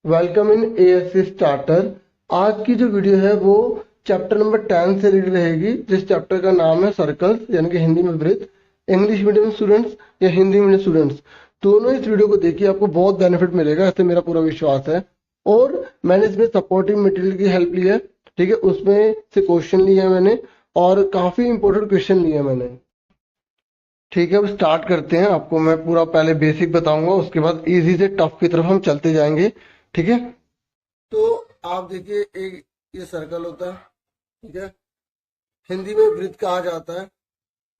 Welcome in ASC starter. आज की जो वीडियो है वो चैप्टर नंबर 10 से रिलेटेड रहेगी, जिस चैप्टर का नाम है सर्कल्स, यानी कि हिंदी में वृत्त। इंग्लिश मीडियम स्टूडेंट्स या हिंदी मीडियम स्टूडेंट्स दोनों इस वीडियो को देखिए, आपको बहुत बेनिफिट मिलेगा, ऐसे मेरा पूरा विश्वास है। और मैंने इसमें सपोर्टिव मटेरियल की हेल्प ली है, ठीक है, उसमें से क्वेश्चन लिए हैं मैंने और काफी इंपॉर्टेंट क्वेश्चन लिए हैं मैंने। ठीक है, अब स्टार्ट करते हैं। आपको मैं पूरा पहले बेसिक बताऊंगा, उसके बाद इजी से टफ की तरफ हम चलते जाएंगे। ठीक है, तो आप देखिए, एक ये सर्कल होता है, ठीक है, हिंदी में वृत्त कहा जाता है।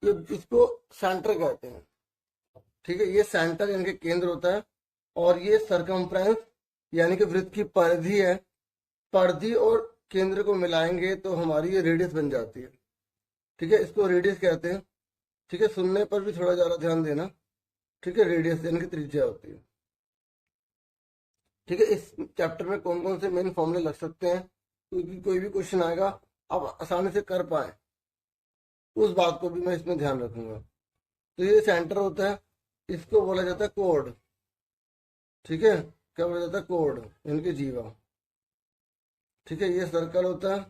ये इसको सेंटर कहते हैं, ठीक है, ये सेंटर यानी कि केंद्र होता है। और ये सरकमफ्रेंस यानी कि वृत्त की परिधि है। परिधि और केंद्र को मिलाएंगे तो हमारी ये रेडियस बन जाती है, ठीक है, इसको रेडियस कहते हैं। ठीक है, सुनने पर भी थोड़ा ज्यादा ध्यान देना। ठीक है, रेडियस यानी कि त्रिज्या होती है। ठीक है, इस चैप्टर में कौन कौन से मेन फॉर्मूले लग सकते हैं, क्योंकि कोई भी क्वेश्चन आएगा आप आसानी से कर पाए, उस बात को भी मैं इसमें ध्यान रखूंगा। तो ये सेंटर होता है, इसको बोला जाता है कोड। ठीक है, क्या बोला जाता है? कोड यानी कि जीवा। ठीक है, ये सर्कल होता है।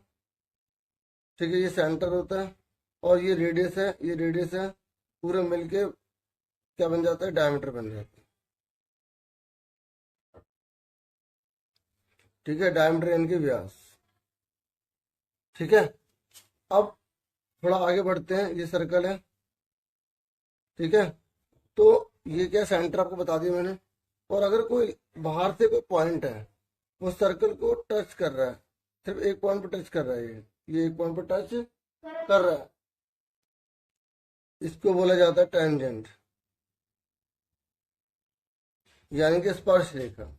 ठीक है, ये सेंटर होता है और ये रेडियस है, ये रेडियस है, पूरे मिलके क्या बन जाता है? डायमीटर बन जाता है। ठीक है, डायमीटर यानी कि व्यास। ठीक है, अब थोड़ा आगे बढ़ते हैं। ये सर्कल है, ठीक है, तो ये क्या सेंटर आपको बता दिया मैंने। और अगर कोई बाहर से कोई पॉइंट है, वो सर्कल को टच कर रहा है, सिर्फ एक पॉइंट पर टच कर रहा है, ये एक पॉइंट पर टच कर रहा है, इसको बोला जाता है टेंजेंट, यानी कि स्पर्श रेखा।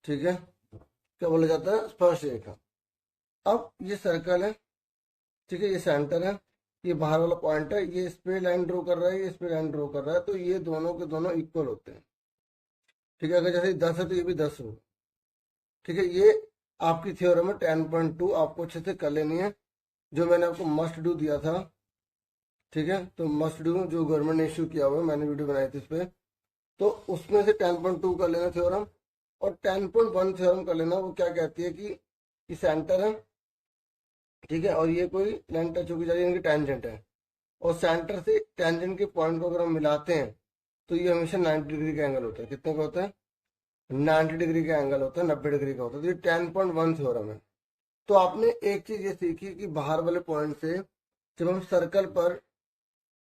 ठीक है, क्या बोला जाता है? स्पर्श रेखा। अब ये सर्कल है, ठीक है, ये सेंटर है, ये बाहर वाला पॉइंट है, ये इस पे लाइन ड्रॉ कर रहा है, ये इस पे लाइन ड्रॉ कर रहा है, तो ये दोनों के दोनों इक्वल होते हैं। ठीक है, अगर जैसे 10 है तो ये भी 10 हो। ठीक है, ये आपकी थ्योरम है 10.2, आपको अच्छे से कर लेनी है, जो मैंने आपको मस्ट डू दिया था। ठीक है, तो मस्ट डू जो गवर्नमेंट ने इश्यू किया हुआ है, मैंने वीडियो बनाई थी इस पर, तो उसमें से 10.2 कर लेना थ्योरम। और 10.1 थ्योरम कर लेना, वो क्या कहती है कि सेंटर है, ठीक है, और ये कोई लाइन टच होगी जा रही है, इनकी टेंजेंट है, और सेंटर से टेंजेंट के पॉइंट को अगर हम मिलाते हैं तो ये हमेशा 90 डिग्री का एंगल होता है। कितने का होता है? 90 डिग्री का एंगल होता है, 90 डिग्री का होता है। तो ये 10.1 थ्योरम है। तो आपने एक चीज ये सीखी कि बाहर वाले पॉइंट से जब हम सर्कल पर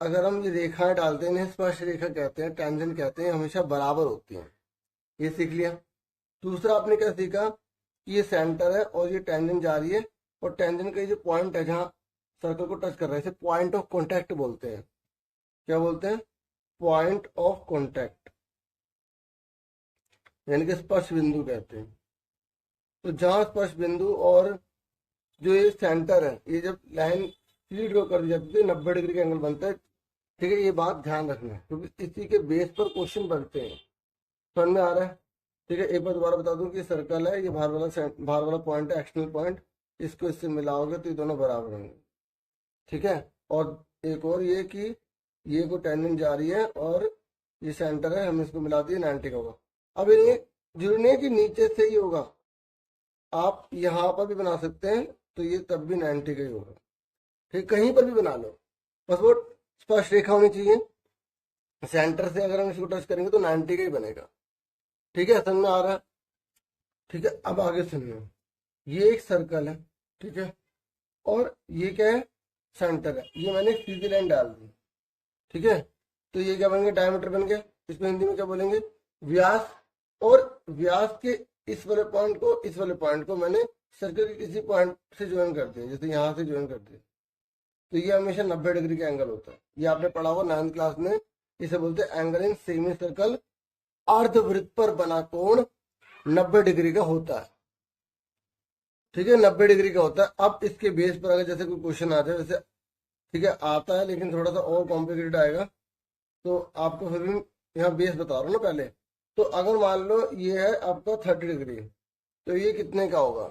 अगर हम ये रेखाएं डालते हैं, इन्हें स्पर्श रेखा कहते हैं, टेंजेंट कहते हैं, हमेशा बराबर होती हैं। ये सीख लिया। दूसरा आपने क्या सीखा कि ये सेंटर है और ये टेंजेंट जा रही है, और टेंजेंट का ये जो पॉइंट है जहाँ सर्कल को टच कर रहा है, इसे पॉइंट ऑफ कॉन्टैक्ट बोलते हैं। क्या बोलते हैं? पॉइंट ऑफ कॉन्टैक्ट, यानी कि स्पर्श बिंदु कहते हैं। तो जहां स्पर्श बिंदु और जो ये सेंटर है, ये जब लाइन सीधी ड्रॉ कर दी जाती है, 90 डिग्री का एंगल बनता है। ठीक है, ये बात ध्यान रखना है, क्योंकि इसी के बेस पर क्वेश्चन बनते हैं। समझ में आ रहा है? ठीक है, एक बार दोबारा बता दूं कि सर्कल है, ये बाहर वाला पॉइंट है, एक्सटर्नल पॉइंट, इसको इससे मिलाओगे तो ये दोनों बराबर होंगे। ठीक है, और एक और ये कि ये को टेंजेंट जा रही है और ये सेंटर है, हम इसको मिला दिए, 90 का होगा। अब ये जरूरी नहीं है कि नीचे से ही होगा, आप यहाँ पर भी बना सकते हैं, तो ये तब भी 90 का ही होगा। ठीक, कहीं पर भी बना लो, बस वो स्पर्श रेखा होनी चाहिए। सेंटर से अगर हम इसको टच करेंगे तो 90 का ही बनेगा। ठीक है, समझ में आ रहा है? ठीक है, अब आगे सुनिए। ये एक सर्कल है, ठीक है, और ये क्या है? सेंटर है। ये मैंने सीधी लाइन डाल दी, ठीक है, तो ये क्या बन गया? डायमीटर बन गया। इसको हिंदी में क्या बोलेंगे? व्यास। और व्यास के इस वाले पॉइंट को, इस वाले पॉइंट को मैंने सर्कल के किसी पॉइंट से ज्वाइन कर दिया, जैसे यहाँ से ज्वाइन कर दिया, तो ये हमेशा 90 डिग्री का एंगल होता है। ये आपने पढ़ा हुआ 9th क्लास में, इसे बोलते हैं एंगल इन सेमी सर्कल। अर्धवृत्त पर बना कोण 90 डिग्री का होता है। ठीक है, 90 डिग्री का होता है। अब इसके बेस पर अगर जैसे कोई क्वेश्चन आ जाए, वैसे ठीक है आता है, लेकिन थोड़ा सा और कॉम्प्लिकेटेड आएगा, तो आपको फिर भी यहाँ बेस बता रहा हूँ ना पहले। तो अगर मान लो ये है आपका 30 डिग्री, तो ये कितने का होगा?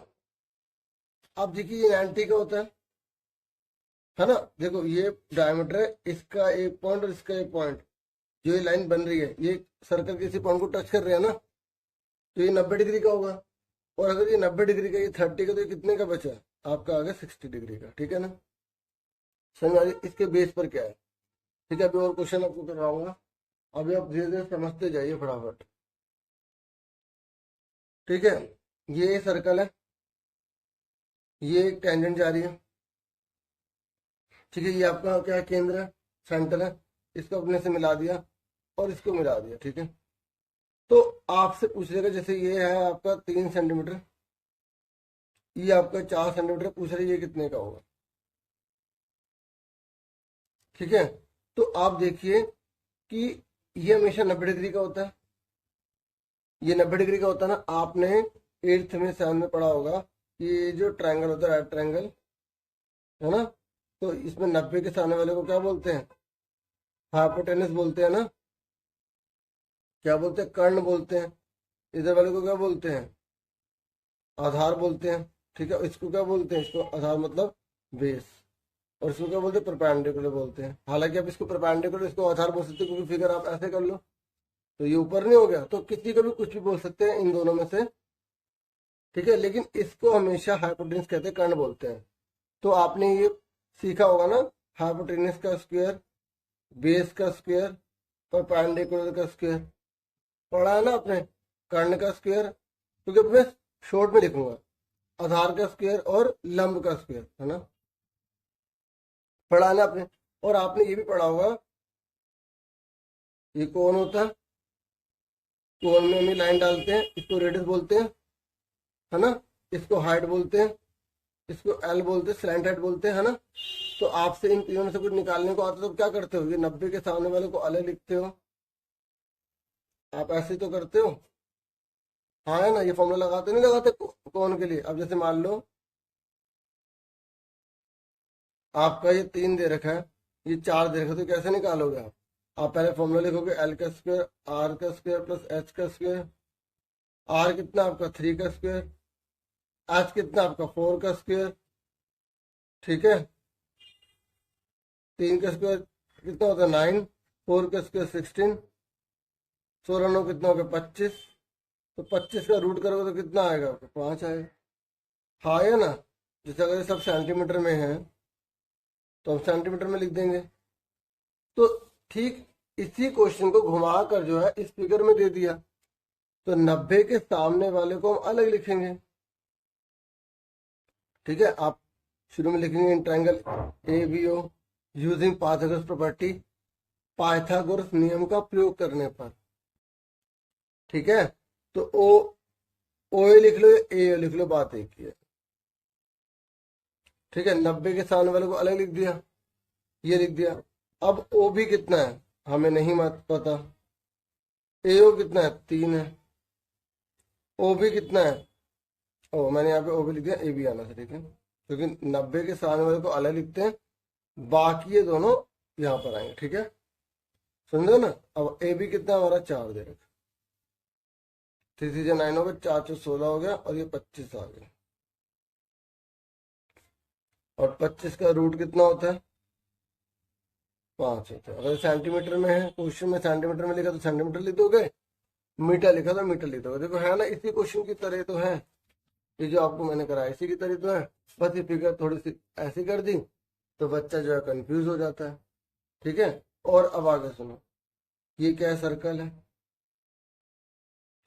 अब देखिए, ये 90 का होता है ना। देखो, ये डायमीटर है, इसका एक पॉइंट और इसका एक पॉइंट, जो ये लाइन बन रही है ये सर्कल किसी पॉइंट को टच कर रही है ना, तो ये 90 डिग्री का होगा। और अगर ये 90 डिग्री का, ये 30 का, तो ये कितने का बचा? आपका आ गया 60 डिग्री का। ठीक है ना, समझ आ रही? इसके बेस पर क्या है। ठीक है, अभी और क्वेश्चन आपको करवाऊंगा, अभी आप धीरे धीरे समझते जाइए फटाफट। ठीक है, ये सर्कल है, ये एक टेंजेंट जा रही है। ठीक है, ये आपका क्या है? केंद्र है, सेंटर है। इसको अपने से मिला दिया और इसको मिला दिया। ठीक है, तो आपसे पूछ लेगा, जैसे ये है आपका 3 सेंटीमीटर, ये आपका 4 सेंटीमीटर, पूछ रहे ये कितने का होगा। ठीक है, तो आप देखिए कि ये हमेशा 90 डिग्री का होता है, ये 90 डिग्री का होता है ना। आपने 8th में 7 में पढ़ा होगा कि ये जो ट्रायंगल होता है, राइट ट्रायंगल है ना, तो इसमें 90 के सामने वाले को क्या बोलते हैं? हाइपोटेनस बोलते हैं ना। क्या बोलते हैं? कर्ण बोलते हैं। इधर वाले को क्या बोलते हैं? आधार बोलते हैं। ठीक है, इसको क्या बोलते हैं? इसको आधार मतलब बेस। और इसको क्या बोलते हैं? परपेंडिकुलर बोलते हैं। हालांकि आप इसको परपेंडिकुलर, इसको आधार बोल सकते हो, क्योंकि फिगर आप ऐसे कर लो तो ये ऊपर नहीं हो गया, तो किसी को भी कुछ भी बोल सकते हैं इन दोनों में से। ठीक है, लेकिन इसको हमेशा हाइपोटेनस कहते हैं, कर्ण बोलते हैं। तो आपने ये सीखा होगा ना, हाइपोटेनस का स्क्वायर, बेस का स्क्वायर, परपेंडिकुलर का स्क्वायर पढ़ा है ना आपने। कर्ण का स्क्वायर, क्योंकि मैं शॉर्ट में लिखूंगा, आधार का स्क्वायर और लंब का स्क्वायर, है ना, पढ़ा है ना आपने। और आपने ये भी पढ़ा होगा, ये कौन होता है? कोण में हम ये लाइन डालते हैं, इसको रेडियस बोलते हैं, है ना। इसको हाइट बोलते हैं, इसको एल बोलते हैं, स्लैंट हाइट बोलते हैं, है ना। तो आपसे इन तीनों में से कुछ निकालने को आता तो क्या करते हो? ये 90 के सामने वाले को अलग लिखते हो, आप ऐसे तो करते हो, हाँ है ना। ये फॉर्मूला लगाते नहीं लगाते कोण के लिए? अब जैसे मान लो आपका ये 3 दे रखा है, ये 4 दे रखा है, तो कैसे निकालोगे आप पहले फॉर्मूला लिखोगे, एल का स्क्वायर आर का स्क्वायर प्लस एच का स्क्वायर। आर कितना आपका? 3 का स्क्वायर। एच कितना आपका? 4 का स्क्वायर। ठीक है, 3 का स्क्वायर कितना होता है? 9। 4 का स्क्वायर 16। 16 9 कितना हो गया? 25। तो 25 का रूट करोगे तो कितना आएगा आपका? 5 आएगा। हाँ है ना। जैसे अगर ये सब सेंटीमीटर में है तो हम सेंटीमीटर में लिख देंगे। तो ठीक इसी क्वेश्चन को घुमा कर जो है इस फिगर में दे दिया, तो 90 के सामने वाले को हम अलग लिखेंगे। ठीक है, आप शुरू में लिखेंगे in triangle ABO using Pythagoras property, Pythagoras नियम का प्रयोग करने पर। ठीक है, तो ओ ए लिख लो, ए लिख लो, बात एक ही है। ठीक है, 90 के सामने वाले को अलग लिख दिया, ये लिख दिया। अब ओ भी कितना है हमें नहीं मत पता, ए ओ कितना है? 3 है। ओ भी कितना है? ओ मैंने यहाँ पे ओ भी लिख दिया, ए भी आना था। ठीक है, क्योंकि 90 के सामने वाले को अलग लिखते हैं, बाकी ये दोनों यहाँ पर आएंगे। ठीक है, समझो ना। अब ए बी कितना हमारा? 4 दे रखा, 3 3 9 हो गया, 4 4 16 हो गया, और ये 25 आ गया। और 25 का रूट कितना होता है? 5 होता है। अगर सेंटीमीटर में है, क्वेश्चन में सेंटीमीटर में लिखा तो सेंटीमीटर लिख दोगे, मीटर लिखा तो मीटर लिख दोगे। देखो है ना, इसी क्वेश्चन की तरह तो है ये जो आपको मैंने कराया, इसी की तरह तो है। बस ये फिगर थोड़ी सी ऐसी कर दी तो बच्चा जो है कंफ्यूज हो जाता है। ठीक है, और अब आगे सुनो, ये क्या है? सर्कल है,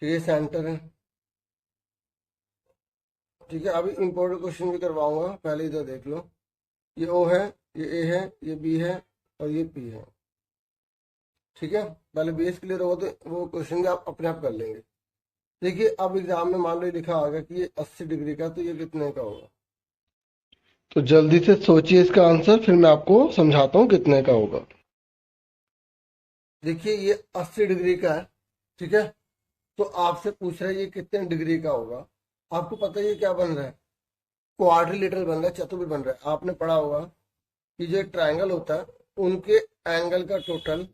ये सेंटर है। ठीक है, अभी इंपॉर्टेंट क्वेश्चन भी करवाऊंगा, पहले इधर देख लो। ये ओ है, ये ए है, ये बी है, और ये पी है। ठीक है, पहले बेस क्लियर होगा तो वो क्वेश्चन भी आप अपने आप कर लेंगे। देखिए, अब एग्जाम में मान लो लिखा होगा कि ये 80 डिग्री का, तो ये कितने का होगा? तो जल्दी से सोचिए इसका आंसर, फिर मैं आपको समझाता हूँ कितने का होगा। देखिए, ये 80 डिग्री का है। ठीक है, तो आपसे पूछ रहा है ये कितने डिग्री का होगा। आपको पता है ये क्या बन रहा है? क्वाड्रिलेटरल बन रहा है, चतुर्भुज बन रहा है। आपने पढ़ा होगा कि जो ट्रायंगल होता है उनके एंगल का टोटल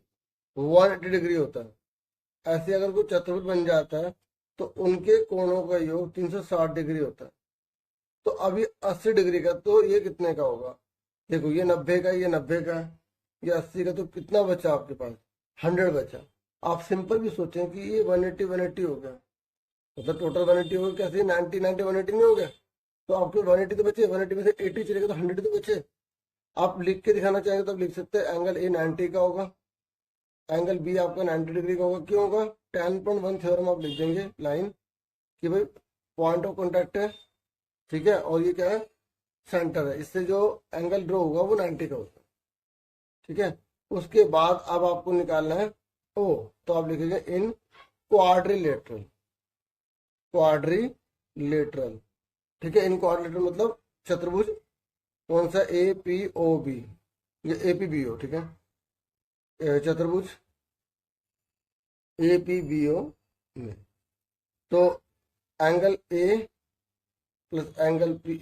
180 डिग्री होता है। ऐसे अगर कोई चतुर्भुज बन जाता है तो उनके कोणों का योग 360 डिग्री होता है। तो अभी 80 डिग्री का, तो ये कितने का होगा? देखो, ये 90 का, ये 90 का है, ये 80 का, तो कितना बचा आपके पास? 100 बचा। आप सिंपल भी सोचें कि ये 180 180 हो गया, मतलब टोटल 180 हो गया, कैसे 90 90 180 नहीं हो गया, तो आपके 180 तो बचे, 180 में से 80 चलेगा तो 100 तो बचे। आप लिख के दिखाना चाहेंगे तो आप लिख सकते हैं एंगल ए 90 का होगा, एंगल बी आपका 90 डिग्री का होगा। क्यों होगा? 10.1 थ्योरम आप लिख देंगे लाइन कि भाई पॉइंट ऑफ कॉन्टैक्ट है, ठीक है, और ये क्या है? सेंटर है, इससे जो एंगल ड्रॉ होगा वो 90 का होगा, ठीक है। उसके बाद अब आपको निकालना है ओ, तो आप लिखेंगे इन क्वाड्रिलेटरल, क्वाड्रिलेटरल, ठीक है। इन क्वाड्रिलेटरल मतलब चतुर्भुज, कौन सा? ए पी ओ बी, ये ए पी बी ओ, ठीक है, चतुर्भुज ए पी बी ओ में। तो angle A plus angle P,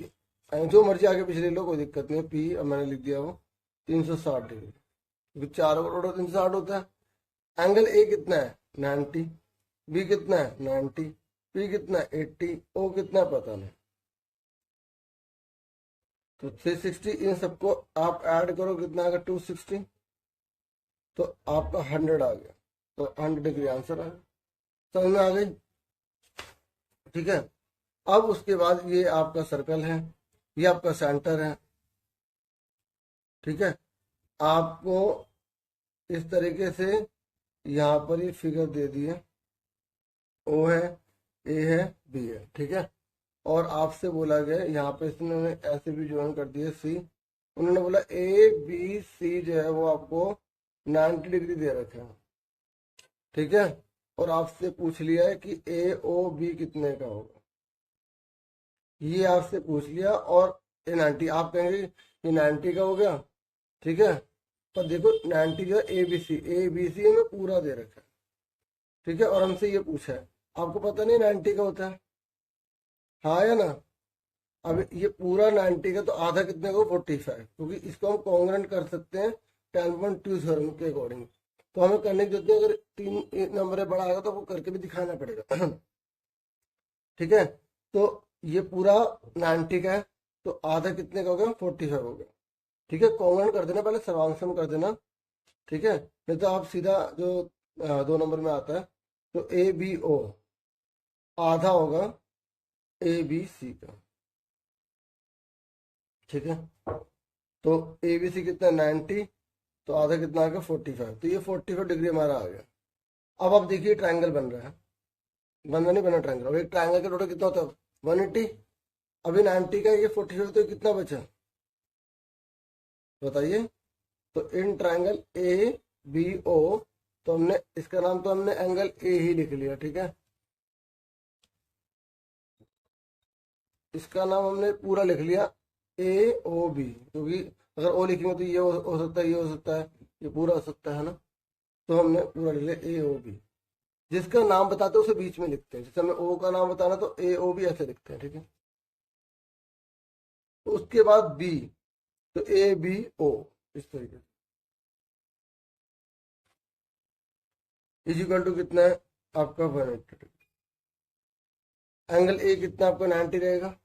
जो मर्जी आगे पीछे ले लो, कोई दिक्कत नहीं है। पी अब मैंने लिख दिया वो 360 डिग्री, क्योंकि 4 करोड़ 360 होता है। एंगल ए कितना है? 90, बी कितना है? 90, पी कितना है? 80, ओ कितना है? पता नहीं। तो 360, इन सबको आप ऐड करो, कितना आएगा? 260, तो आपका 100 आ गया, तो 100 डिग्री आंसर आ गया। समझ में आ गई? ठीक है। अब उसके बाद ये आपका सर्कल है, ये आपका सेंटर है, ठीक है। आपको इस तरीके से यहाँ पर ये फिगर दे दी है, ओ है, ए है, बी है, ठीक है। और आपसे बोला गया यहाँ पे, इसने ऐसे भी ज्वाइन कर दिए सी, उन्होंने बोला ए बी सी जो है वो आपको 90 डिग्री दे रखे हैं, ठीक है। और आपसे पूछ लिया है कि ए ओ बी कितने का होगा, ये आपसे पूछ लिया। और ये 90, आप कहेंगे ये 90 का हो गया, ठीक है। पर देखो 90 जो है ए बी सी में पूरा दे रखा है, ठीक है। और हमसे ये पूछा है, आपको पता नहीं 90 का होता है, हाँ या ना? अब ये पूरा 90 का, तो आधा कितने का? 45, क्योंकि इसको हम कॉन्ग्रेंट कर सकते हैं 10.2 थ्योरम के अकॉर्डिंग। तो हमें करने की जरूरत है, अगर 3 नंबर बड़ा आएगा तो वो करके भी दिखाना पड़ेगा ठीक है। तो ये पूरा 90 का है, तो आधा कितने का हो गया? 45 हो गया, ठीक है। कॉन्ग्रेंट कर देना, पहले सर्वांशम कर देना, ठीक है। नहीं तो आप सीधा जो 2 नंबर में आता है, तो ए बी ओ आधा होगा ए बी सी का, ठीक है। तो ए बी सी कितना? 90, तो आधा कितना आ गया? 45, तो ये 45 डिग्री हमारा आ गया। अब आप देखिए ट्रायंगल बन रहा है, बन रहा नहीं बना ट्रायंगल। अब एक ट्रायंगल का टोटल कितना होता है? 180। अभी 90 का, ये 45, तो कितना बचा बताइए? तो in triangle A B O, तो हमने इसका नाम, तो हमने एंगल ए ही लिख लिया, ठीक है। इसका नाम हमने पूरा लिख लिया ए ओ बी, क्योंकि अगर ओ लिखेंगे तो ये हो सकता है, ये हो सकता है, ये पूरा हो सकता है ना। तो हमने पूरा लिख लिया ए ओ बी। जिसका नाम बताते हैं उसे बीच में लिखते हैं, जैसे हमें ओ का नाम बताना तो ए ओ बी ऐसे लिखते हैं, ठीक है। तो उसके बाद बी, तो ए बी ओ, इस तरीके से। इजिकल टू कितना है आपका? 180। एंगल ए कितना आपका? 90 रहेगा।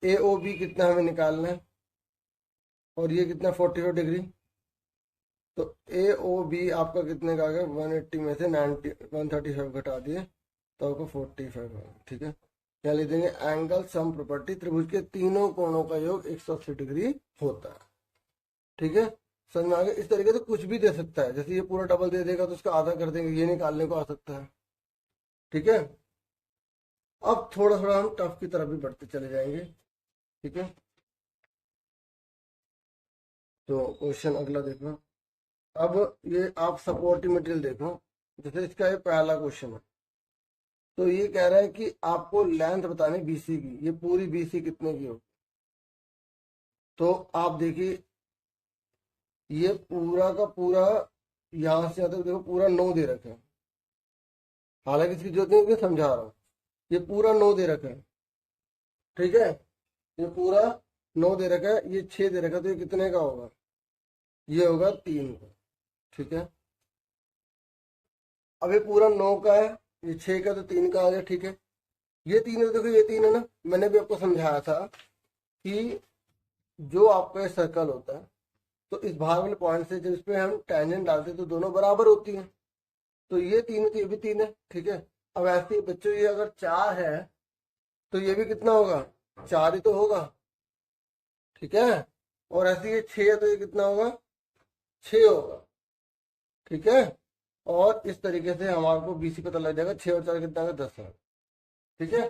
ए ओ बी कितना हमें निकालना है, और ये कितना? 45 डिग्री। तो ए ओ बी आपका कितने का आ गया? 180 में से 90 135 घटा दिए, तो आपको 45 आ गया, ठीक है। क्या लिख देंगे? एंगल सम प्रॉपर्टी, त्रिभुज के तीनों कोणों का योग 180 डिग्री होता है, ठीक है। समझ में आ गया? इस तरीके से कुछ भी दे सकता है, जैसे ये पूरा डबल दे देगा तो उसका आधा कर देंगे, ये निकालने को आ सकता है, ठीक है। अब थोड़ा थोड़ा हम टफ की तरफ भी बढ़ते चले जाएंगे, ठीक है। तो क्वेश्चन अगला देखो। अब ये आप सपोर्टिव मटेरियल देखो, जैसे इसका ये पहला क्वेश्चन है। तो ये कह रहा है कि आपको लेंथ बतानी बीसी की, ये पूरी बीसी कितने की हो। तो आप देखिए ये पूरा का पूरा यहां से तक देखो, पूरा 9 दे रखा है, हालांकि इसकी जरूरत नहीं, मैं समझा रहा हूँ। ये पूरा 9 दे रखा है, ठीक है। ये पूरा 9 दे रखा है, ये 6 दे रखा है, तो ये कितने का होगा? ये होगा 3 का, ठीक है। अब ये पूरा 9 का है, ये 6 का, तो 3 का आ गया, ठीक है। ये 3 है, देखो ये 3 है ना, मैंने भी आपको समझाया था कि जो आपका सर्कल होता है, तो इस बाहर वाले पॉइंट से जब इस पे हम टेंजेंट डालते हैं तो दोनों बराबर होती हैं। तो ये 3 है तो ये भी 3 है, ठीक है। अब ऐसे ही बच्चों ये अगर 4 है तो ये भी कितना होगा, 4 ही तो होगा, ठीक है। और ऐसे ये 6 है तो ये कितना होगा, 6 होगा, ठीक है। और इस तरीके से हमारे को बीसी पता लग जाएगा, 6 और 4 कितना होगा, 10 है, ठीक है।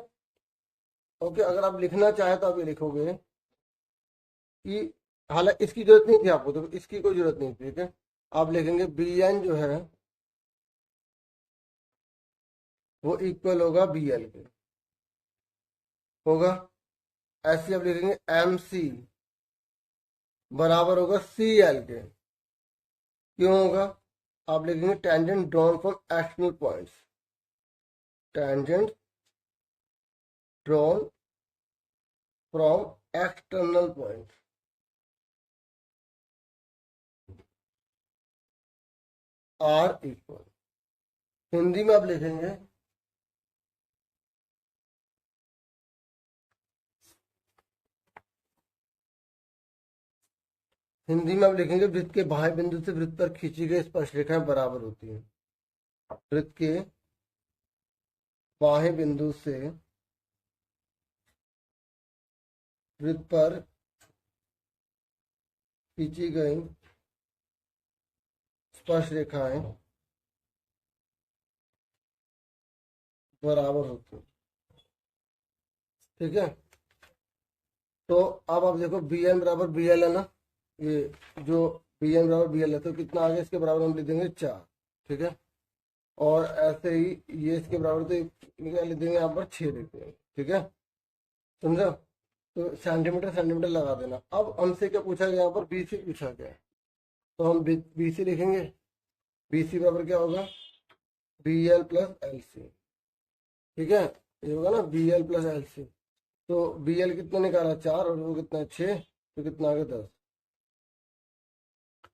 ओके, अगर आप लिखना चाहे तो आप ये लिखोगे कि हालांकि इसकी जरूरत नहीं थी आपको, तो इसकी कोई जरूरत नहीं थी, ठीक है। आप लिखेंगे बी एन जो है वो इक्वल होगा बी एल के, होगा। ऐसे आप लिखेंगे एम सी बराबर होगा सी एल के, क्यों होगा, आप लिखेंगे tangent drawn from external points, tangent drawn from external point, are equal. Hindi में आप लिखेंगे वृत्त के बाह्य बिंदु से वृत्त पर खींची गई स्पर्शरेखाएं बराबर होती हैं। वृत्त के बाह्य बिंदु से वृत्त पर खींची गई स्पर्शरेखाएं बराबर होती हैं, ठीक है। तो अब आप देखो बी एन बराबर बी एल है ना, ये जो बी एन बराबर बी एल है तो कितना आ गया, इसके बराबर हम लिख देंगे 4, ठीक है। और ऐसे ही ये इसके बराबर तो लिख देंगे यहाँ पर 6 लिख देंगे, ठीक है, समझा। तो सेंटीमीटर सेंटीमीटर लगा देना। अब हमसे क्या पूछा गया, यहाँ पर बी सी पूछा गया, तो हम बी सी लिखेंगे। बी सी बराबर क्या होगा, B L plus L C, ठीक है। ये होगा ना B L plus L C. तो बी एल कितना निकाला, 4, और वो कितना 6, तो कितना आ गया 10,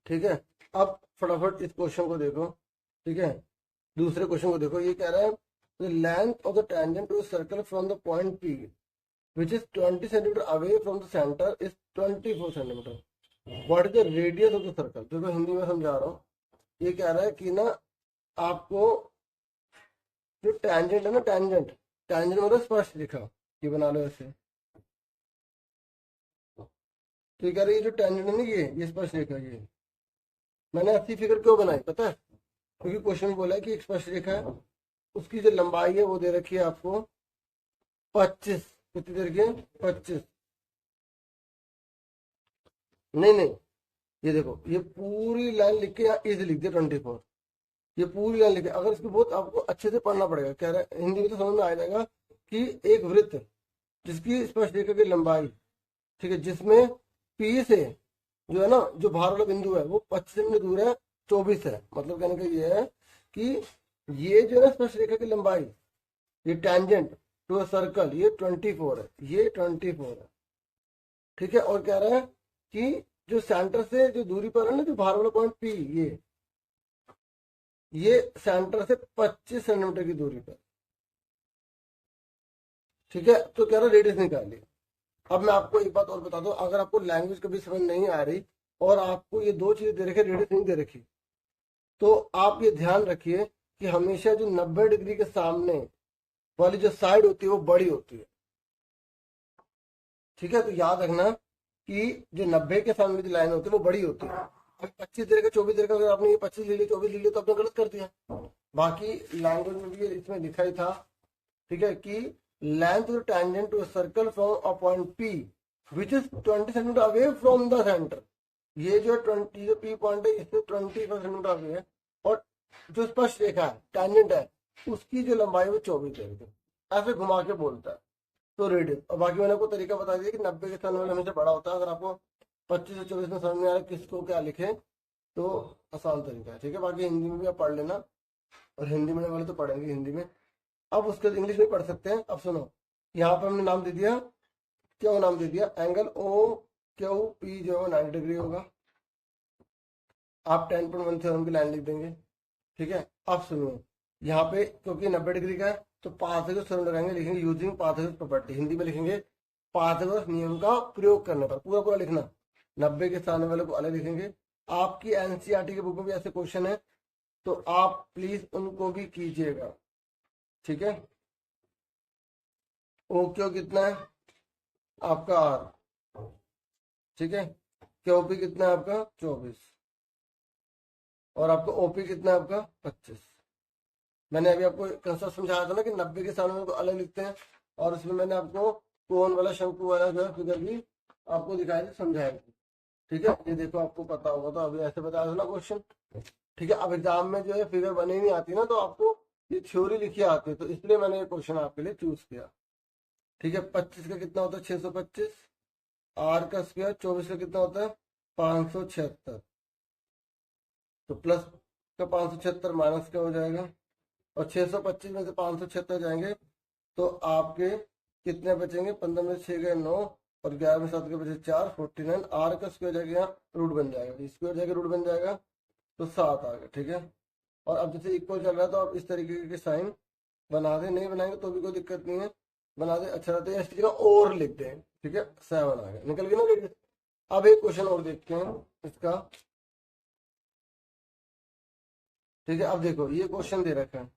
ठीक है। अब फटाफट इस क्वेश्चन को देखो, ठीक है। दूसरे क्वेश्चन को देखो, ये कह रहा है the length of the tangent to circle from the point P which is 20 centimetre away from the centre is 24 centimetre, what is the radius of the circle. देखो हिंदी में समझा रहा हूँ। ये कह रहा है कि ना आपको जो टेंजेंट है ना, टेंजेंट टेंजेंट मतलब स्पर्श रेखा, ये बना लो ऐसे। तो ये कह रही है जो टेंजेंट है ना, ये स्पर्श रेखा, ये मैंने ऐसी फिगर क्यों बनाई पता है, क्योंकि क्वेश्चन में बोला है कि एक स्पर्श रेखा है, उसकी जो लंबाई है वो दे रखी है आपको 25, कितनी देर की, 25, नहीं, ये देखो ये पूरी लाइन लिख के यहाँ इज लिख दिया 24, ये पूरी लाइन लिखे। अगर इसको बहुत आपको अच्छे से पढ़ना पड़ेगा, कह रहा है हिंदी में तो समझ में आ जाएगा कि एक वृत्त जिसकी स्पर्श रेखा की लंबाई, ठीक है, जिसमें पी से जो है ना, जो बाहर वाला बिंदु है वो 25 सेंटीमीटर दूर है, 24 है। मतलब कहने का ये है कि ये जो है स्पर्श रेखा की लंबाई, ये टेंजेंट टू अ सर्कल, ये 24 है, ये 24 है, ठीक है। और कह रहा है कि जो सेंटर से जो दूरी पर है ना, जो बाहर वाला पॉइंट पी, ये सेंटर से 25 सेंटीमीटर की दूरी पर, ठीक है। तो कह रहा है रेडियस निकालिए। अब मैं आपको एक बात और बता दूं, अगर आपको लैंग्वेज कभी समझ नहीं आ रही और आपको ये दो चीजें दे रखी, रेडियस नहीं दे रखी, तो आप ये ध्यान रखिए कि हमेशा जो 90 डिग्री के सामने वाली जो साइड होती है वो बड़ी होती है, ठीक है। तो याद रखना कि जो 90 के सामने जो लाइन होती है वो बड़ी होती है। अब 25 देर का 24 देर का, अगर आपने ये 25 ले लिया 24 ले लिया तो आपने गलत कर दिया। बाकी लैंग्वेज में भी इसमें लिखा ही था, ठीक है, कि length of tangent to circle from a point P which is 20 centimetre away from the centre. ये जो 20 जो पी पॉइंट है इससे 25 सेंटीमीटर अवे है, और जो स्पर्श रेखा है टेंजेंट है उसकी जो लंबाई वो 24 है। ऐसे घुमा के बोलता है तो रेडियस। और बाकी मैंने आपको तरीका बता दिया कि 90 के सामने हमेशा बड़ा होता है। अगर आपको 25 से 24 में समझ में आ रहा है किसको क्या लिखे तो आसान तरीका है, ठीक है। बाकी हिंदी में भी आप पढ़ लेना, और हिंदी में वाले तो पढ़ेंगे हिंदी में। अब उसके इंग्लिश में पढ़ सकते हैं। अब सुनो, यहाँ पर हमने नाम दे दिया, क्यों नाम दे दिया, एंगल ओ क्यू पी जो है 90 डिग्री होगा। आप 10.1 थ्योरम की लाइन लिख देंगे, ठीक है। अब सुनो, यहाँ पे क्योंकि 90 डिग्री का है तो पाइथागोरस थ्योरम लगाएंगे, लिखेंगे यूजिंग पाइथागोरस प्रॉपर्टी, हिंदी में लिखेंगे पाइथागोरस नियम का प्रयोग करने पर, पूरा पूरा लिखना। 90 के सामने वाले को अलग लिखेंगे। आपकी एनसीईआरटी के बुक में भी ऐसे क्वेश्चन है, तो आप प्लीज उनको भी कीजिएगा, ठीक है। ओक्यू कितना है आपका आर, ठीक है। क्यूपी कितना है आपका 24, और आपका ओपी कितना है आपका 25। मैंने अभी आपको कंसेप्ट समझाया था ना कि 90 के सामने को अलग लिखते हैं, और उसमें मैंने आपको कोन वाला शंकु वाला जो है फिगर भी आपको दिखाया समझाया, ठीक है। ये देखो आपको पता होगा, तो अभी ऐसे बताया था ना क्वेश्चन, ठीक है। अब एग्जाम में जो है फिगर बनी नहीं आती ना, तो आपको ये थ्योरी लिखी आती है, तो इसलिए मैंने ये क्वेश्चन आपके लिए चूज किया, ठीक है। 25 का कितना होता है 625, आर का स्क्वायर 24 का कितना होता है 576, तो प्लस का 576 माइनस का हो जाएगा, और 625 में से 576 जाएंगे तो आपके कितने बचेंगे, 15 में 6 गए 9, और 11 में 7 के बचे 4, 49। आर का स्क्वायर जाएगा यहाँ रूट बन जाएगा, स्क्वायर जाएगा रूट बन जाएगा, तो 7 आ गया, ठीक है। और अब जैसे इक्वल चल रहा है तो आप इस तरीके के साइन बना दें, नहीं बनाएंगे तो भी कोई दिक्कत नहीं है, बना दे अच्छा रहता है। इस जगह और लिख दें, ठीक है। 7 आ गया, निकल गया ना। अब एक क्वेश्चन और देखते हैं इसका, ठीक है। अब देखो ये क्वेश्चन दे रखा है,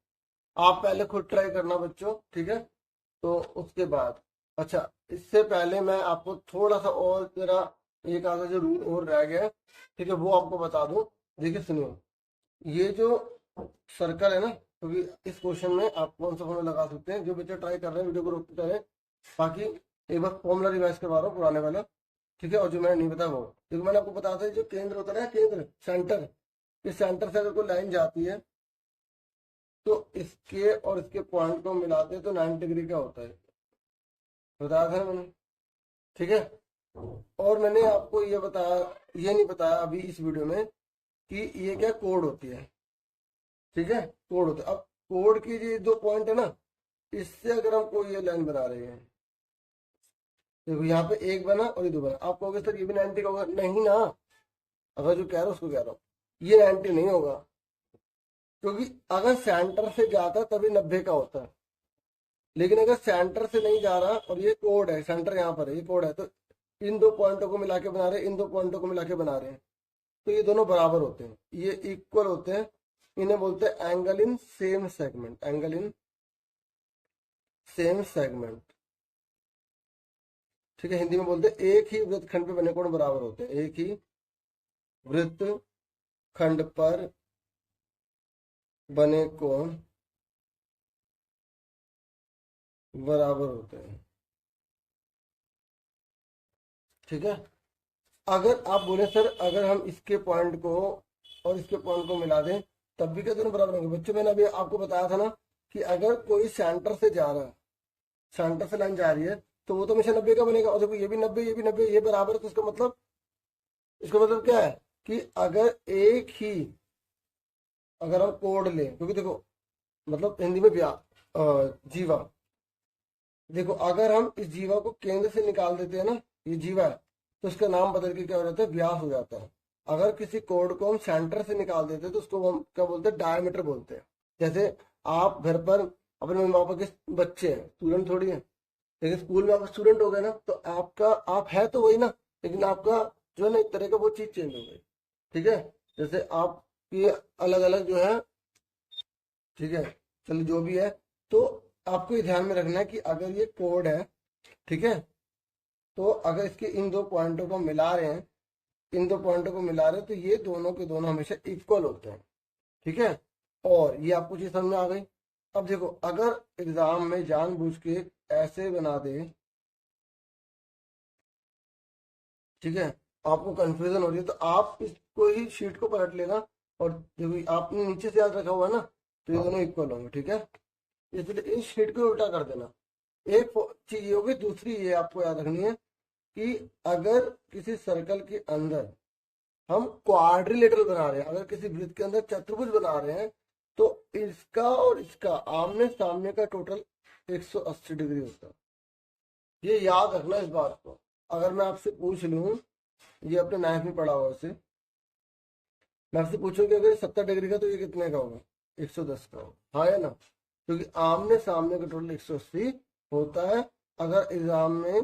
आप पहले खुद ट्राई करना बच्चों, ठीक है। तो उसके बाद अच्छा, इससे पहले मैं आपको थोड़ा सा और जरा एक आधा जो रूल और रह गया है, ठीक है, वो आपको बता दूं। देखिए सुनिए, ये जो सर्कल है ना, क्योंकि तो इस क्वेश्चन में आप कौन सा फॉर्मूला लगा सकते हैं, जो बच्चे ट्राई कर रहे हैं वीडियो को रोक के करें, बाकी एक बार फॉर्मूला रिवाइज करवा रहा हूँ पुराने वाला, ठीक है। और जो मैंने नहीं बताया वो, क्योंकि मैंने आपको बताया था जो केंद्र होता है ना, केंद्र सेंटर, इस सेंटर से अगर कोई लाइन जाती है तो इसके और इसके पॉइंट को मिलाते हैं तो 90 डिग्री का होता है, बताया था मैंने, ठीक है। और मैंने आपको ये बताया, ये नहीं बताया अभी इस वीडियो में कि ये क्या कोड होती है, ठीक है, कोड होता है। अब कोड की ये 2 पॉइंट है ना, इससे अगर हम कोई ये लाइन बना रहे हैं, देखो यहाँ पे 1 बना और ये 2 बना, आप कहोगे सर ये भी 90 का होगा, नहीं ना, अगर जो कह रहा हूँ उसको कह रहा हूँ, ये 90 नहीं होगा, क्योंकि अगर सेंटर से जाता तभी 90 का होता है, लेकिन अगर सेंटर से नहीं जा रहा और ये कोड है, सेंटर यहाँ पर है, ये कोड है, तो इन 2 पॉइंटों को मिला के बना रहे हैं, इन 2 पॉइंटों को मिला के बना रहे हैं, तो ये दोनों बराबर होते हैं, ये इक्वल होते हैं, इन्हें बोलते हैं angle in same segment, angle in same segment, ठीक है। हिंदी में बोलते हैं एक ही वृत्तखंड पे बने कोण बराबर होते हैं, एक ही वृत्तखंड पर बने कोण बराबर होते हैं, ठीक है। अगर आप बोले सर अगर हम इसके पॉइंट को और इसके पॉइंट को मिला दें तब भी क्या दोनों बराबर होंगे, बच्चों मैंने अभी आपको बताया था ना कि अगर कोई सेंटर से जा रहा है, सेंटर से लाइन जा रही है, तो वो तो हमेशा 90 का बनेगा, और देखो ये भी 90, ये भी 90, ये बराबर है, तो इसका मतलब क्या है कि अगर एक ही, अगर हम कोड लें, क्योंकि देखो मतलब हिंदी में जीवा, देखो अगर हम इस जीवा को केंद्र से निकाल देते हैं ना, ये जीवा है, तो इसका नाम बदल के क्या हो जाता है, व्यास हो जाता है। अगर किसी कोड को हम सेंटर से निकाल देते हैं तो उसको हम क्या बोलते हैं, डायमीटर बोलते हैं। जैसे आप घर पर अपने मम्मी पापा के बच्चे हैं, स्टूडेंट थोड़ी है, लेकिन स्कूल में आप स्टूडेंट हो गए ना, तो आपका आप है तो वही ना, लेकिन आपका जो है ना एक तरह का वो चीज चेंज हो गई, ठीक है। जैसे आपकी अलग अलग जो है, ठीक है, चलो जो भी है, तो आपको ये ध्यान में रखना है कि अगर ये कोड है, ठीक है, तो अगर इसके इन 2 पॉइंटों को मिला रहे हैं, इन 2 पॉइंटों को मिला रहे हैं, तो ये दोनों के दोनों हमेशा इक्वल होते हैं, ठीक है। और ये आपको चीज समझ में आ गई। अब देखो अगर एग्जाम में जानबूझ के ऐसे बना दे, ठीक है, आपको कंफ्यूजन हो रही है, तो आप इसको ही शीट को पलट लेना, और देखो आपने नीचे से याद रखा हुआ है ना, तो ये दोनों इक्वल होंगे, ठीक है। इसलिए इस शीट को उल्टा कर देना। एक चीज ये होगी, दूसरी ये आपको याद रखनी है कि अगर किसी सर्कल के अंदर हम क्वाड्रिलेटरल बना रहे हैं, अगर किसी वृत्त के अंदर चतुर्भुज बना रहे हैं, तो इसका और इसका आमने सामने का टोटल 180 डिग्री होता है। ये याद रखना इस बात को। अगर मैं आपसे पूछ लूं, ये अपने 9th में पढ़ा हुआ से, मैं आपसे पूछूं कि अगर 70 डिग्री का तो ये कितने का होगा, 110 का होगा, हाँ या ना, क्योंकि आमने सामने का टोटल 180 होता है। अगर एग्जाम में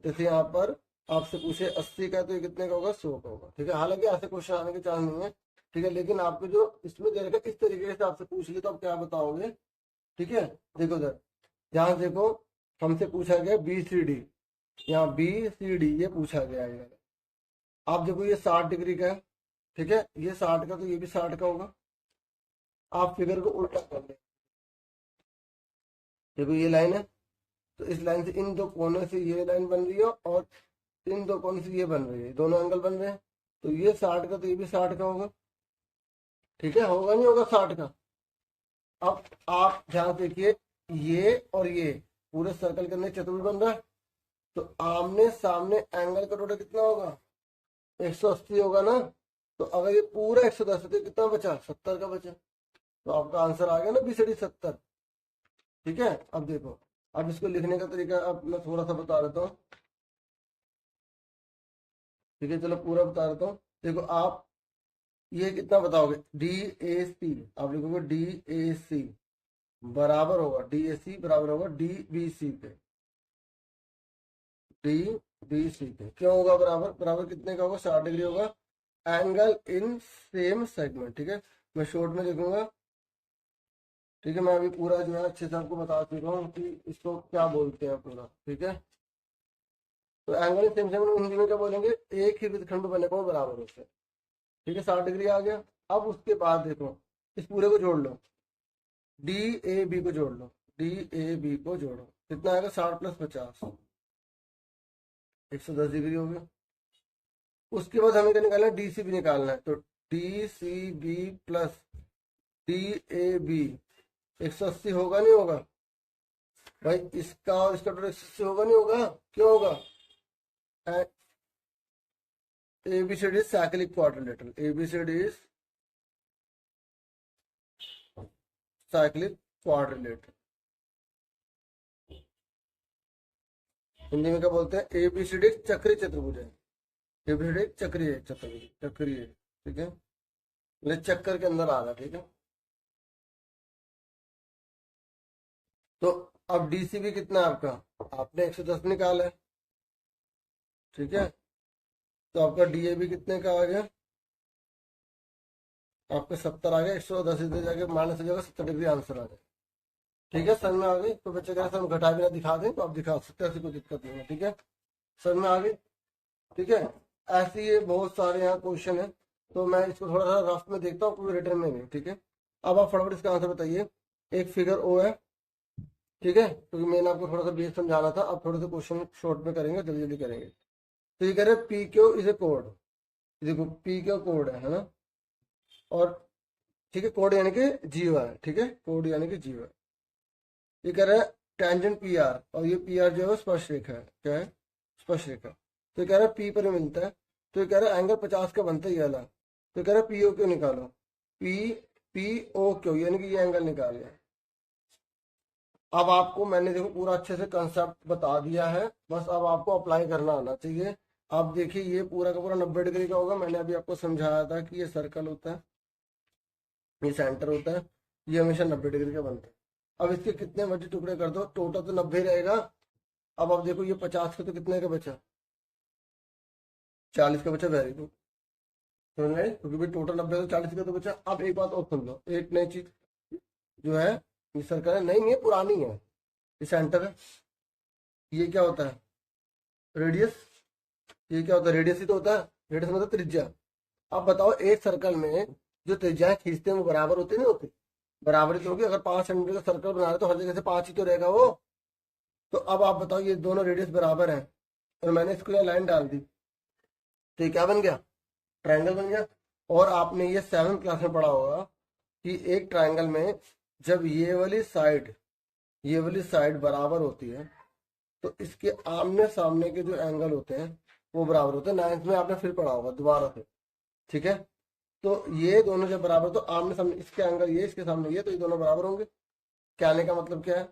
जैसे यहाँ पर आपसे पूछे 80 का तो ये कितने का होगा, 100 का होगा। ठीक है, हालांकि ऐसे क्वेश्चन आने के चांस नहीं है। ठीक है, लेकिन आपको जो इसमें दे रखा इस तरीके से आपसे पूछ लिया तो आप क्या बताओगे। ठीक है, देखो सर, यहाँ देखो हमसे पूछा गया BCD, यहाँ BCD ये पूछा गया है। आप देखो ये 60 डिग्री का है। ठीक है, ये 60 का तो ये भी 60 का होगा। आप फिगर को उल्टा कर लें, देखो ये लाइन है, तो इस लाइन से इन दो कोनों से ये लाइन बन रही है और इन दो कोनों से ये बन रही है, दोनों एंगल बन रहे हैं। तो ये 60 का तो ये भी 60 का होगा। ठीक है, होगा नहीं होगा 60 का। अब आप ध्यान से देखिए, ये और ये पूरे सर्कल के अंदर चतुर्भुज बन रहा है, तो आमने सामने एंगल का टोटल कितना होगा, 180 होगा ना। तो अगर ये पूरा 110 है तो कितना बचा, 70 का बचा। तो आपका आंसर आ गया ना BCD 70। ठीक है, अब देखो, अब इसको लिखने का तरीका अब मैं थोड़ा सा बता देता हूँ। ठीक है, चलो पूरा बता देता हूँ। देखो आप ये कितना बताओगे, DAC आप लिखोगे DAC बराबर होगा, DAC बराबर होगा DBC पे, DBC पे क्यों होगा बराबर, बराबर कितने का होगा, 60 डिग्री होगा। Angle in same segment. ठीक है, मैं शॉर्ट में लिखूंगा। ठीक है, मैं अभी पूरा जो है अच्छे से आपको बता चुका हूँ कि इसको क्या बोलते हैं पूरा। ठीक है, तो angle in same segment Hindi में क्या बोलेंगे, एक ही वृत्तखंड पे बने कोण बराबर होते हैं। ठीक है, 60 डिग्री आ गया। अब उसके बाद देखो इस पूरे को जोड़ लो, DAB को जोड़ लो, DAB को जोड़ो, कितना आएगा, 60 + 50 110 डिग्री हो गया। उसके बाद हमें क्या निकालना है, DCB निकालना है। तो DCB प्लस DAB 180 होगा नहीं होगा भाई, इसका और इसका टोटल 180 होगा नहीं होगा, क्यों होगा, ABCD is cyclic quadrilateral, ABCD is cyclic quadrilateral. Hindi में क्या बोलते हैं, ABCD चक्रीय चतुर्भुज है, ABCD चक्रीय चतुर्भुज, चक्रीय। ठीक है, मतलब चक्कर के अंदर आ रहा है। ठीक है, तो अब DCB कितना है आपका, आपने 110 निकाला है। ठीक है, तो आपका DAB कितने का आ गया, आपका 70 आ गया। 110 इधर जाके माइनस हो जाएगा, 70 डिग्री आंसर आ गया। ठीक है, समझ में आ गई। तो बच्चे कह रहे हम घटा बिना दिखा दें तो आप दिखा सकते हैं, ऐसी कोई दिक्कत नहीं है। ठीक है, समझ में आ गई। ठीक है, ऐसे ये बहुत सारे यहाँ क्वेश्चन है, तो मैं इसको थोड़ा सा रफ में देखता हूँ, पूरे रिटर्न में नहीं। ठीक है, अब आप फटाफट इसका आंसर बताइए। एक फिगर O है। ठीक है, क्योंकि मैंने आपको थोड़ा सा बेस समझाना था, अब थोड़े से क्वेश्चन शॉर्ट में करेंगे, जल्दी जल्दी करेंगे। तो ये कह रहे हैं PQ इज ए कोड, देखो PQ कोड है ना, और ठीक है, कोड यानी कि जीवा है। ठीक है, कोड यानी कि जीवा। ये कह रहा है टेंजेंट PR, और ये PR जो है स्पर्श रेखा है, क्या है, स्पर्श रेखा। तो ये कह रहा है P पर मिलता है, तो ये कह रहा है एंगल 50 का बनता है ये वाला। तो ये कह रहा है POQ निकालो, POQ यानी कि ये एंगल निकाल लिया। अब आपको मैंने देखो पूरा अच्छे से कंसेप्ट बता दिया है, बस अब आपको अप्लाई करना आना चाहिए। अब देखिए ये पूरा का पूरा 90 डिग्री का होगा। मैंने अभी आपको समझाया था कि ये सर्कल होता है, ये सेंटर होता है, ये हमेशा 90 डिग्री का बनता है। अब इसके कितने मर्जी टुकड़े कर दो, टोटल तो 90 रहेगा। अब देखो ये 50 का तो कितने का बचा, 40 का बचा। वेरी गुड, समझ में आई? क्योंकि भाई टोटल 90 तो 40 का तो बचा। अब एक बात और सुन लो, एक नई चीज जो है, ये सर्कल है, नई नहीं है, पुरानी है। ये सेंटर है, ये क्या होता है, रेडियस। ये क्या होता है, रेडियस ही तो होता है, रेडियस मतलब त्रिज्या। अब बताओ एक सर्कल में जो त्रिज्याएं खींचते हैं वो बराबर होती नहीं होती, बराबर तो होगी। अगर 5 सेंटीमीटर का सर्कल बना रहे तो हर जगह से 5 ही तो रहेगा वो। तो अब आप बताओ ये दोनों रेडियस बराबर हैं और मैंने इसको यहाँ लाइन डाल दी, तो ये क्या बन गया, ट्रायंगल बन गया। और आपने ये 7th क्लास में पढ़ा होगा कि एक ट्रायंगल में जब ये वाली साइड बराबर होती है तो इसके आमने सामने के जो एंगल होते हैं वो बराबर होते हैं। 9th में आपने फिर पढ़ा होगा दोबारा से। ठीक है, तो ये दोनों जब बराबर, तो आमने सामने इसके एंगल ये, इसके सामने ये, तो ये दोनों बराबर होंगे। कहने का मतलब क्या है,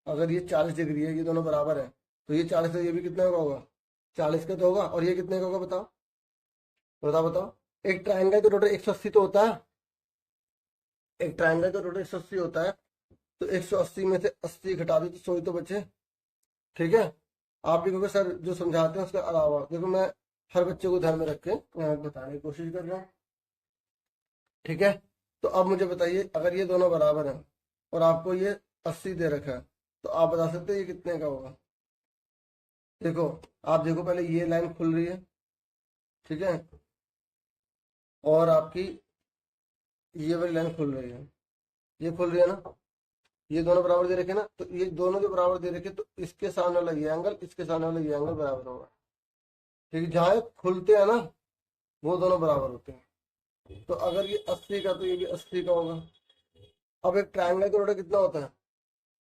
अगर ये 40 डिग्री है, ये दोनों बराबर है, तो ये 40 है, ये भी कितने का होगा, 40 का तो होगा। और ये कितने का होगा बताओ, बताओ बताओ। एक ट्रायंगल का टोटल 180 तो होता है, एक ट्रायंगल का टोटल 180 होता है। तो 180 में से 80 घटा दो तो 100 ही तो बचे। ठीक है, आप भी कहोगे सर जो समझाते हैं उसके अलावा। देखो मैं हर बच्चे को ध्यान में रख के बताने की कोशिश कर रहा हूँ, ठीक है। तो अब मुझे बताइए, अगर ये दोनों बराबर हैं और आपको ये 80 दे रखा है, तो आप बता सकते हैं ये कितने का होगा। देखो, आप देखो पहले ये लाइन खुल रही है, ठीक है, और आपकी ये वाली लाइन खुल रही है, ये खुल रही है ना, ये दोनों बराबर दे रखे ना, तो ये दोनों जो बराबर दे रखे तो इसके सामने वाला ये एंगल, इसके सामने वाला ये एंगल बराबर होगा, ठीक है। जहाँ ये खुलते हैं ना वो दोनों बराबर होते हैं। तो अगर ये 80 का तो ये भी 80 का होगा। अब एक ट्रायंगल का रोटा कितना होता है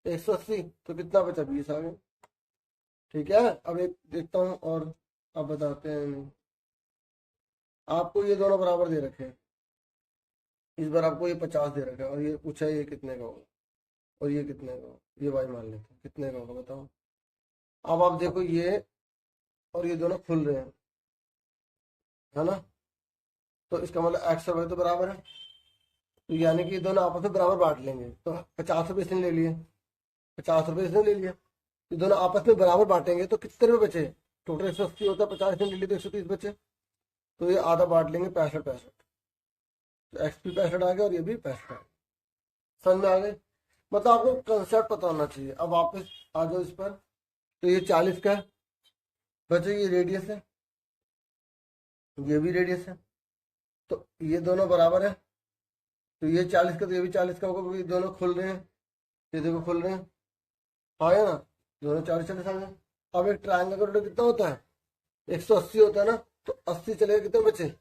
180, तो कितना बचा 20 आ गया, ठीक है। अब एक देखता हूँ और अब बताते हैं। आपको ये दोनों बराबर दे रखे हैं, इस बार आपको ये 50 दे रखा है और ये पूछा है ये कितने का होगा, और ये कितने का होगा, ये वाई मान लेते हैं कितने का होगा बताओ। अब आप देखो ये और ये दोनों खुल रहे हैं, है ना, तो इसका मतलब एक्स और वाई तो बराबर है, तो यानी कि ये दोनों आपस में बराबर बांट लेंगे। तो 50 रुपये इसने ले लिए, 50 रुपये इसने ले लिया, ये दोनों आपस में बराबर बांटेंगे तो कितने रुपये बचे। टोटल 180 होता है, 50 इसने ले लिए तो 130 बचे, तो ये आधा बांट लेंगे 65। तो एक्स भी 65 आ गया और ये भी 65 आ गया। समझ में आ गए, मतलब आपको कंसेप्ट पता होना चाहिए। अब वापस आ जाओ इस पर, तो ये 40 का है, बच्चों ये रेडियस है, ये भी रेडियस है, तो ये दोनों बराबर है, तो ये 40 का तो ये भी 40 का होगा, क्योंकि दोनों खुल रहे हैं, ये देखो खुल रहे हैं, आया ना, दोनों 40-40 आ गए। अब एक ट्रायंगल का टोटल कितना होता है 180 होता है ना, तो 80 चलेगा कितने बचे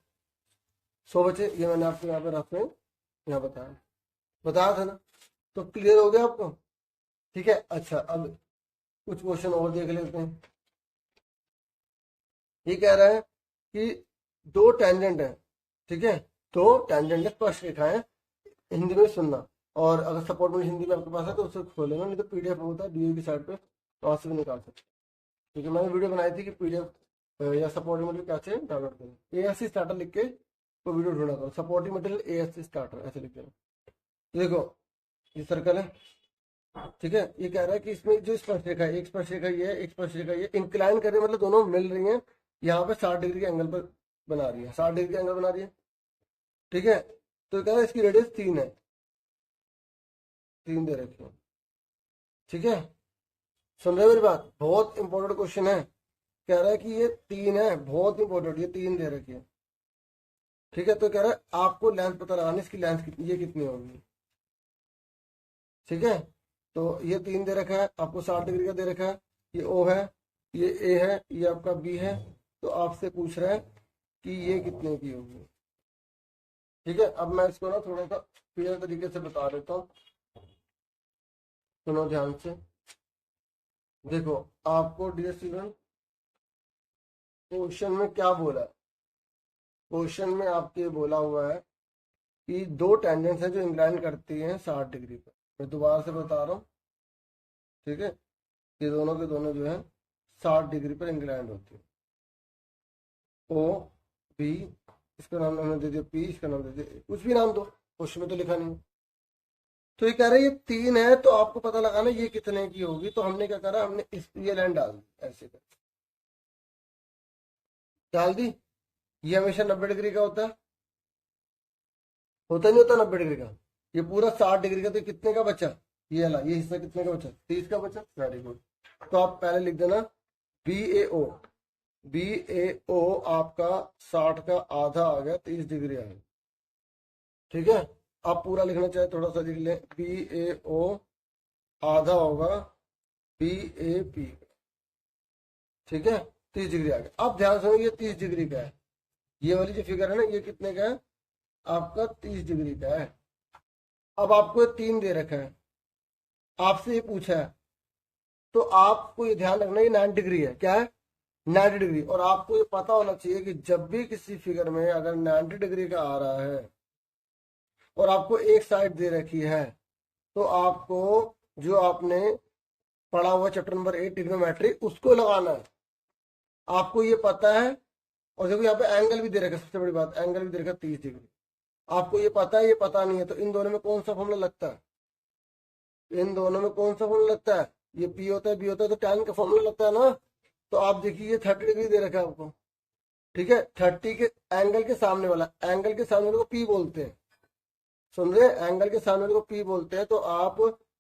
100 बचे। ये मैंने आपको यहाँ पे रफ में यहाँ बताया था ना, तो क्लियर हो गया आपको, ठीक है। अच्छा, अब कुछ क्वेश्चन और देख लेते हैं। ये कह रहा है कि दो टेंजेंट है, ठीक है, दो टेंजेंट है, स्पर्श रेखाएं, हिंदी में सुनना, और अगर सपोर्ट में हिंदी में आपके पास है तो उसे खोल लेना, नहीं तो पीडीएफ होता है डीओ की साइड पे, वहां से भी निकाल सकते, क्योंकि मैंने वीडियो बनाई थी कि पीडीएफ या सपोर्टिंग मटेरियल कैसे डाउनलोड करें। एएससी स्टार्टर लिख के वो वीडियो ढूंढा करो, सपोर्टिंग मटेरियल एएससी स्टार्टर ऐसे लिख के। देखो ये सर्कल है, ठीक है, ये कह रहा है कि इसमें जो स्पर्श रेखा है, एक स्पर्श रेखा ये है, एक स्पर्श रेखा ये, इंक्लाइन कर रही है, मतलब दोनों मिल रही हैं, यहाँ पे 60 डिग्री के एंगल पर बना रही है, 60 डिग्री के एंगल बना रही है, ठीक है। तो कह रहा है इसकी रेडियस 3 है, 3 दे रखी है, ठीक है। सुन रहे हो मेरी बात, बहुत इंपॉर्टेंट क्वेश्चन है। कह रहा है कि ये 3 है, बहुत इंपॉर्टेंट, ये 3 दे रखी है, ठीक है। तो कह रहा है आपको लेंथ पता लगानी, इसकी लेंथ ये कितनी होगी, ठीक है। तो ये 3 दे रखा है, आपको 60 डिग्री का दे रखा है, ये ओ है, ये ए है, ये आपका बी है, तो आपसे पूछ रहा है कि ये कितने की होगी, ठीक है। अब मैं इसको ना थोड़ा सा क्लियर तरीके से बता देता हूँ, सुनो ध्यान से। देखो आपको डियर स्टूडेंट क्वेश्चन में क्या बोला है, क्वेश्चन में आपके बोला हुआ है कि दो टेंजेंट्स हैं जो इंक्लाइन करती हैं 60 डिग्री पर। मैं दोबारा से बता रहा हूँ, ठीक है, ये दोनों के दोनों जो है 60 डिग्री पर इंक्लाइंड होती है। ओ बी, इसका नाम हमने दे दिया पी, इसका नाम दे दिया, कुछ भी नाम दो, क्वेश्चन में तो लिखा नहीं। तो ये कह रहा है ये 3 है, तो आपको पता लगाना ये कितने की होगी। तो हमने क्या करा, हमने इस ये लाइन डाल दी, ऐसे कर डाल दी। ये हमेशा 90 डिग्री का होता नहीं होता 90 डिग्री का, ये पूरा 60 डिग्री का, तो कितने का बचा, ये वाला ये हिस्सा कितने का बचा, 30 का बचा, वेरी गुड। तो आप पहले लिख देना बी ए ओ आपका 60 का आधा आ गया, 30 डिग्री आ गया, ठीक है। आप पूरा लिखना चाहे थोड़ा सा लिख लें, बी ए ओ आधा होगा बी ए पी, ठीक है, 30 डिग्री आ गया। अब ध्यान से ये 30 डिग्री का है, ये वाली जो फिगर है ना ये कितने का है आपका 30 डिग्री का है। अब आपको 3 दे रखा है, आपसे ये पूछा है, तो आपको ये ध्यान रखना ये 90 डिग्री है, क्या है 90 डिग्री। और आपको ये पता होना चाहिए कि जब भी किसी फिगर में अगर 90 डिग्री का आ रहा है और आपको एक साइड दे रखी है, तो आपको जो आपने पढ़ा हुआ चैप्टर नंबर 8 ट्रिग्नोमेट्री उसको लगाना है, आपको ये पता है। और देखो यहाँ पे एंगल भी दे रखा है, सबसे बड़ी बात एंगल भी दे रखा है 30 डिग्री, आपको ये पता है ये पता नहीं है, तो इन दोनों में कौन सा फॉर्मूला लगता है, इन दोनों में कौन सा फॉर्मूला लगता है, ये पी होता है बी होता है, तो टैन का फॉर्मूला लगता है ना, तो आप देखिए ये 30 डिग्री दे रखा है आपको, ठीक है। 30 के एंगल के सामने वाला, एंगल के सामने वाले को पी बोलते हैं, सुन रहे हैं, एंगल के सामने वाले को पी बोलते हैं। तो आप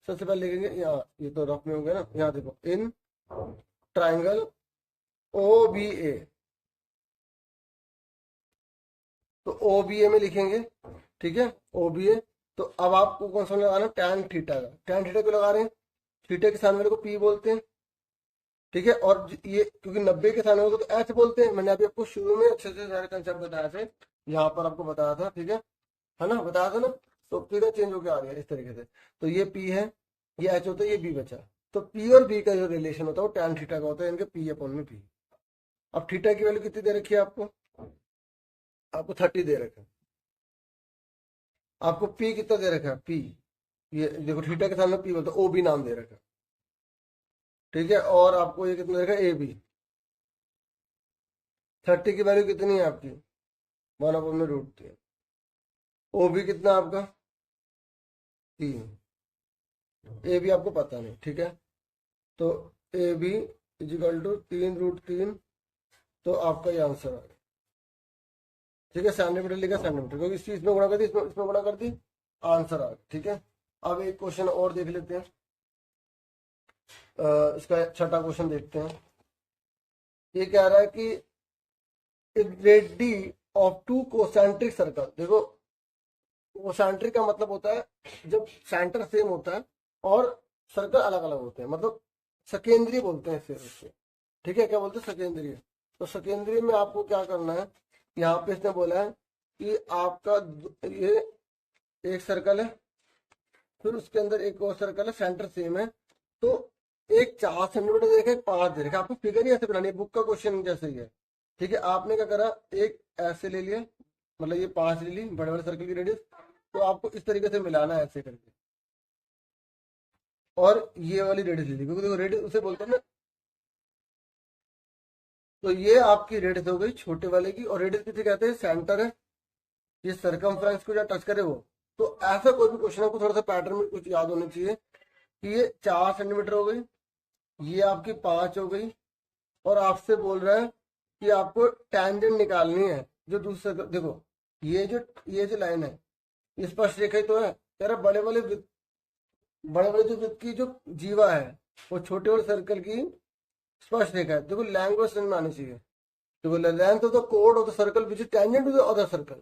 सबसे पहले लिखेंगे यहाँ, ये तो रफ में हो गया ना, यहाँ देखो, इन ट्राइंगल ओ बी ए, तो ओ बी ए में लिखेंगे, ठीक है, ओ बी ए। तो अब आपको कौन सा लगाना, टैन थीटा का, टैन थीटा क्यों लगा रहे हैं, थीटा के सामने वाले को पी बोलते हैं, ठीक है। और ये क्योंकि 90 के सामने वाले को तो एच बोलते हैं, मैंने अभी आपको शुरू में अच्छे से सारे कंसेप्ट बताया थे, यहाँ पर आपको बताया था, ठीक है ना, बताया था ना। तो फिगर चेंज होकर आ रही है इस तरीके से, तो ये पी है, ये एच होता है, ये बी बचा। तो पी और बी का जो रिलेशन होता है वो टैन थीटा का होता है, इनके पी अपॉन में पी। अब थीटा की वैल्यू कितनी दे रखी है आपको, आपको 30 दे रखा है। आपको पी कितना दे रखा है, पी, ये देखो थीटा के सामने पी बोलते, ओ बी नाम दे रखा है, ठीक है। और आपको ये कितना दे रखा है, ए बी। 30 की वैल्यू कितनी है आपकी, 1/√3। ओ बी कितना आपका, 3। ए बी आपको पता नहीं, ठीक है। तो ए बी इजिकल टू 3√3, तो आपका ये आंसर आ गया, ठीक है। सेंटीमीटर लिखा, सेंटीमीटर, क्योंकि इस चीज में गुणा कर दी, इसमें गुणा कर दी, आंसर आ गया, ठीक है। अब एक क्वेश्चन और देख लेते हैं, इसका छठा क्वेश्चन देखते हैं। ये कह रहा है कि radii of two concentric circle. देखो कोसेंट्रिक का मतलब होता है जब सेंटर सेम होता है और सर्कल अलग अलग होते हैं, मतलब सकेंद्रीय बोलते हैं इससे, ठीक है। क्या बोलते हैं, सकेंद्रीय। तो सकेंद्रीय में आपको क्या करना है, यहाँ पे इसने बोला है कि आपका ये एक सर्कल है, फिर उसके अंदर एक और सर्कल है, सेंटर सेम है। तो एक 4 सेंटीमीटर दे रखा है, 5 दे रखा है, आपको फिगर ही ऐसे बनानी है, बुक का क्वेश्चन जैसे ही है, ठीक है। आपने क्या करा, एक ऐसे ले लिया, मतलब ये 5 ले ली बड़े बड़े सर्कल की रेडियस, तो आपको इस तरीके से मिलाना है ऐसे करके, और ये वाली रेडियस ले ली, क्योंकि देखो रेडियस उसे बोलते हैं ना। तो ये आपकी रेडियस हो गई छोटे वाले की, और रेडियस किसे कहते हैं, सेंटर है, ये सरकमफ्रेंस को जहाँ टच करे वो। तो ऐसा कोई भी क्वेश्चन आपको थोड़ा सा पैटर्न में कुछ याद होना चाहिए कि ये 4 सेंटीमीटर हो गई, ये आपकी 5 हो गई, और आपसे बोल रहा है कि आपको टेंजेंट निकालनी है जो दूसरे, देखो ये जो लाइन है, ये स्पष्ट रेखा ही तो है, कह रहा बड़े बड़े जो वृत्त की जो जीवा है वो छोटे वाले सर्कल की स्पष्ट रेखा है। देखो लैंग्वेज समझ में आनी चाहिए, देखो लेंथ ऑफ द कोड of the circle which is tangent to the other circle,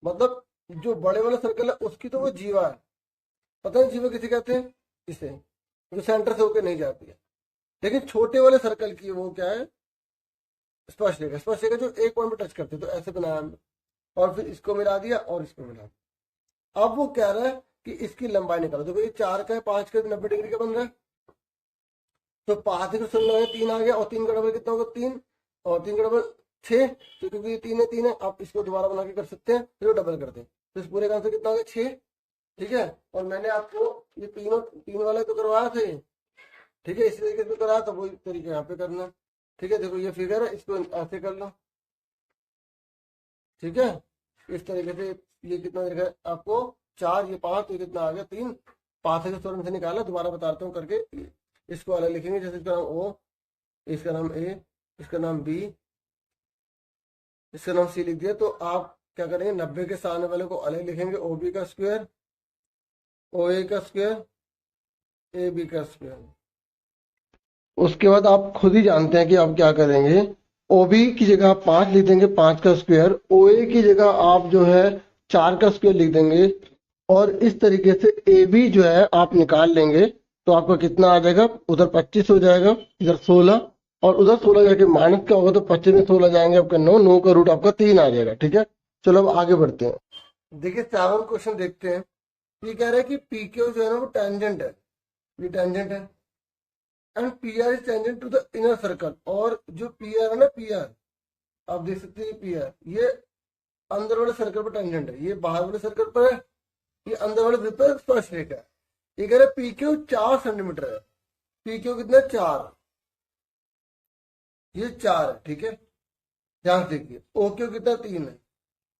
मतलब जो बड़े वाला सर्कल है उसकी तो वो जीवा है, पता है जीवा किसे कहते हैं, इसे, जो सेंटर से होकर नहीं जाती है। लेकिन छोटे वाले सर्कल की वो क्या है, स्पष्ट रेखा, स्पष्ट रेखा जो एक पॉइंट पे टच करते, तो ऐसे बनाया हमने, और फिर इसको मिला दिया और इसको मिला दिया। अब वो कह रहा है कि इसकी लंबाई निकालो, देखो ये 4 का है, 5 का 90 डिग्री का बन रहा है, तो 5 से 3 आ गया, और 3 का डबल कितना होगा, 3, और 3 का डबल 6, तो क्योंकि ये 3 है आप इसको दोबारा बना के कर सकते हैं, फिर डबल करते हैं, तो इस पूरे का आंसर कितना हो गया, 6, ठीक है। और मैंने आपको ये तीन वाले तो करवाया थे, ठीक है, इसी तरीके से कराया, तो वही तरीके यहाँ पे करना, ठीक है। देखो ये फिगर है, इसको ऐसे कर लो, ठीक है, इस तरीके से। ये कितना देखा आपको, 4, ये 5, तो ये कितना आ गया, 3, 5 से 16 से निकाला, दोबारा बताता हूँ करके। इसको अलग लिखेंगे, जैसे इसका नाम ओ, इसका नाम ए, इसका नाम बी, इसका नाम सी लिख दिया। तो आप क्या करेंगे, 90 के सामने वाले को अलग लिखेंगे, ओ बी का स्क्वायर, ओ ए का स्क्वायर, ए बी का स्क्वायर। उसके बाद आप खुद ही जानते हैं कि आप क्या करेंगे, ओबी की जगह आप 5 लिख देंगे, 5 का स्क्वायर, ओए की जगह आप जो है 4 का स्क्वायर लिख देंगे, और इस तरीके से ए बी जो है आप निकाल लेंगे। तो आपका कितना आ जाएगा, उधर 25 हो जाएगा, इधर 16, और उधर 16 जाके माइनस का होगा, तो 25 में 16 जाएंगे आपका 9, 9 का रूट आपका 3 आ जाएगा, ठीक है। चलो अब आगे बढ़ते हैं, देखिए 7वां क्वेश्चन देखते हैं। ये कह रहा है कि पी क्यू जो है ना वो टेंजेंट है, ये टेंजेंट है, and P R is tangent to the inner circle, और जो पी आर है ना, पी आर आप देख सकते हैं, पी आर ये अंदर वाले सर्कल पर टेंजेंट है, ये बाहर वाले सर्कल पर है, ये अंदर वाले वृत्त पर स्पर्श रेखा है। ये कह रहे पी क्यू 4 सेंटीमीटर है, पी क्यू कितना, 4, ये 4 है, ठीक है। ध्यान से देखिए, ओ क्यू कितना, 3 है,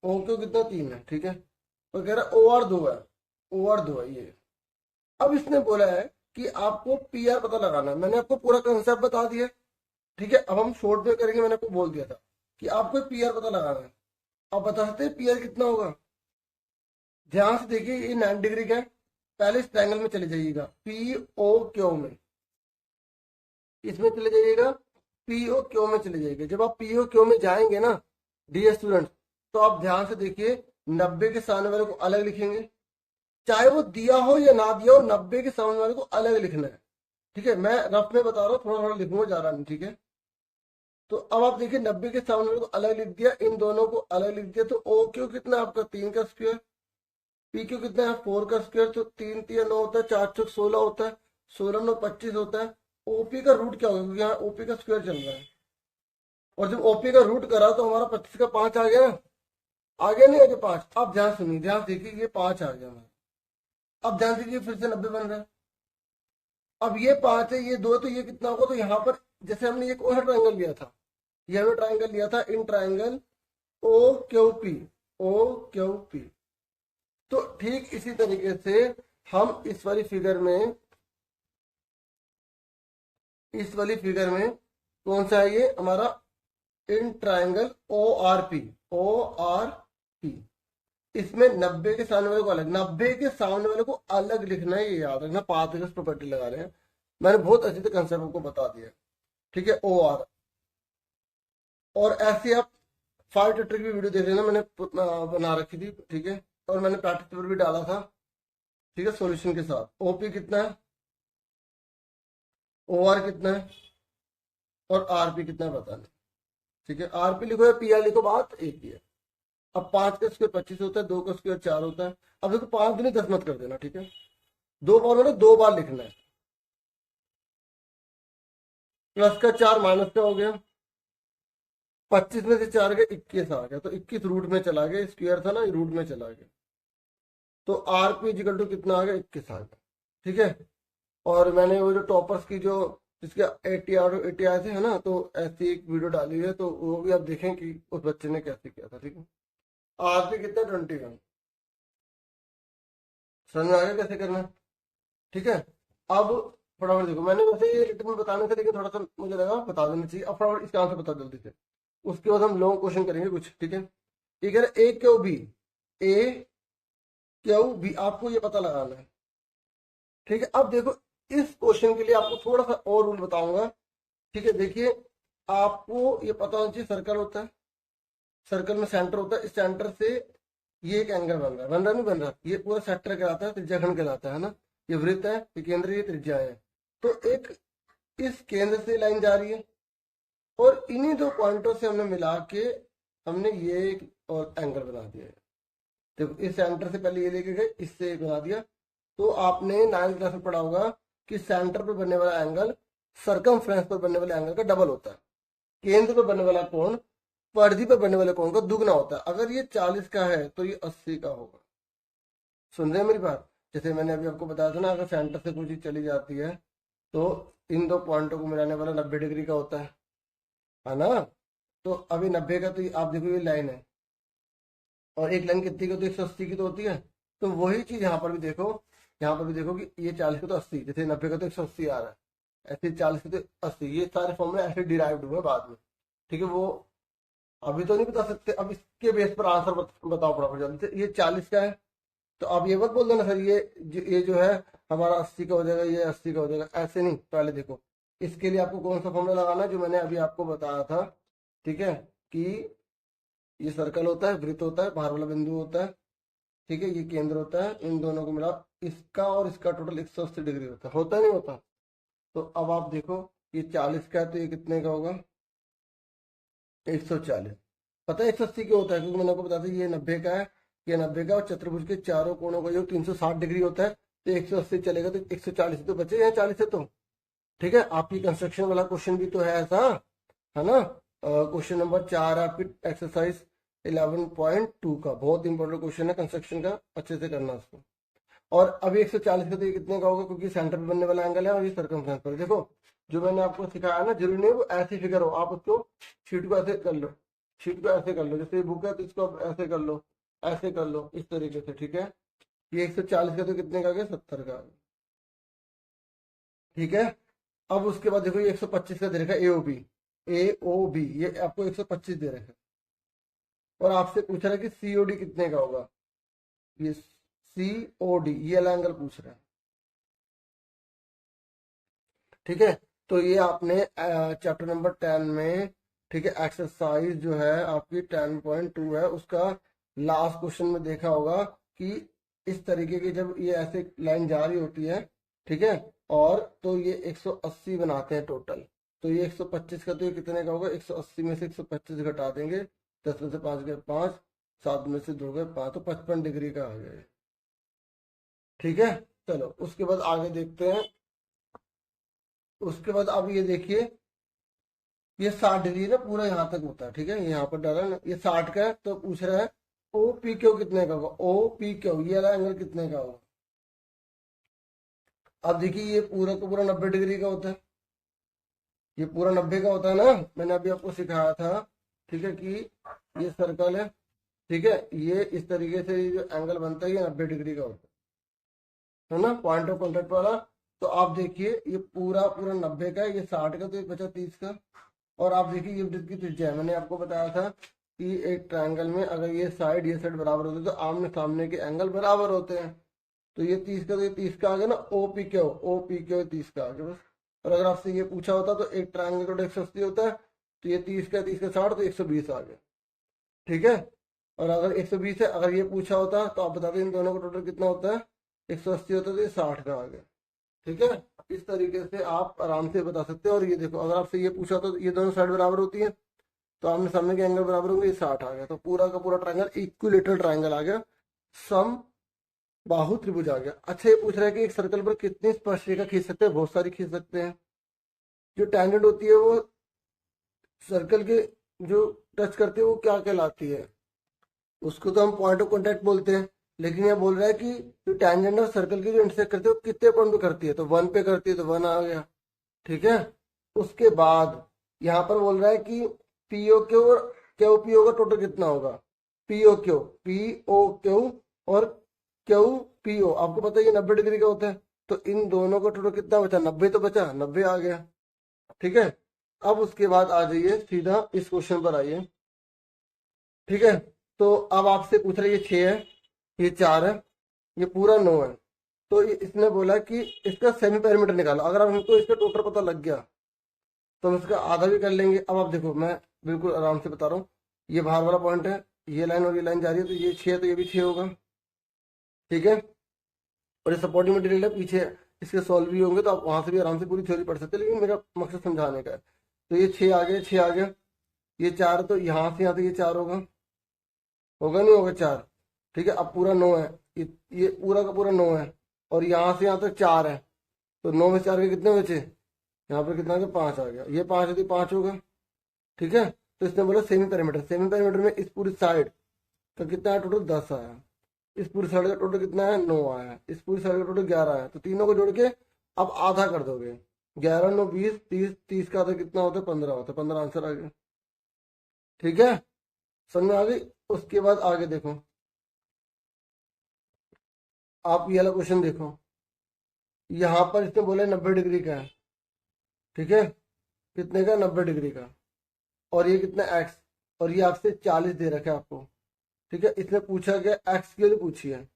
ओ क्यू कितना, 3 है, ठीक है। और कह रहा ओ आर 2 है, ओ आर 2 है ये। अब इसने बोला है कि आपको पी आर पता लगाना है, मैंने आपको पूरा कंसेप्ट बता दिया, ठीक है, अब हम शॉर्ट में करेंगे। मैंने आपको बोल दिया था कि आपको पी आर पता लगाना है। अब बता सकते हैं पी आर कितना होगा। ध्यान से देखिए, ये 90 डिग्री का है। पहले इस ट्रायंगल में चले जाइएगा, पी ओ क्यू में, इसमें चले जाइएगा, पी ओ क्यू में चले जाइएगा। जब आप पी ओ क्यू में जाएंगे ना डियर स्टूडेंट, तो आप ध्यान से देखिए, 90 के सामने वाले को अलग लिखेंगे, चाहे वो दिया हो या ना दिया हो, 90 के सामने वाले को अलग लिखना है। ठीक है, मैं रफ में बता रहा हूँ, थोड़ा थोड़ा लिखूंगा, जा रहा नहीं। ठीक है, तो अब आप देखिए, 90 के सामने वाले को अलग लिख दिया, इन दोनों को अलग लिख दिया, तो ओ क्यू कितना है आपका 3 का स्क्वायर, पी क्यू कितना है 4 का स्क्वायर, तो 3 3 9 होता है, 4 चौक 16 होता है, 16 9 25 होता है। ओपी का रूट क्या होगा, क्योंकि यहाँ ओपी का स्क्वायर चल रहा है, और जब ओपी का रूट करा तो हमारा 25 का 5 आ गया ना, आगे नहीं आगे 5। अब ध्यान सुनिए, ध्यान देखिए, ये 5 आ गया हमारा। अब ध्यान दीजिए, फिर से 90 बन रहा है। अब ये 5 है, ये 2 है, तो ये कितना होगा, तो यहाँ पर जैसे हमने ये कौन सा ट्राइंगल लिया था, ये हमने ट्राइंगल लिया था in triangle O Q P, O Q P. तो ठीक इसी तरीके से हम इस वाली फिगर में, इस वाली फिगर में कौन सा है ये हमारा in triangle O R P, O R P, इसमें 90 के सामने वाले को अलग, 90 के सामने वाले को अलग लिखना है, ये याद रखना। पाथगस प्रॉपर्टी लगा रहे हैं, मैंने बहुत अच्छे से कंसेप्ट आपको बता दिया। ठीक है, ओ आर। और ऐसे आप 5 ट्रिक भी वीडियो देख लेना, मैंने बना रखी थी। ठीक है, और मैंने प्रैक्टिस पेपर भी डाला था। ठीक है, सॉल्यूशन के साथ। ओपी कितना है, ओ आर कितना है, और आरपी कितना है बताना। ठीक है, आरपी लिखो या पी आर लिखो, बात एक ही है। अब 5 का स्क्वायर 25 होता है, 2 का स्क्वायर 4 होता है। अब देखो 5 दूनी 10 मत कर देना। ठीक है, 2 बार मैंने 2 बार लिखना है, प्लस का 4 माइनस का हो गया, 25 में से 4 गए 21 आ गया, तो 21 रूट में चला गया, स्क्वायर था ना, रूट में चला गया, तो आरपी इक्वल टू कितना आ गया 21 आ गया। ठीक है, और मैंने वो जो टॉपर्स की जो जिसके 80 आए थे है ना, तो ऐसी एक वीडियो डाली है, तो वो भी आप देखें कि उस बच्चे ने कैसे किया था। ठीक है, आरपी कितना 21, समझ में आ गया कैसे करना है। ठीक है, अब फटाफट देखो, मैंने वैसे ये रिटर्न में बताने थे, लेकिन थोड़ा सा मुझे लगा बता देना चाहिए। अब फटाफट इसका आंसर बता जल्दी से, उसके बाद हम लॉन्ग क्वेश्चन करेंगे कुछ। ठीक है, ये कह रहे ए क्यू बी, ए क्यू बी, आपको ये पता लगाना है। ठीक है, अब देखो, इस क्वेश्चन के लिए आपको थोड़ा सा और रूल बताऊंगा। ठीक है, देखिए, आपको ये पता होना चाहिए, सर्कल होता है, सर्कल में सेंटर होता है, इस सेंटर से ये एक एंगल बन रहा है, बन रहा नहीं बन रहा, ये पूरा सेक्टर कहलाता है, त्रिज्याखंड कहलाता है ना। ये वृत्त है, ये केंद्र, ये त्रिज्या है। तो एक इस केंद्र से लाइन जा रही है, और इन्हीं दो पॉइंटों से हमने मिला के हमने ये एक और एंगल बना दिया है। देखो, इस सेंटर से पहले ये लेके गए, इससे एक बना दिया। तो आपने 9th क्लास में पढ़ा होगा कि सेंटर पर बनने वाला एंगल सरकमफ्रेंस पर बनने वाले एंगल का डबल होता है। केंद्र पर बनने वाला कोण परिधि पर बनने वाले कोण का दुगना होता है। अगर ये 40 का है तो ये 80 का होगा। सुन रहे हैं मेरी बात। जैसे मैंने अभी आपको बताया था ना, अगर सेंटर से कोई चीज चली जाती है तो इन दो पॉइंटों को मिलाने वाला 90 डिग्री का होता है ना। तो अभी 90 का, तो आप देखो ये लाइन है, और एक लाइन कितनी की होती है, 180 की तो होती है। तो वही चीज यहाँ पर भी देखो, यहाँ पर भी देखो कि ये 40 का तो 80, जैसे 90 का तो 180 आ रहा है, ऐसे 40 का तो 80, ये सारे फॉर्मूले ऐसे डिराइव्ड हुए बाद में। ठीक है, वो अभी तो नहीं बता सकते, अब इसके बेस पर आंसर बताओ फटाफट जल्दी से। ये 40 का है, तो आप ये मत बोल देना सर ये जो है हमारा 80 का हो जाएगा, ये 80 का हो जाएगा, ऐसे नहीं। पहले देखो, इसके लिए आपको कौन सा फॉर्मूला लगाना है, जो मैंने अभी आपको बताया था। ठीक है, कि ये सर्कल होता है, वृत्त होता है, बाहर वाला बिंदु होता है। ठीक है, ये केंद्र होता है, इन दोनों को मिला, इसका और इसका टोटल 180 डिग्री होता है नहीं होता। तो अब आप देखो, ये 40 का है, तो ये कितने का होगा 140। पता है 180 क्यों होता है, क्योंकि मैंने आपको बताया था ये 90 का है, ये 90 का, और चतुर्भुज के चारों कोणों का योग 360 डिग्री होता है, तो 180 चलेगा, तो 140 तो बचे हैं 40 है तो। ठीक है, आपकी कंस्ट्रक्शन वाला क्वेश्चन भी तो है ऐसा, है ना। क्वेश्चन नंबर 4 आपकी एक्सरसाइज 11.2 का बहुत इंपॉर्टेंट क्वेश्चन है कंस्ट्रक्शन का, अच्छे से करना उसको। और अभी 140 का तो ये कितने का होगा, क्योंकि सेंटर पे बनने वाला एंगल है, और ये सर्कमफ्रेंस पर। देखो, जो मैंने आपको सिखाया ना, जरूरी नहीं वो ऐसी फिगर हो, आप उसको शीट को ऐसे कर लो, शीट को ऐसे कर लो, जैसे बुक है तो इसको आप ऐसे कर लो, ऐसे कर लो, इस तरीके से। ठीक है, ये 140 का तो कितने का आ गया 70 का आ गया। ठीक है, अब उसके बाद देखो, ये 125 का दे रखा है एओबी, AOB ये आपको 125 दे रखे और आपसे पूछ रहा है कि COD कितने का होगा। ये COD ये वाला एंगल पूछ रहा है, ठीक है। तो ये आपने चैप्टर नंबर 10 में, ठीक है, एक्सरसाइज जो है आपकी 10.2 है उसका लास्ट क्वेश्चन में देखा होगा कि इस तरीके की जब ये ऐसे लाइन जा रही होती है, ठीक है, और तो ये 180 बनाते हैं टोटल। तो ये 125 का तो ये कितने का होगा, 180 में से 125 घटा देंगे, 10 में से 5 गए 5, 7 में से 2 गए 5, तो 55 डिग्री का आ गया, ठीक है। चलो उसके बाद आगे देखते हैं। उसके बाद अब ये देखिए, ये 60 डिग्री ना पूरा यहाँ तक होता है, ठीक है, यहाँ पर डाला ना, ये 60 का है। तो पूछ रहा है OPQ कितने का होगा, OPQ ये वाला एंगल कितने का होगा। अब देखिए ये पूरा का पूरा 90 डिग्री का होता है, ये पूरा 90 का होता है ना, मैंने अभी आपको सिखाया था, ठीक है, कि ये सर्कल है, ठीक है, ये इस तरीके से ये जो एंगल बनता है ये 90 डिग्री का होता है ना, पॉइंट ऑफ कॉन्टेक्ट वाला। तो आप देखिए ये पूरा पूरा 90 का है, ये 60 का, तो ये बचा 30 का। और आप देखिए ये वृत्त की त्रिज्या है, मैंने आपको बताया था कि एक ट्रायंगल में अगर ये साइड बराबर होते हैं तो आमने सामने के एंगल बराबर होते हैं। तो ये 30 का, तो ये 30 का आ गया ना, OPQ 30 का आ गया बस। और अगर आपसे ये पूछा होता तो एक ट्रायंगल का 180 होता है, तो ये 30 का 60 तो 120 आ गया, ठीक है। और अगर 120 है, अगर ये पूछा होता तो आप बता दें इन दोनों का टोटल कितना होता है, 180 होता है, तो ये 60 का आ गया, ठीक है। इस तरीके से आप आराम से बता सकते हैं। और ये देखो अगर आपसे ये पूछा तो ये दोनों साइड बराबर होती है, तो आमने सामने के एंगल बराबर होंगे, ये 60 आ गया। तो पूरा का पूरा ट्रायंगल इक्विलेटरल ट्रायंगल आ गया, सम बाहु त्रिभुज आ गया। अच्छा ये पूछ रहा है कि एक सर्कल पर कितनी स्पर्शरेखा खींच सकते हैं, बहुत सारी खींच सकते हैं। जो टैंजेंट होती है वो सर्कल के जो टच करती है वो क्या कहलाती है, उसको तो हम पॉइंट ऑफ कॉन्टेक्ट बोलते हैं। लेकिन ये बोल रहा है कि जो टैंजेंट और सर्कल की जो इंटरसेक्ट करती है वो कितने पॉइंट पे करती है, तो 1 पे करती है, तो 1 आ गया, ठीक है। उसके बाद यहाँ पर बोल रहा है कि POQ और QPO का टोटल कितना होगा, POQ और QPO आपको पता है ये 90 डिग्री का होता है। तो इन दोनों का टोटल कितना बचा, 90 तो बचा, 90 आ गया, ठीक है। अब उसके बाद आ जाइए सीधा इस क्वेश्चन पर आइए, ठीक है। तो अब आपसे पूछ रहे ये 6 है, ये 4 है, ये पूरा 9 है। तो इसने बोला कि इसका सेमी पेरीमीटर निकालो। अगर आप हमको इसका टोटल पता लग गया तो हम इसका आधा भी कर लेंगे। अब आप देखो मैं बिल्कुल आराम से बता रहा हूँ, ये बाहर वाला पॉइंट है, ये लाइन और ये लाइन जा रही है, तो ये 6 है, तो ये भी 6 होगा, ठीक है। और ये सपोर्टिंग मटेरियल है, पीछे इसके सॉल्व भी होंगे, तो आप वहां से भी आराम से पूरी थ्योरी पढ़ सकते हैं, लेकिन मेरा मकसद समझाने का है। तो ये 6 आ गया, 6 आ गया, ये 4, तो यहाँ से यहाँ तक ये 4 होगा, होगा नहीं होगा 4, ठीक है। अब पूरा 9 है, ये पूरा का पूरा 9 है, और यहाँ से यहाँ तक 4 है, तो 9 में 4 के कितने बचे, यहाँ पर कितना आ गया, 5 आ गया, ये 5 है तो 5 होगा, ठीक है। तो इसने बोला सेमी पेरीमीटर, सेमी पेरीमीटर में इस पूरी साइड का कितना है, टोटल 10 आया, इस पूरी साइड का टोटल कितना है, 9 आया, इस पूरी साइड का टोटल 11 आया। तो तीनों को जोड़ के अब आधा कर दोगे, 11 9 20 30, 30 का आधा कितना होता है, 15 होता है, 15 आंसर आ गया, ठीक है, समझ में आ गई। उसके बाद आगे देखो, आप ये वाला क्वेश्चन देखो, यहाँ पर इसने बोला 90 डिग्री का है, ठीक है, कितने का, 90 डिग्री का, और ये कितना x, और ये आपसे 40 दे रखा है आपको, ठीक है। इसने पूछा गया x की वैल्यू पूछी है।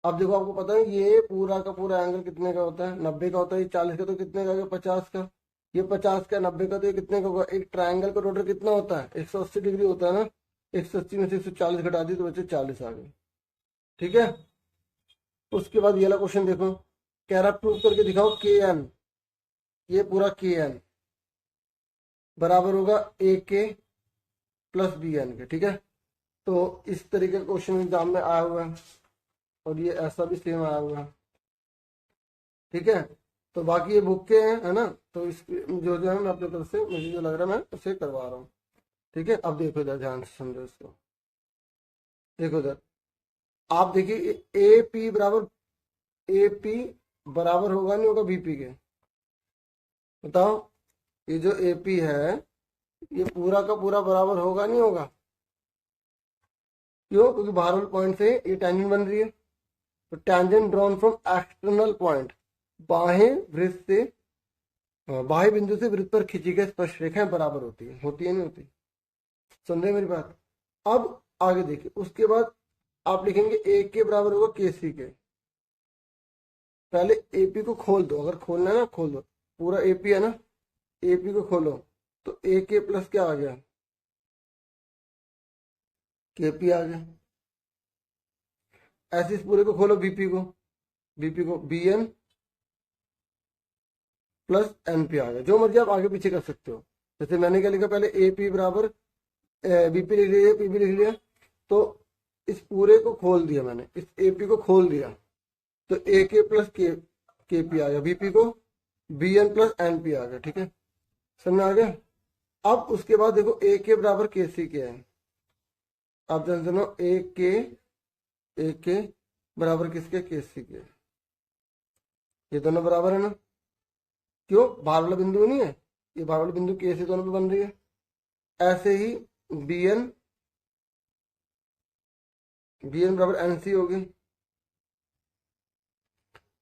अब देखो आपको पता है ये पूरा का पूरा एंगल कितने का होता है, 90 का होता है, ये 40 का, तो कितने का आ गया, 50 का, ये 50 का, 90 का, तो ये कितने का होगा, एक ट्रायंगल का टोटल कितना होता है, 180 डिग्री होता है ना, 180 में से 140 घटा दी तो बचे 40 आ गए, ठीक है। उसके बाद ये वाला क्वेश्चन देखो, कह रहा प्रूव करके दिखाओ KN, ये पूरा KN बराबर होगा AK प्लस BN के, ठीक है। तो इस तरीके का क्वेश्चन एग्जाम में आया हुआ है, और ये ऐसा भी सेम आया हुआ है, ठीक है। तो बाकी ये बुक के हैं, है ना, तो इस जो है मैं अपनी तरफ से मुझे जो लग रहा है मैं उसे करवा रहा हूँ, ठीक है। अब देखो इधर ध्यान से समझो इसको, देखो इधर आप देखिए AP बराबर होगा नहीं होगा BP के, बताओ। ये जो AP है ये पूरा का पूरा बराबर होगा नहीं होगा, क्यों, क्योंकि बाहर वाले पॉइंट से ये टैंजेंट बन रही है। तो tangent drawn from external point, बाहें वृत्त से बाह्य बिंदु से वृत्त पर खींची गई स्पर्श रेखाएं बराबर होती है नहीं होती? समझे मेरी बात? अब आगे देखिए, उसके बाद आप लिखेंगे ए के बराबर होगा के सी के। पहले एपी को खोल दो, अगर खोलना है ना खोल दो, पूरा एपी है ना, एपी को खोलो तो ए के प्लस क्या आ गया, केपी आ गया। ऐसे इस पूरे को खोलो, बीपी को बीएन प्लस एनपी आ गया। जो मर्जी आप आगे पीछे कर सकते हो। जैसे मैंने क्या लिखा, पहले एपी बराबर बीपी लिख लिया, पीबी लिख लिया, तो इस पूरे को खोल दिया मैंने, इस एपी को खोल दिया तो ए के प्लस केपी आ गया, बीपी को बीएन प्लस एनपी आ गया। ठीक है, समझ में आ गया? अब उसके बाद देखो ए के बराबर के सी के है। आप ध्यान सुनो, ए के बराबर किसके, के सी के। ये दोनों बराबर है ना? क्यों? भार वाला बिंदु नहीं है, ये भार वाला बिंदु के सी दोनों पे बन रही है। ऐसे ही बीएन बराबर एनसी होगी,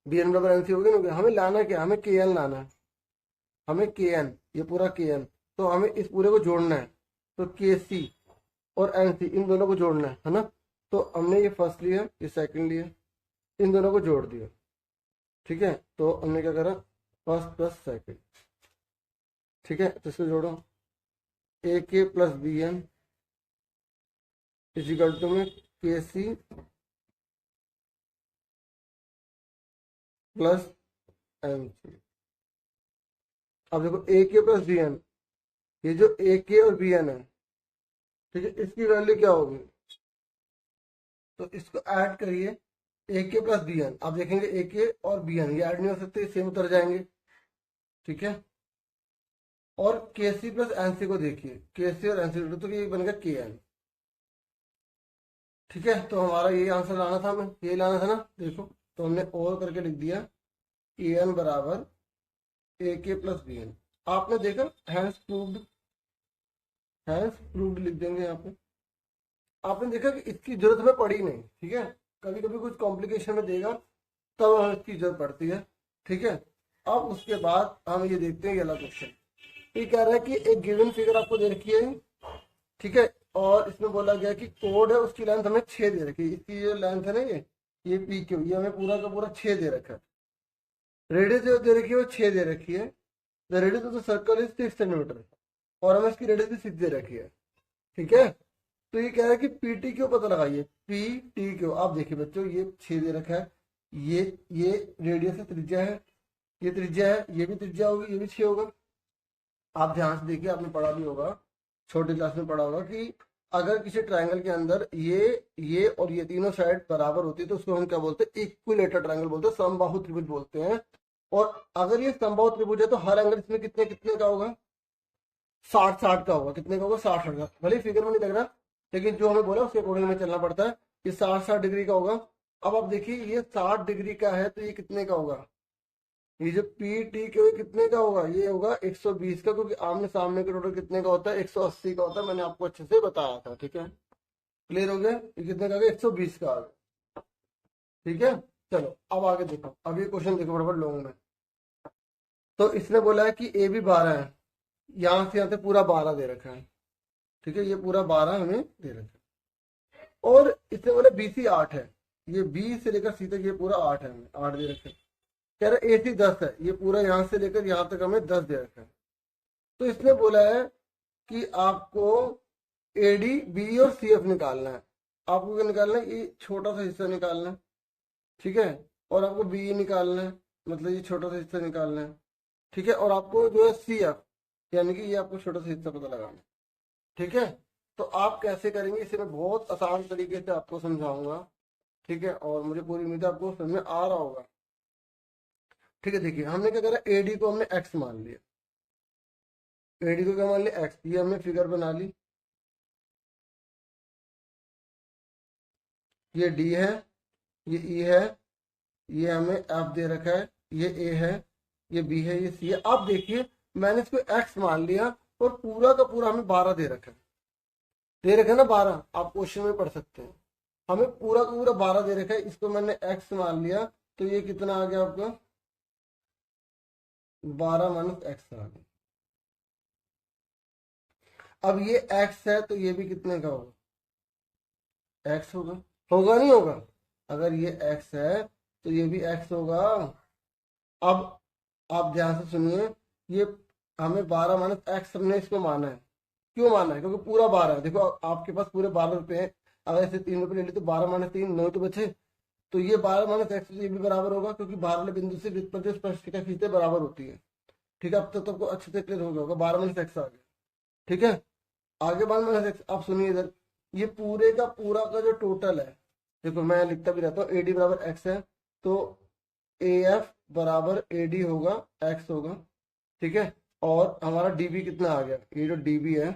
बीएन बराबर एनसी होगी ना। हमें लाना क्या, हमें के एन लाना है, हमें के एन, ये पूरा के एन, तो हमें इस पूरे को जोड़ना है। तो के सी और एनसी इन दोनों को जोड़ना है ना। तो हमने ये फर्स्ट लिया, ये सेकंड लिया, इन दोनों को जोड़ दिया। ठीक है, तो हमने क्या करा, फर्स्ट प्लस सेकंड। ठीक है, तो इसको जोड़ो, A K plus B N equal to में K C plus N C. अब देखो ए के प्लस बी एन, ये जो ए के और बी एन है, ठीक है, इसकी वैल्यू क्या होगी, तो इसको ऐड करिए, ए के प्लस बी एन। आप देखेंगे ए के और बी एन ये ऐड नहीं हो सकते, सेम उतर जाएंगे। ठीक है, और के सी प्लस एन सी को देखिए, के सी और एन सी तो ये बनेगा के एन। ठीक है, तो हमारा ये आंसर लाना था, हमें ये लाना था ना। देखो, तो हमने और करके लिख दिया ए एन बराबर ए के प्लस बी एन। आपने देखा हैंस प्रूव्ड लिख देंगे यहाँ पे। आपने देखा कि इसकी जरूरत हमें पड़ी नहीं। ठीक है, कभी कभी कुछ कॉम्प्लिकेशन में देगा तब हमें इसकी जरूरत पड़ती है। ठीक है, अब उसके बाद हम ये देखते हैं अगला क्वेश्चन। ये कह रहा है कि एक गिवन फिगर आपको दे रखी है। ठीक है, और इसमें बोला गया कि कोड है, उसकी लेंथ हमें 6 दे रखी है। इसकी जो लेंथ है ना, ये पी क्यू, ये हमें पूरा का पूरा 6 दे रखा है। रेडियस जो दे रखी है वो 6 दे रखी है। The radius of the circle is 6 centimetre, और हमें इसकी रेडियस भी 6 दे रखी है। ठीक है, तो ये कह रहा है कि पीटी क्यों पता लगाइए, पी टी क्यों। आप देखिए बच्चों, ये 6 दे रखा है, ये रेडियस है, त्रिज्या है, ये त्रिज्या है, ये भी त्रिज्या होगी, ये भी 6 होगा। आप ध्यान से देखिए, आपने पढ़ा भी होगा, छोटी क्लास में पढ़ा होगा कि अगर किसी ट्रायंगल के अंदर ये और ये तीनों साइड बराबर होती है तो उसको हम क्या बोलते हैं, इक्विलेटरल ट्रायंगल बोलते हैं, समबाहु त्रिभुज बोलते हैं। और अगर ये समबाहु त्रिभुज है तो हर एंगल इसमें कितने कितने का होगा, 60-60 का होगा। कितने का होगा, 60-60 का। भले फिगर में नहीं लग रहा, लेकिन जो हमें बोला उसके अकॉर्डिंग में चलना पड़ता है। ये 60-60 डिग्री का होगा। अब आप देखिए, ये 60 डिग्री का है तो ये कितने का होगा, ये जो पी टी के कितने का होगा, ये होगा 120 का, क्योंकि आमने सामने का टोटल कितने का होता है, 180 का होता है। मैंने आपको अच्छे से बताया था। ठीक है, क्लियर हो गया? ये कितने का आ गया, 120 का आ गया। ठीक है, चलो अब आगे देखो। अब ये क्वेश्चन देखो बराबर लॉन्ग में। तो इसने बोला है कि ए भी 12 है, यहां से यहां से पूरा 12 दे रखा है। ठीक है, ये पूरा 12 हमें दे रखा है। और इसने बोला बी सी 8 है, ये बी से लेकर सी तक ये पूरा 8 है, हमें 8 दे रखे। कह रहा ए सी 10 है, ये पूरा यहां से लेकर यहां तक हमें 10 दे रखा है। तो इसने बोला है कि आपको एडी बी और सी एफ निकालना है। आपको क्या निकालना है, ये छोटा सा हिस्सा निकालना है। ठीक है, और आपको बी निकालना है, मतलब ये छोटा सा हिस्सा निकालना है। ठीक है, और आपको जो है सी एफ, यानी कि ये आपको छोटा सा हिस्सा पता लगाना है। ठीक है, तो आप कैसे करेंगे इसे मैं बहुत आसान तरीके से आपको समझाऊंगा। ठीक है, और मुझे पूरी उम्मीद है आपको समझ में आ रहा होगा। ठीक है, देखिए हमने क्या करा, एडी को हमने एक्स मान लिया, एडी को क्या मान लिया, एक्स। ये हमने फिगर बना ली, ये डी है, ये ई है, ये हमें एफ दे रखा है, ये ए है, ये बी है, ये सी है। अब देखिए मैंने इसको एक्स मान लिया और पूरा का पूरा हमें 12 दे रखा है, दे रखा है ना 12। आप क्वेश्चन में पढ़ सकते हैं, हमें पूरा का पूरा 12 दे रखा है, इसको मैंने एक्स मान लिया। तो ये कितना आ गया आपका, 12 माइनस एक्स आ गया। अब ये एक्स है तो ये भी कितने का होगा, एक्स होगा, होगा नहीं होगा, अगर ये एक्स है तो ये भी एक्स होगा। अब आप ध्यान से सुनिए, ये हमें 12 माइनस एक्स हमने इसको माना है, क्यों माना है, क्योंकि पूरा 12 है। देखो आपके पास पूरे 12 रुपए हैं, अगर इसे 3 रुपए ले ली तो 12 - 3 9 तो बचे, तो ये 12 - एक्स ये भी बराबर होगा, क्योंकि बाहर वाले बिंदु से वृत्त पर जो स्पर्शिका खींचते बराबर होती है। ठीक है, अब तक तो आपको अच्छे से क्लियर हो गया होगा, 12 - एक्स आ गया। ठीक है, आगे 12 - एक्स। आप सुनिए इधर, ये पूरे का पूरा का जो टोटल है, देखो मैं लिखता भी रहता हूँ, ए डी बराबर एक्स है, तो ए एफ बराबर ए डी होगा, एक्स होगा। ठीक है, और हमारा डीबी कितना आ गया, ये जो डीबी है,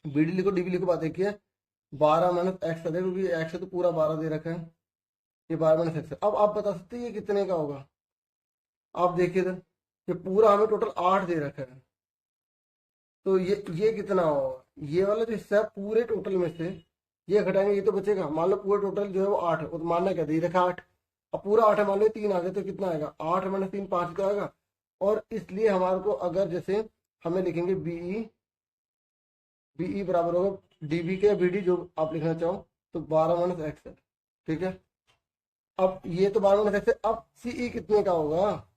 बीडी लिखो डीबी लिखो, बात देखिए 12 माइनस एक्स है, क्योंकि एक्स है तो पूरा 12 दे रखा है, ये 12 माइनस एक्स है। अब आप बता सकते हैं ये कितने का होगा, आप देखिए इधर, ये पूरा हमें टोटल 8 दे रखा है, तो ये कितना होगा, ये वाला जो हिस्सा है पूरे टोटल में से ये घटाएंगे, ये तो बचेगा। मान लो पूरा टोटल जो है वो 8 है, वो तो मानना क्या दे रखा 8, अब पूरा 8 है, मान लो 3 आ गए तो कितना आएगा, 8 - 3 5 का आएगा। और इसलिए हमारे को अगर जैसे हमें लिखेंगे बीई बराबर होगा डीबी के, बीडी जो आप लिखना चाहो, तो 12 माइनस एक्स है। ठीक है, अब ये तो 12 माइनस एक्स है, अब सीई कितने का होगा,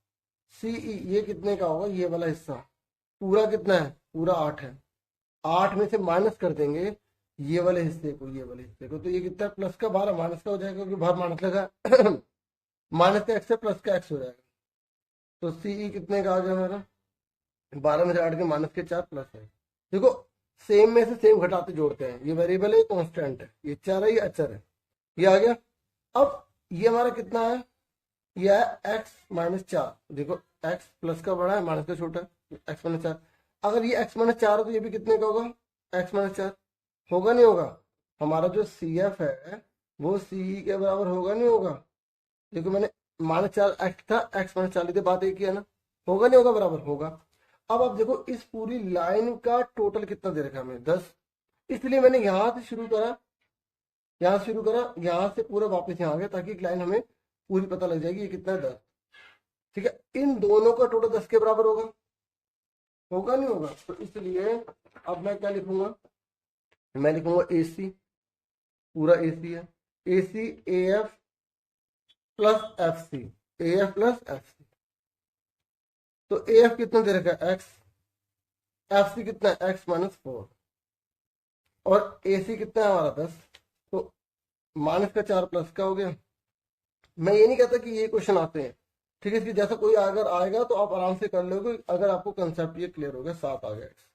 सीई ये कितने का होगा, ये वाला हिस्सा पूरा कितना है, पूरा 8 है, 8 में से माइनस कर देंगे ये वाले हिस्से को, ये वाले हिस्से को, तो ये कितना प्लस का 12 माइनस का हो जाएगा, क्योंकि बाहर माइनस लगा माइनस का एक्स है, प्लस का एक्स हो जाएगा। तो सीई कितने का आ गया हमारा, 12 में से 8 के माइनस के 4 प्लस है। देखो सेम में से सेम घटाते जोड़ते हैं, ये वेरिएबल है, कांस्टेंट है, ये चर है, ये अचर है, ये आ गया। अब ये हमारा कितना है, ये है एक्स माइनस 4, देखो एक्स प्लस का बड़ा है, माइनस का छोटा है, एक्स माइनस 4। अगर ये एक्स माइनस 4 हो तो ये भी कितने का होगा, एक्स माइनस 4, होगा नहीं होगा, हमारा जो सी एफ है वो सी के बराबर होगा नहीं होगा, देखो मैंने -4 एक्स था, एक्स माइनस 4 लेते, बात एक ही है ना, होगा नहीं होगा, बराबर होगा। अब आप देखो इस पूरी लाइन का टोटल कितना दे रखा है हमें, 10, इसलिए मैंने यहां से शुरू करा, यहां से पूरा वापस यहाँ आ गया, ताकि लाइन हमें पूरी पता लग जाएगी ये कितना है, 10। ठीक है, इन दोनों का टोटल 10 के बराबर होगा, होगा नहीं होगा, तो इसलिए अब मैं क्या लिखूंगा, मैं लिखूंगा ए सी, पूरा ए सी है, A C A F plus F C, A F plus F C. तो ए एफ कितना दे रखा है, एक्स, एफ सी कितना है, एक्स माइनस 4, और ए सी कितना है हमारा 10, तो माइनस का 4 प्लस का हो गया। मैं ये नहीं कहता कि ये क्वेश्चन आते हैं, ठीक है, इसकी जैसा कोई अगर आएगा तो आप आराम से कर लोगे, अगर आपको कंसेप्ट ये क्लियर हो गया, 7 आ गया एक्स।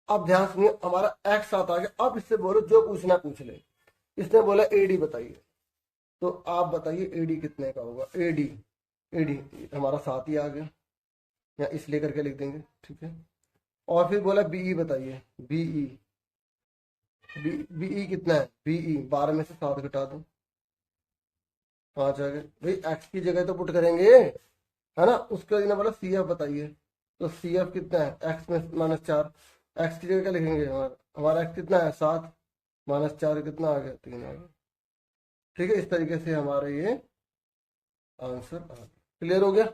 अब ध्यान सुनिए, हमारा एक्स 7 आ गया, अब इससे बोलो जो पूछना पूछ ले। इसने बोला एडी बताइए, तो आप बताइए एडी कितने का होगा, एडी एडी हमारा 7 ही आ गया, या इसलिए करके लिख देंगे। ठीक है, और फिर बोला बीई बताइए, बीई बीई कितना है, बीई 12 में से 7 घटा दो, 5 आ गए। भाई एक्स की जगह तो पुट करेंगे, है ना, उसके बाद बोला सी एफ बताइए, तो सी एफ कितना है, एक्स में -4, एक्स की जगह क्या लिखेंगे, हमारा एक्स कितना है 7, -4 कितना आ गया, 3 आ गया। ठीक है, इस तरीके से हमारे ये आंसर आ गया। क्लियर हो गया,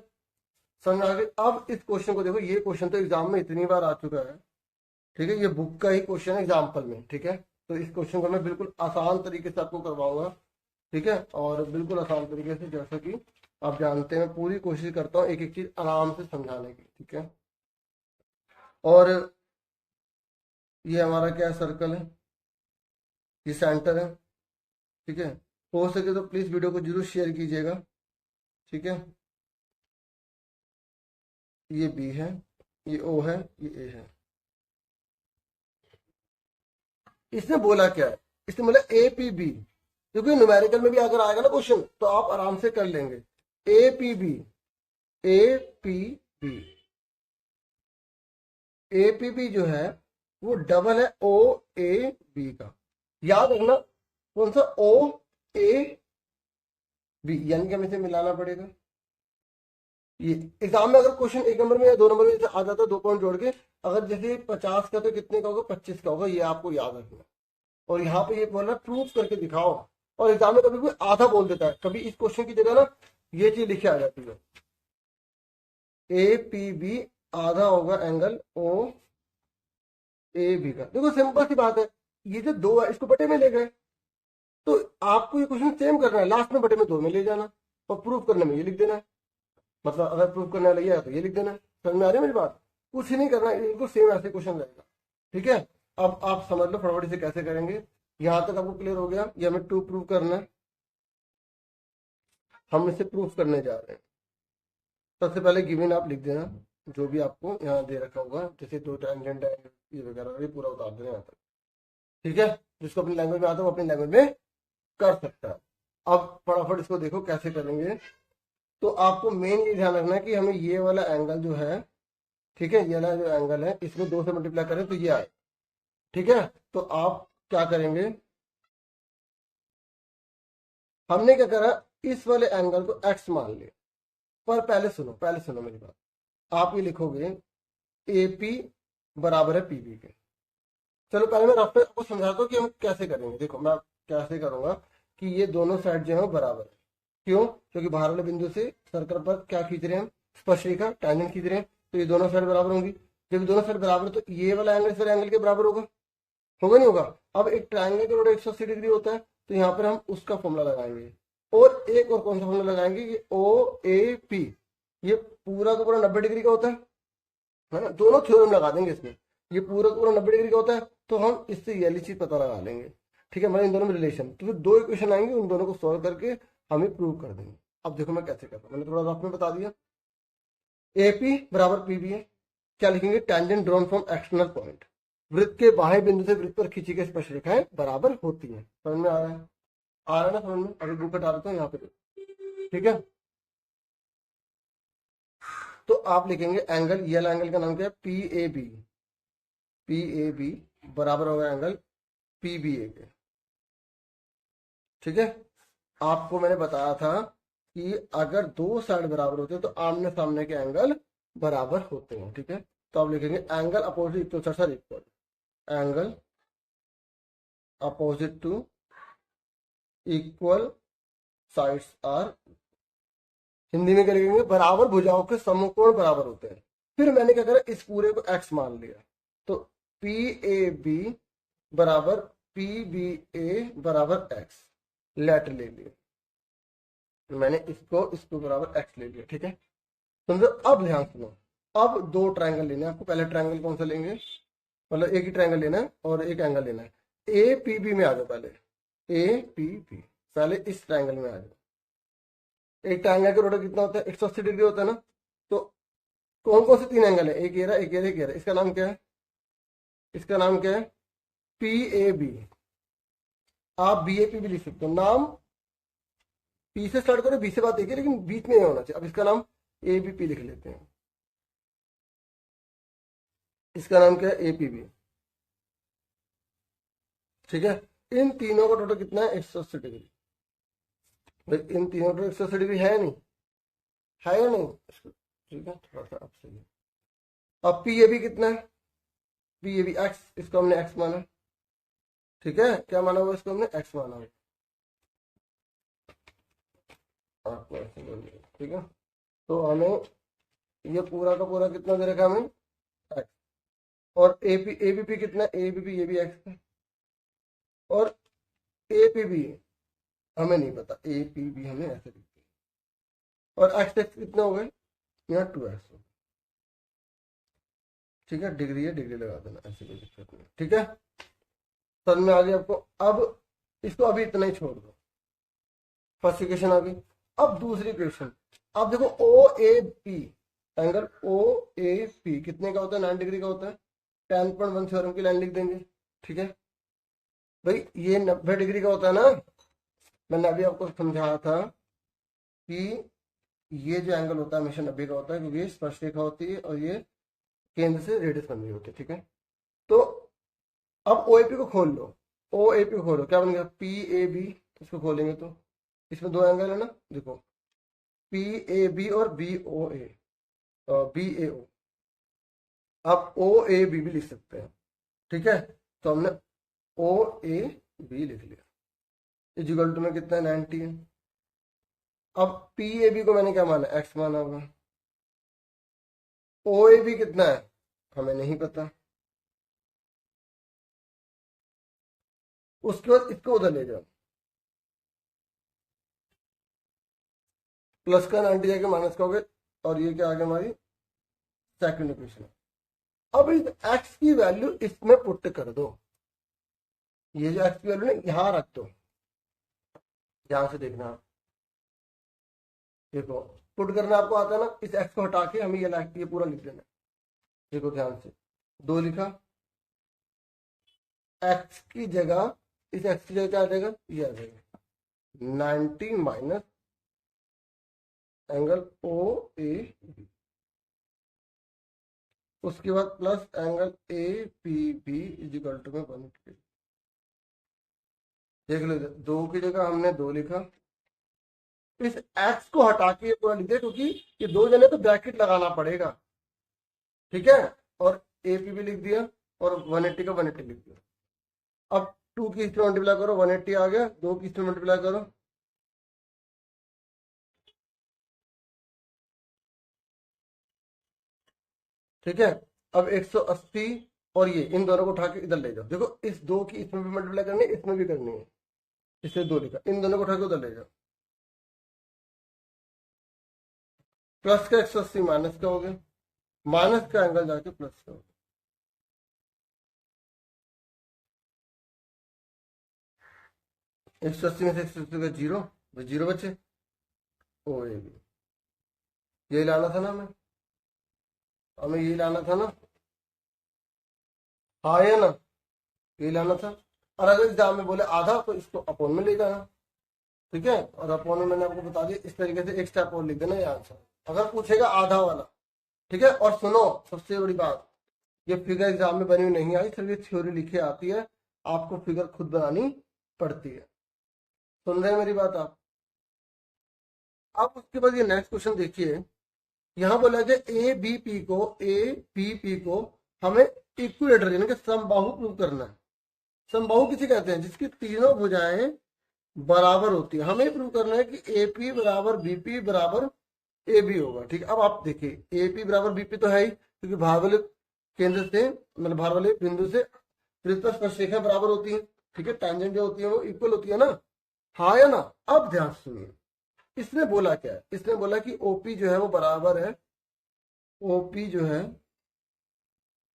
समझ आ गई। अब इस क्वेश्चन को देखो, ये क्वेश्चन तो एग्जाम में इतनी बार आ चुका है, ठीक है, ये बुक का ही क्वेश्चन है एग्जाम्पल में। ठीक है, तो इस क्वेश्चन को मैं बिल्कुल आसान तरीके से आपको करवाऊंगा, ठीक है, और बिल्कुल आसान तरीके से, जैसा कि आप जानते हैं, मैं पूरी कोशिश करता हूँ एक एक चीज आराम से समझाने की। ठीक है, और ये हमारा क्या सर्कल है, ये सेंटर है। ठीक है, हो सके तो प्लीज वीडियो को जरूर शेयर कीजिएगा। ठीक है, ये बी है, ये ओ है, ये ए है। इसने बोला क्या है, इसने बोला ए पी बी, क्योंकि न्यूमेरिकल में भी अगर आएगा ना क्वेश्चन तो आप आराम से कर लेंगे। A P B, A P B, A P B जो है वो डबल है ओ ए बी का, याद रखना कौन सा, ओ ए बी, यानी कि हमें इसे मिलाना पड़ेगा। ये एग्जाम में अगर क्वेश्चन 1 नंबर में या 2 नंबर में आ जाता है 2 पॉइंट जोड़ के, अगर जैसे 50 का तो कितने का होगा, 25 का होगा, ये आपको याद रखना। और यहाँ पे ये बोल रहा है प्रूफ करके दिखाओ, और एग्जाम में कभी कोई आधा बोल देता है, कभी इस क्वेश्चन की जगह ना ये चीज लिखी आ जाती है। ए पी बी आधा होगा एंगल ओ ए बी का। देखो सिंपल सी बात है, ये जो दो है इसको बटे में ले गए, तो आपको ये क्वेश्चन सेम करना है, लास्ट में बटे में दो में ले जाना और प्रूफ करने में ये लिख देना है। मतलब अगर प्रूफ करने वाला ये है तो ये लिख देना है। समझ में आ रही है मेरी बात? कुछ नहीं करना है, इनको सेम ऐसे क्वेश्चन रहेगा। ठीक है, अब आप समझ लो फटाफट से कैसे करेंगे। यहां तक आपको क्लियर हो गया? ये हमें टू प्रूव करना है, हम इसे प्रूफ करने जा रहे हैं। सबसे पहले गिवन आप लिख देना जो भी आपको यहाँ दे रखा होगा, जैसे दो टेंजेंट है ये वगैरह, ये पूरा उतार देना यहाँ तक। ठीक है, जिसको अपनी लैंग्वेज में आता है वो अपनी लैंग्वेज में कर सकता है। अब फटाफट इसको देखो कैसे करेंगे। तो आपको मेन ये ध्यान रखना है कि हमें ये वाला एंगल जो है, ठीक है, ये वाला जो एंगल है इसमें दो से मल्टीप्लाई करें तो ये आए। ठीक है, तो आप क्या करेंगे, हमने क्या करा, इस वाले एंगल को एक्स मान लिया। पर पहले सुनो मेरी बात। आप ये लिखोगे ए पी बराबर है पी बी के। चलो पहले मैं रफ आपको समझाता हूँ कि हम कैसे करेंगे। देखो मैं कैसे करूंगा कि ये दोनों साइड जो है बराबर है। क्यों? क्योंकि बाहर वाले बिंदु से सर्कल पर क्या खींच रहे हैं हम, स्पर्शरेखा टैंजेंट खींच रहे हैं, तो ये दोनों साइड बराबर होंगी। जब दोनों साइड बराबर तो ये वाला एंगल इस वाले एंगल के बराबर होगा, होगा नहीं होगा? अब एक ट्रायंगल का रोड 180 डिग्री होता है, तो यहाँ पर हम उसका फॉर्मूला लगाएंगे। और एक और कौन सा फॉर्मूला लगाएंगे, ये ओ ए पी, ये पूरा का पूरा 90 डिग्री का होता है ना। दोनों थ्योरम लगा देंगे इसमें, ये पूरा का पूरा 90 डिग्री का होता है, तो हम इससे ये वाली चीज पता लगा लेंगे। ठीक है, मतलब इन दोनों में रिलेशन, तो फिर दो इक्वेशन आएंगे, उन दोनों को सॉल्व करके हमें प्रूव कर देंगे। अब देखो मैं कैसे करता हूँ, मैंने थोड़ा रफ में बता दिया। एपी बराबर पीबी है, क्या लिखेंगे, tangent drawn from external point, वृत्त के बाह्य बिंदु से वृत्त पर खींची गई स्पर्शरेखाएं बराबर होती हैं। समझ में आ रहा है? आ रहा है ना समझ में? अभी बुक हटा देता हूँ यहाँ पे। ठीक है, तो आप लिखेंगे एंगल, ये वाला एंगल का नाम क्या है, P A B. P A B बराबर होगा एंगल पी बी ए के। ठीक है, आपको मैंने बताया था कि अगर दो साइड बराबर होते हैं तो आमने सामने के एंगल बराबर होते हैं। ठीक है, तो आप लिखेंगे एंगल अपोजिट टू सर equal, angle opposite to equal sides are, Hindi में क्या लिखेंगे, बराबर भुजाओं के समकोण बराबर होते हैं। फिर मैंने क्या करा, इस पूरे को एक्स मान लिया, तो पी ए बी बराबर पी बी ए बराबर एक्स, लेट ले लिया मैंने, इसको बराबर एक्स ले लिया। ठीक है, समझो। अब ध्यान सुनो, अब दो ट्रायंगल लेने हैं आपको। पहले ट्रायंगल कौन सा लेंगे, मतलब एक ही ट्रायंगल लेना है और एक एंगल लेना है। ए पी बी में आ जाओ, पहले ए पी बी, पहले इस ट्रायंगल में आ जाओ। एक ट्रायंगल का रोटेट कितना होता है, 180 डिग्री होता है ना। तो कौन कौन से तीन एंगल है, एक ये रहा, एक ये रहा, एक ये रहा। इसका नाम क्या है, इसका नाम क्या है, पी ए बी। आप बी ए पी भी लिख सकते हो। नाम पी से स्टार्ट करो, बी से बात देखिए, लेकिन बीच में नहीं होना चाहिए। अब इसका नाम ए बी पी लिख लेते हैं। इसका नाम क्या है, ए पी बी। ठीक है, इन तीनों का टोटल कितना है, 180 डिग्री। भाई इन तीनों का 180 डिग्री है नहीं, है या नहीं? ठीक है, थोड़ा सा आपसे। अब पी ए बी कितना है, पी ए बी एक्स, इसको हमने एक्स माना। ठीक है, क्या माना हुआ, इसको हमने एक्स माना हुआ। आपको ऐसे बोल दिया। ठीक है, तो हमें ये पूरा का पूरा कितना दे रखा हमें, एक्स। और ए बी पी कितना, ए बी पी ये भी एक्स है, और ए पी बी हमें नहीं पता, ए पी बी हमें ऐसे लिखते हैं। और एक्स एक्स कितना हो गए, यहाँ 2x हो। ठीक है, डिग्री है, डिग्री लगा देना, ऐसे कोई दिक्कत नहीं। ठीक है, समझ में आ गया आपको? अब इसको अभी इतना ही छोड़ दो, फर्स्ट इक्वेशन आ गई। अब दूसरी इक्वेशन, अब देखो O A P, angle O A P कितने का होता है, 9 डिग्री का होता है। 10.1 थ्योरम की लाइन लिख देंगे। ठीक है भाई, ये 90 डिग्री का होता है ना। मैंने अभी आपको समझाया था कि ये जो एंगल होता है हमेशा 90 का होता है, क्योंकि ये स्पर्शरेखा होती है और ये केंद्र से रेडियस बन रही होती है। ठीक है, तो अब ओ ए पी को खोल लो, ओ ए पी को खोलो, क्या बन गया, पी ए बी। इसको खोलेंगे तो इसमें दो एंगल है ना, देखो पी ए बी और बी ओ ए, बी ए ओ। आप ओ ए बी भी लिख सकते हैं। ठीक है, तो हमने ओ ए बी लिख लिया, इजिकल टू में कितना है, 90 है। अब पी ए बी को मैंने क्या माना, एक्स माना होगा। ओ ए बी कितना है हमें नहीं पता। उसके बाद इसको उधर ले जाओ, प्लस का 90 जाके माइनस का हो गया, और ये क्या आ गया हमारी सेकंड इक्वेशन। अब इस एक्स की वैल्यू इसमें पुट कर दो, ये जो एक्स की वैल्यू ना यहां रख दो, ध्यान से देखना। देखो पुट करना आपको आता है ना, इस एक्स को हटा के हमें ये पूरा लिख देना। देखो ध्यान से, 2 लिखा, एक्स की जगह, इस एक्स की जगह क्या आ जाएगा, ये आ जाएगा 90 minus angle O A B, उसके बाद plus angle A P B is equal to में 180। देख लो, 2 की जगह हमने 2 लिखा, इस एक्स को हटा के ये पूरा लिख दिया, क्योंकि ये 2 जने तो ब्रैकेट लगाना पड़ेगा, ठीक है। और ए पी भी लिख दिया, और 180 का 180 लिख दिया। अब 2 की इसमें मल्टीप्लाई करो, 180 आ गया, 2 की इसमें मल्टीप्लाई करो, ठीक है। अब 180 और ये इन दोनों को उठा के इधर ले जाओ। देखो इस 2 की इसमें भी मल्टीप्लाई करनी है, इसमें भी करनी है, इससे 2 लिखा, इन दोनों को उठा के उधर ले जाओ। प्लस का 180 माइनस का हो गया, माइनस का एंगल जाके प्लस का हो गया। 180 में से 180 का 0, तो 0 बचे, ओ ए बी, यही लाना था ना हमें यही लाना था ना, हाँ या ना, यही लाना था। और अगर एग्जाम में बोले आधा तो इसको अपोन में ले जाना, ठीक है। और अपोन में मैंने आपको बता दिया, इस तरीके से एक स्टेप और लिख देना ये आंसर, अगर पूछेगा आधा वाला, ठीक है। और सुनो सबसे बड़ी बात, ये फिगर एग्जाम में बनी हुई नहीं आई, सिर्फ ये थ्योरी लिखी आती है, आपको फिगर खुद बनानी पड़ती है। सुन रहे हैं मेरी बात आप? अब उसके बाद ये नेक्स्ट क्वेश्चन देखिए, यहां बोला गया ए बी पी को हमें इक्विलेटरल यानी कि समबाहु प्रूव करना है। समबाहु किसे कहते हैं, जिसकी तीनों भुजाएं बराबर होती है। हमें प्रूव करना है कि ए पी बराबर बीपी बराबर ए बी होगा, ठीक है। अब आप देखिए ए पी बराबर बीपी तो है ही, क्योंकि भार वाले केंद्र से, मतलब भार वाले बिंदु से वृत्त स्पर्शरेखा बराबर होती है, ठीक है। टेंजेंट जो होती है वो इक्वल होती है ना, हाँ या ना। अब ध्यान सुनिए, इसने बोला क्या है, इसने बोला कि ओपी जो है वो बराबर है, ओपी जो है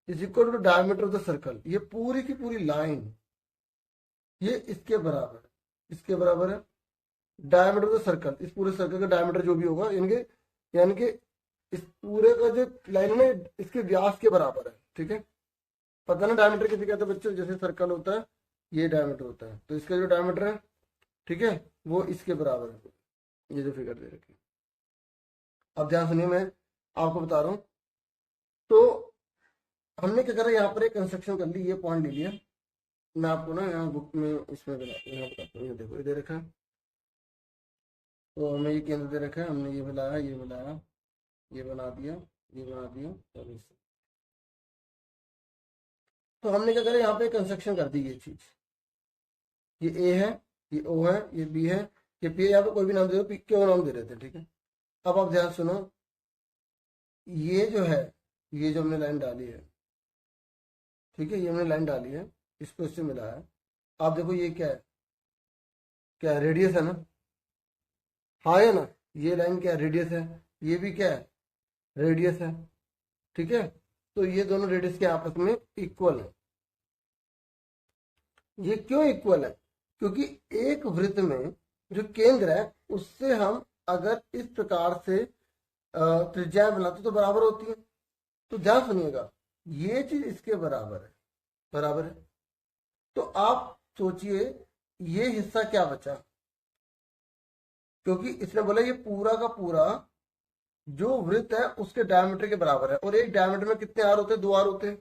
is equal to diameter of the circle, ये पूरी की पूरी लाइन ये इसके बराबर है, इसके बराबर है डायमीटर ऑफ द सर्कल, इस पूरे सर्कल का डायमीटर जो भी होगा इनके, यानी कि इस पूरे का जो लाइन है इसके व्यास के बराबर है, ठीक है। पता ना डायमीटर किसे कहते हैं बच्चों, जैसे सर्कल होता है ये डायमीटर होता है, तो इसका जो डायमीटर है, ठीक है, वो इसके बराबर है, ये जो फिगर दे रखी है। अब ध्यान सुनिए, मैं आपको बता रहा हूं, तो हमने क्या करा, यहाँ पर एक कंस्ट्रक्शन कर ली, ये पॉइंट ले लिया। मैं आपको ना यहाँ बुक में इसमें यहाँ बताता हूँ, ये देखो ये दे रखा है, तो हमें ये केंद्र दे रखा है, हमने ये मिलाया, ये मिलाया, ये बना दिया, ये बना दिया, और इसे, तो हमने क्या करा, यहाँ पे कंस्ट्रक्शन कर दी ये चीज, ये ए है, ये ओ है, ये बी है, ये पी है, यहाँ पे कोई भी नाम दे दो, पी क्यों नाम दे रहे थे, ठीक है। अब आप ध्यान सुनो, ये जो है, ये जो हमने लाइन डाली है, ठीक है, ये हमने लाइन डाली है, इसको इससे मिलाया है। आप देखो ये क्या है, क्या है, रेडियस है ना, हाँ है ना, ये लाइन क्या है, रेडियस है, ये भी क्या है, रेडियस है, ठीक है। तो ये दोनों रेडियस के आपस में इक्वल है। ये क्यों इक्वल है, क्योंकि एक वृत्त में जो केंद्र है उससे हम अगर इस प्रकार से त्रिज्याएं बनाते तो बराबर होती है। तो ध्यान सुनिएगा, ये चीज इसके बराबर है, बराबर है। तो आप सोचिए ये हिस्सा क्या बचा, क्योंकि इसने बोला ये पूरा का पूरा जो वृत्त है उसके डायमीटर के बराबर है, और एक डायमीटर में कितने आर होते हैं, 2 आर होते हैं।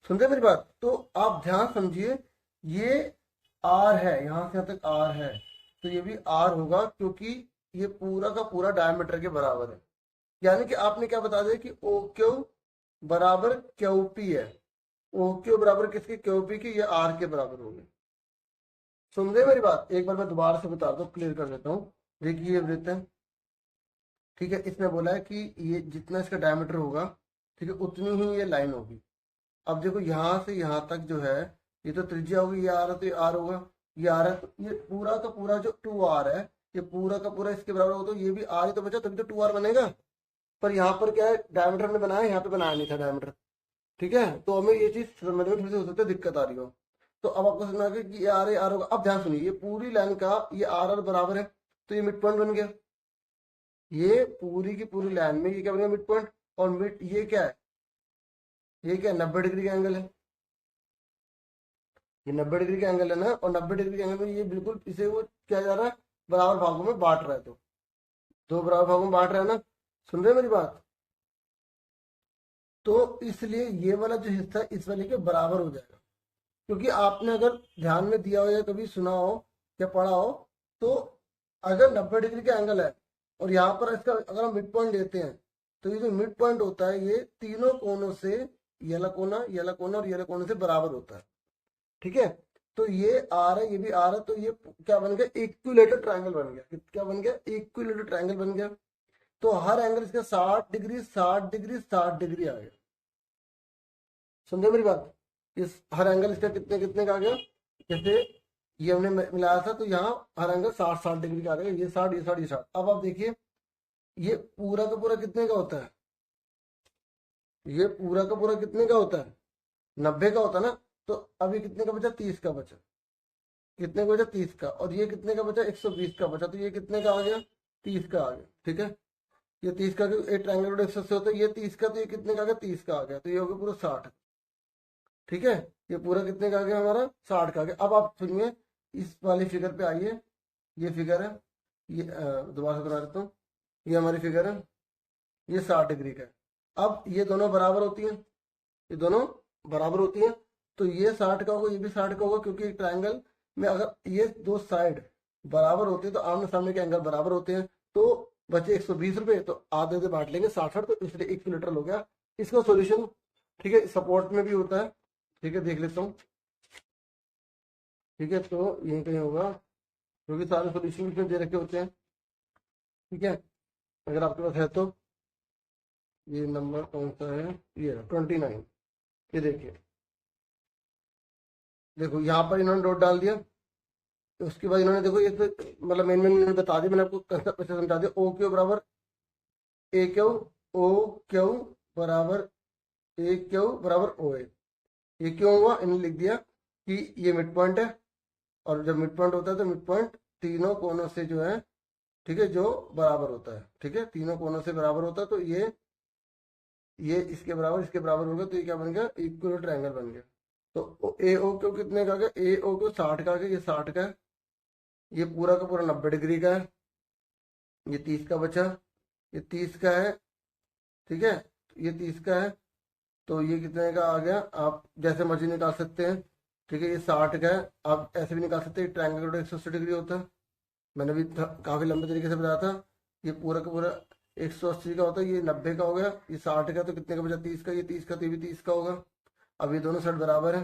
सुनते मेरी बात? तो आप ध्यान समझिए, ये आर है, यहां से यहां तक आर है, तो ये भी आर होगा, क्योंकि ये पूरा का पूरा डायमीटर के बराबर है। यानी कि आपने क्या बता दिया कि ओ क्यू बराबर क्यू पी है, ओ क्यू बराबर किसके, क्यू पी की, ये आर के बराबर होगी। सुन रहे मेरी बात? एक बार मैं दोबारा से बता दो, क्लियर कर देता हूँ। देखिए ये वृत्त है, ठीक है, इसने बोला है कि ये जितना इसका डायमीटर होगा ठीक है, उतनी ही ये लाइन होगी। अब देखो यहाँ से यहाँ तक जो है ये तो त्रिज्या होगी, ये आर है तो ये आर होगा, ये आर है तो ये पूरा का पूरा जो 2r है ये पूरा का पूरा इसके बराबर होगा, तो ये भी आर ही तो बचा, तभी तो 2r बनेगा। पर यहाँ पर क्या है, डायमीटर हमने बनाया, यहाँ पे बनाया नहीं था डायमीटर। ठीक है, तो हमें ये चीज समझ में थोड़ी सी हो सकती है दिक्कत आ रही हो। तो अब आपको समझ में आ गया कि ये आर होगा। अब ध्यान सुनिए, ये पूरी लाइन का ये आर बराबर है, तो ये मिड पॉइंट बन गया। ये पूरी की पूरी लाइन में ये क्या बन गया, मिड पॉइंट। और मिड ये क्या है, ये क्या 90 डिग्री का एंगल है, ये 90 डिग्री का एंगल है ना। और 90 डिग्री के एंगल में ये बिल्कुल इसे वो क्या जा रहा है, बराबर भागों में बांट रहा है। तो दो बराबर भागों में बांट रहा है ना, सुन रहे हैं मेरी बात। तो इसलिए ये वाला जो हिस्सा है इस वाले के बराबर हो जाएगा, क्योंकि आपने अगर ध्यान में दिया हो या कभी सुना हो या पढ़ा हो, तो अगर 90 डिग्री का एंगल है और यहाँ पर इसका अगर हम मिड पॉइंट लेते हैं, तो ये जो मिड पॉइंट होता है ये तीनों कोनों से, ये वाला कोना और ये वाला कोना से बराबर होता है। ठीक है, तो ये आर है, ये भी आर है, तो ये क्या बन गया, इक्विलेटर ट्रायंगल बन गया। क्या बन गया, इक्विलेटर ट्रायंगल बन गया। तो हर एंगल इसका 60 डिग्री 60 डिग्री 60 डिग्री आ गया। समझे मेरी बात, इस हर एंगल इसका कितने कितने का आ गया। जैसे ये हमने मिलाया था, तो यहाँ हर एंगल 60 60 डिग्री का आ गया, ये 60 ये 60 ये 60। अब आप देखिए ये पूरा का पूरा कितने का होता है, ये पूरा का पूरा कितने का होता है, 90 का होता है ना। तो अभी कितने का बचा, 30 का बचा। कितने का बचा, 30 का। और ये कितने का बचा, 120 का बचा। तो ये कितने का आ गया, 30 का आ गया। ठीक है, ये 30 का, एक ट्रायंगल 180 होता है, ये 30 का, तो ये कितने का आ गया, 30 का आ गया। तो ये हो गया पूरा 60। ठीक है, ये पूरा कितने का आ गया हमारा, 60 का आ गया। अब आप सुनिए, इस वाली फिगर पे आइए, ये फिगर है, ये दोबारा से बना देता हूँ, ये हमारी फिगर है, ये 60 डिग्री का है। अब ये दोनों बराबर होती हैं, ये दोनों बराबर होती हैं, तो ये 60 का होगा, ये भी 60 का होगा, क्योंकि एक ट्रायंगल में अगर ये दो साइड बराबर होते हैं तो आमने सामने के एंगल बराबर होते हैं। तो बचे 120 रुपए, तो आधे से बांट लेंगे 60 तो इसलिए इक्विलेटरल हो गया इसका सॉल्यूशन। ठीक है, सपोर्ट में भी होता है। ठीक है, देख लेता हूँ। ठीक है, तो यही कहीं होगा, क्योंकि सारे सॉल्यूशन इसमें दे रखे होते हैं। ठीक है, अगर आपके पास है तो ये नंबर कौन सा है, ये 29। ये देखिए, देखो यहाँ पर इन्होंने डॉट डाल दिया, उसके बाद इन्होंने देखो ये तो मतलब मेन इन्होंने बता दिया, मैंने आपको कंसेप्ट से समझा दिया। ओ क्यू बराबर ए क्यू, ओ क्यू बराबर ए क्यू बराबर ओ ए। ये क्यों हुआ, इन्होंने लिख दिया कि ये मिड पॉइंट है, और जब मिड पॉइंट होता है तो मिड पॉइंट तीनों कोनों से जो है, ठीक है, जो बराबर होता है। ठीक है, तीनों कोनों से बराबर होता है, तो ये इसके बराबर हो गया, तो ये क्या बन गया, इक्वल ट्रायंगल बन गया। तो ए ओ क्यू कितने का आ गया, ए ओ क्यू 60 का आ गया, ये 60 का है। ये पूरा का पूरा 90 डिग्री का है, ये 30 का बचा, ये 30 का है। ठीक है, ये 30 का है, तो ये कितने का आ गया, आप जैसे मर्जी निकाल सकते हैं। ठीक है, ये 60 का है, आप ऐसे भी निकाल सकते हैं, ट्रायंगल का 180 डिग्री होता है, मैंने भी काफी लंबे तरीके से बताया था। ये पूरा का पूरा 180 का होता है, ये 90 का हो गया, ये 60 का, तो कितने का बचा, 30 का। ये 30 का, तो ये भी 30 का होगा। अब ये दोनों साइड बराबर है।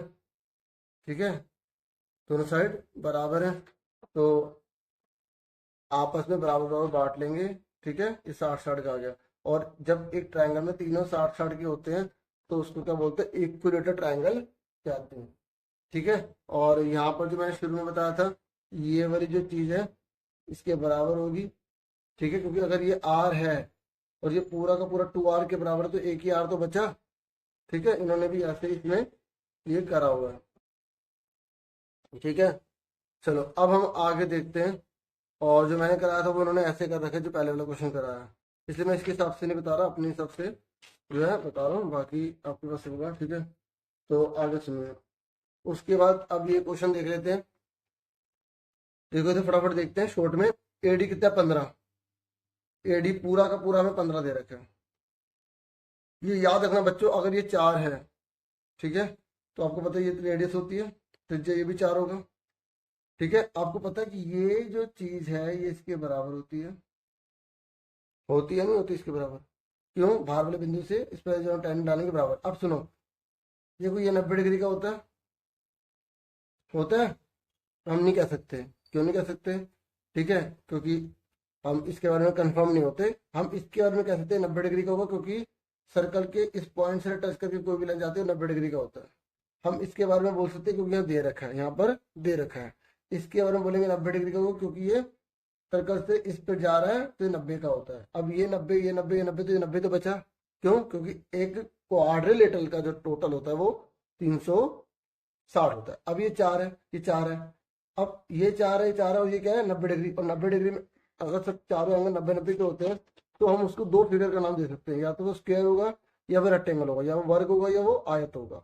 ठीक है, दोनों साइड बराबर है, तो आपस में बराबर बराबर बांट लेंगे। ठीक है, ये 60 60 का आ गया। और जब एक ट्रायंगल में तीनों 60 60 के होते हैं, तो उसको क्या बोलते हैं, इक्विलेटर ट्रायंगल कहते हैं। ठीक है, और यहाँ पर जो मैंने शुरू में बताया था, ये वाली जो चीज है इसके बराबर होगी। ठीक है, क्योंकि अगर ये आर है और ये पूरा का पूरा 2r के बराबर है, तो एक ही आर तो बचा। ठीक है, इन्होंने भी ऐसे इसमें ये करा हुआ है। ठीक है, चलो अब हम आगे देखते हैं। और जो मैंने कराया था वो उन्होंने ऐसे कर रखा है, जो पहले वाला क्वेश्चन कराया है, इसलिए मैं इसके हिसाब से नहीं बता रहा, अपने हिसाब से जो है बता रहा हूँ, बाकी आपके पास होगा। ठीक है, तो आगे सुनिए। उसके बाद अब ये क्वेश्चन देख लेते हैं। देखो तो फटाफट देखते हैं शॉर्ट में। एडी कितना, 15। एडी पूरा का पूरा हमें 15 दे रखे हैं। ये याद रखना बच्चों, अगर ये 4 है, ठीक है, तो आपको पता है ये रेडियस होती है, त्रिज्या ये भी 4 होगा। ठीक है, आपको पता है कि ये जो चीज है ये इसके बराबर होती है, होती है नहीं होती इसके बराबर। क्यों, बाहर वाले बिंदु से इस पर जो टेन डालेंगे बराबर। अब सुनो, देखो ये 90 डिग्री का होता है, होता है, हम नहीं कह सकते। क्यों नहीं कह सकते, ठीक है, क्योंकि हम इसके बारे में कंफर्म नहीं होते। हम इसके बारे में कह सकते हैं 90 डिग्री का होगा, क्योंकि सर्कल के इस पॉइंट से टच करके कोई भी लाइन जाती है 90 डिग्री का होता है। हम इसके बारे में बोल सकते हैं क्योंकि यहाँ दे रखा है, यहाँ पर दे रखा है। इसके बारे में बोलेंगे 90 डिग्री का होगा क्योंकि ये सर्कल से इस पे जा रहा है तो ये 90 का होता है। अब ये 90 ये 90 ये 90 तो ये 90 तो बचा, क्यों? क्योंकि एक क्वाड्रिलेटरल का जो टोटल होता है वो 360 होता है। अब ये 4 है, ये 4 है, अब ये 4 है, ये 4 है और ये क्या है 90 डिग्री। और 90 डिग्री में अगर सब चारों एंगल 90-90 के होते हैं तो हम उसको दो फिगर का नाम दे सकते हैं, या तो वो स्क्वायर होगा या वो रेक्टेंगल होगा, या वो वर्ग होगा या वो आयत होगा।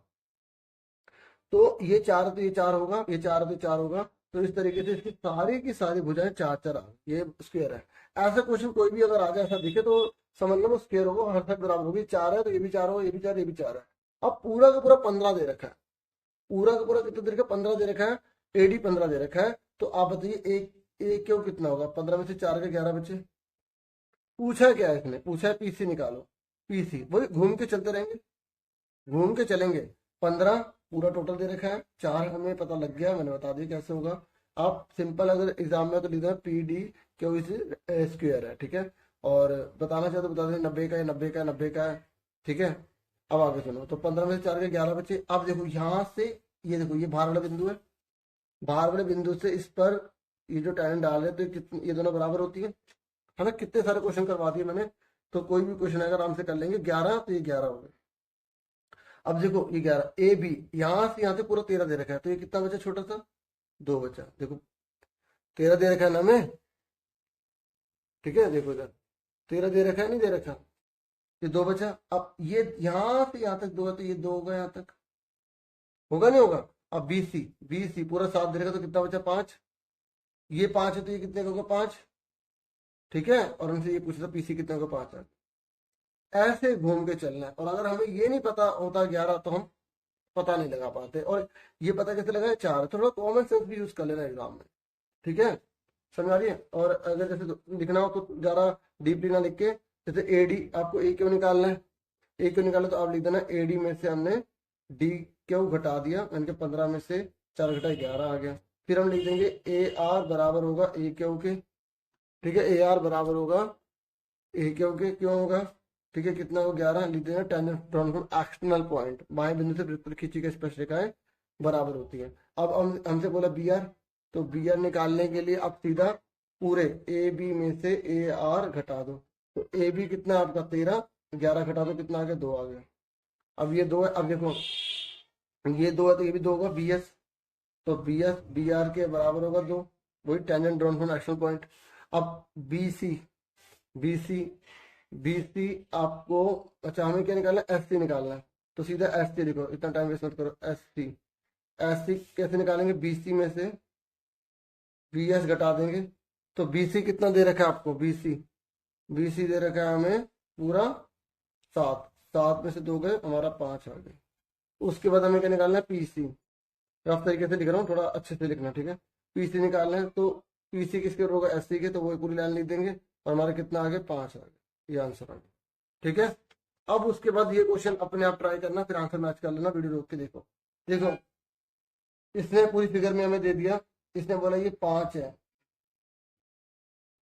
तो ये 4 तो ये 4 होगा, ये 4 तो 4 होगा। तो इस तरीके से इसकी सारी की सारी भुजाएं 4-4 आ गई। ये स्क्वायर है। ऐसा क्वेश्चन कोई भी अगर आ जाए ऐसा दिखे तो समझ लो वो स्क्वायर होगा, हर तक बराबर होगी। 4 है तो ये भी 4 होगा, ये भी 4, ये भी 4 है। अब पूरा का पूरा 15 दे रखा है, पूरा का पूरा कितना दे रखा है? 15 दे रखा है। एडी 15 दे रखा है। तो आप बताइए एक क्यों कितना होगा? 15 में से 4 के 11 बचे। पूछा क्या है इसने? पूछा है पीसी निकालो। पीसी वही घूम के चलते रहेंगे, घूम के चलेंगे। 15 पूरा टोटल दे रखा है, 4 हमें पता लग गया, मैंने बता दिया कैसे होगा। आप सिंपल अगर एग्जाम में तो लिखना है पी डी क्यू स्क्वायर है, ठीक है। और बताना चाहे तो बता दें 90 का है, 90 का है, 90 का है, ठीक है। अब आगे सुनो। तो 15 में से 4 के 11 बचे। अब देखो यहाँ से ये देखो ये भार वाला बिंदु है, भार वाले बिंदु से इस पर ये जो टैन डाल रहे तो ये दोनों बराबर होती है ना। कितने सारे क्वेश्चन करवा दिए मैंने, तो कोई भी क्वेश्चन अगर आराम से कर लेंगे। 11 तो ये 11 हो गए। अब देखो ये 11 ए बी, यहाँ से यहाँ से पूरा 13 दे रखा है, तो ये कितना बचा? छोटा सा 2 बचा। देखो 13 दे रखा है ना हमें, ठीक है। देखो इधर 13 दे रखा है, नहीं दे रखा, ये 2 बचा। अब ये यहाँ से यहाँ तक 2 है तो ये 2 होगा, यहाँ तक होगा नहीं होगा। अब बी सी पूरा 7 दे रखा तो कितना बचा? 5। ये 5 है तो ये कितने का होगा? 5, ठीक है। और हमसे ये पूछा था पीसी कितने का? 5 है। ऐसे घूम के चलना है। और अगर हमें ये नहीं पता होता 11 तो हम पता नहीं लगा पाते। और ये पता कैसे लगा? 4। थोड़ा कॉमन सेंस भी यूज कर लेना एग्जाम में, ठीक है। समझ आ रही है। और अगर जैसे लिखना हो तो ज्यादा डीपली ना लिख के, जैसे एडी आपको ए क्यों निकालना है, ए क्यों निकालना, तो आप लिख देना एडी में से हमने डी क्यों घटा दिया, यानी कि 15 में से 4 घटाए 11 आ गया। फिर हम लिख देंगे ए आर बराबर होगा ए क्यों के, ठीक है। ए आर बराबर होगा ए क्यों के, क्यों होगा, ठीक है। कितना हो? 11 लिख देना। Tangent drawn from external point, बाएं बिंदु से वृत्त पर खींची गई स्पर्शरेखाएं बराबर होती है। अब हमसे बोला बी आर, तो बी आर निकालने के लिए आप सीधा पूरे ए बी में से ए आर घटा दो। तो ए बी कितना आपका? 13, 11 घटा दो कितना आ गया? 2 आ गया। अब ये 2 है। अब देखो ये 2 है तो ये भी 2 होगा। बी एस, तो बी एस बी आर के बराबर होगा 2, वही tangent drawn from external point. अब B C, B C B C आपको, अच्छा हमें क्या निकालना है? एस सी निकालना है। तो सीधा एस सी लिखो, इतना टाइम वेस्ट मत करो। एस सी, एस सी कैसे निकालेंगे? बी सी में से बी एस घटा देंगे। तो बी सी कितना दे रखा है आपको? बी सी दे रखा है हमें पूरा 7, 7 में से 2 गए, हमारा 5 आ गए। उसके बाद हमें क्या निकालना है? P C. रफ तरीके से लिख रहा हूँ, थोड़ा अच्छे से लिखना, ठीक है। पी सी निकालना है तो पी सी किसके होगा? एस सी के, तो वो पूरी लाइन लिख देंगे और हमारा कितना आ गया? 5 आ गया। ये आंसर आ गया, ठीक है। अब उसके बाद ये क्वेश्चन अपने आप ट्राई करना, फिर आंसर मैच कर लेना। वीडियो रोक के देखो। देखो इसने पूरी फिगर में हमें दे दिया, इसने बोला ये 5 है,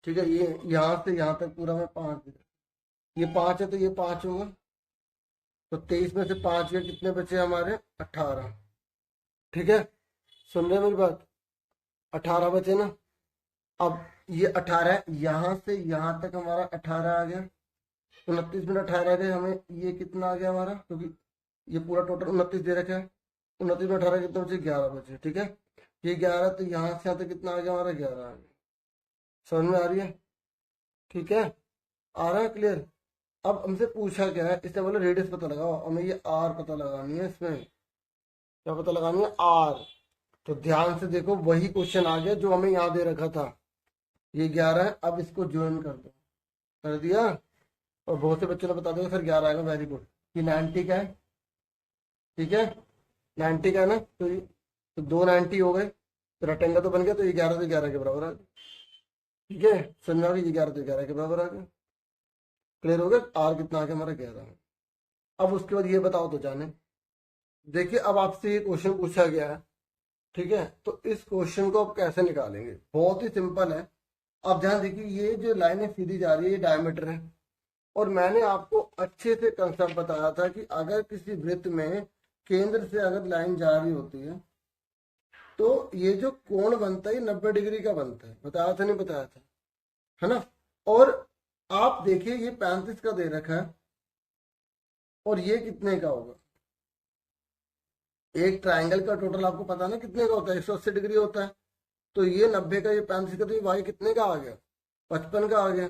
ठीक है। ये यहाँ से यहाँ तक पूरा में 5 दे दिया। ये 5 है तो ये 5 होगा। तो 23 में से 5 के कितने बचे हमारे? 18, ठीक है। सुन रहे मेरी बात? 18 बचे ना। अब ये 18 है, यहाँ से यहाँ तक हमारा 18 आ गया। 29 में 18 गए, हमें ये कितना आ गया हमारा? क्योंकि ये पूरा टोटल 29 दे रखा है। 29 में 18 कितना बचे? 11 बचे, ठीक है। ये 11 तो यहाँ से यहाँ तक कितना आ गया हमारा? 11 आ गया। समझ में आ रही है? ठीक है, आ रहा है क्लियर? अब हमसे पूछा क्या है? इससे बोले रेडियस पता लगाओ, हमें ये आर पता लगानी है। इसमें क्या पता लगानी है? आर। तो ध्यान से देखो, वही क्वेश्चन आ गया जो हमें यहाँ दे रखा था। ये 11 है, अब इसको ज्वाइन कर दो। कर दिया? और बहुत से बच्चों ने बता दिया फिर 11 आएगा। Very good. ये 90 का है, ठीक है। 90 का है ना, तो 2 90 हो गए, तो रेक्टेंगल तो बन गया। तो ये 11 तो 11 के बराबर आ गया, ठीक है। समझ में? ये 11 तो 11 के बराबर आ गया। क्लियर हो गया? आर कितना आ गया हमारा? 11 है। अब उसके बाद ये बताओ तो जाने। देखिए अब आपसे ये क्वेश्चन पूछा गया है, ठीक है। तो इस क्वेश्चन को आप कैसे निकालेंगे? बहुत ही सिंपल है। अब ध्यान देखिए, ये जो लाइन है सीधी जा रही है, ये डायमीटर है, और मैंने आपको अच्छे से कंसेप्ट बताया था कि अगर किसी वृत्त में केंद्र से अगर लाइन जा रही होती है तो ये जो कोण बनता है 90 डिग्री का बनता है। बताया था नहीं बताया था, है ना। और आप देखिए ये 35 का दे रखा है और ये कितने का होगा। एक ट्राइंगल का टोटल आपको पता ना कितने का होता है, 180 डिग्री होता है। तो ये 90 का, ये 35 का, तो ये वाई कितने का आ गया, 55 का आ गया।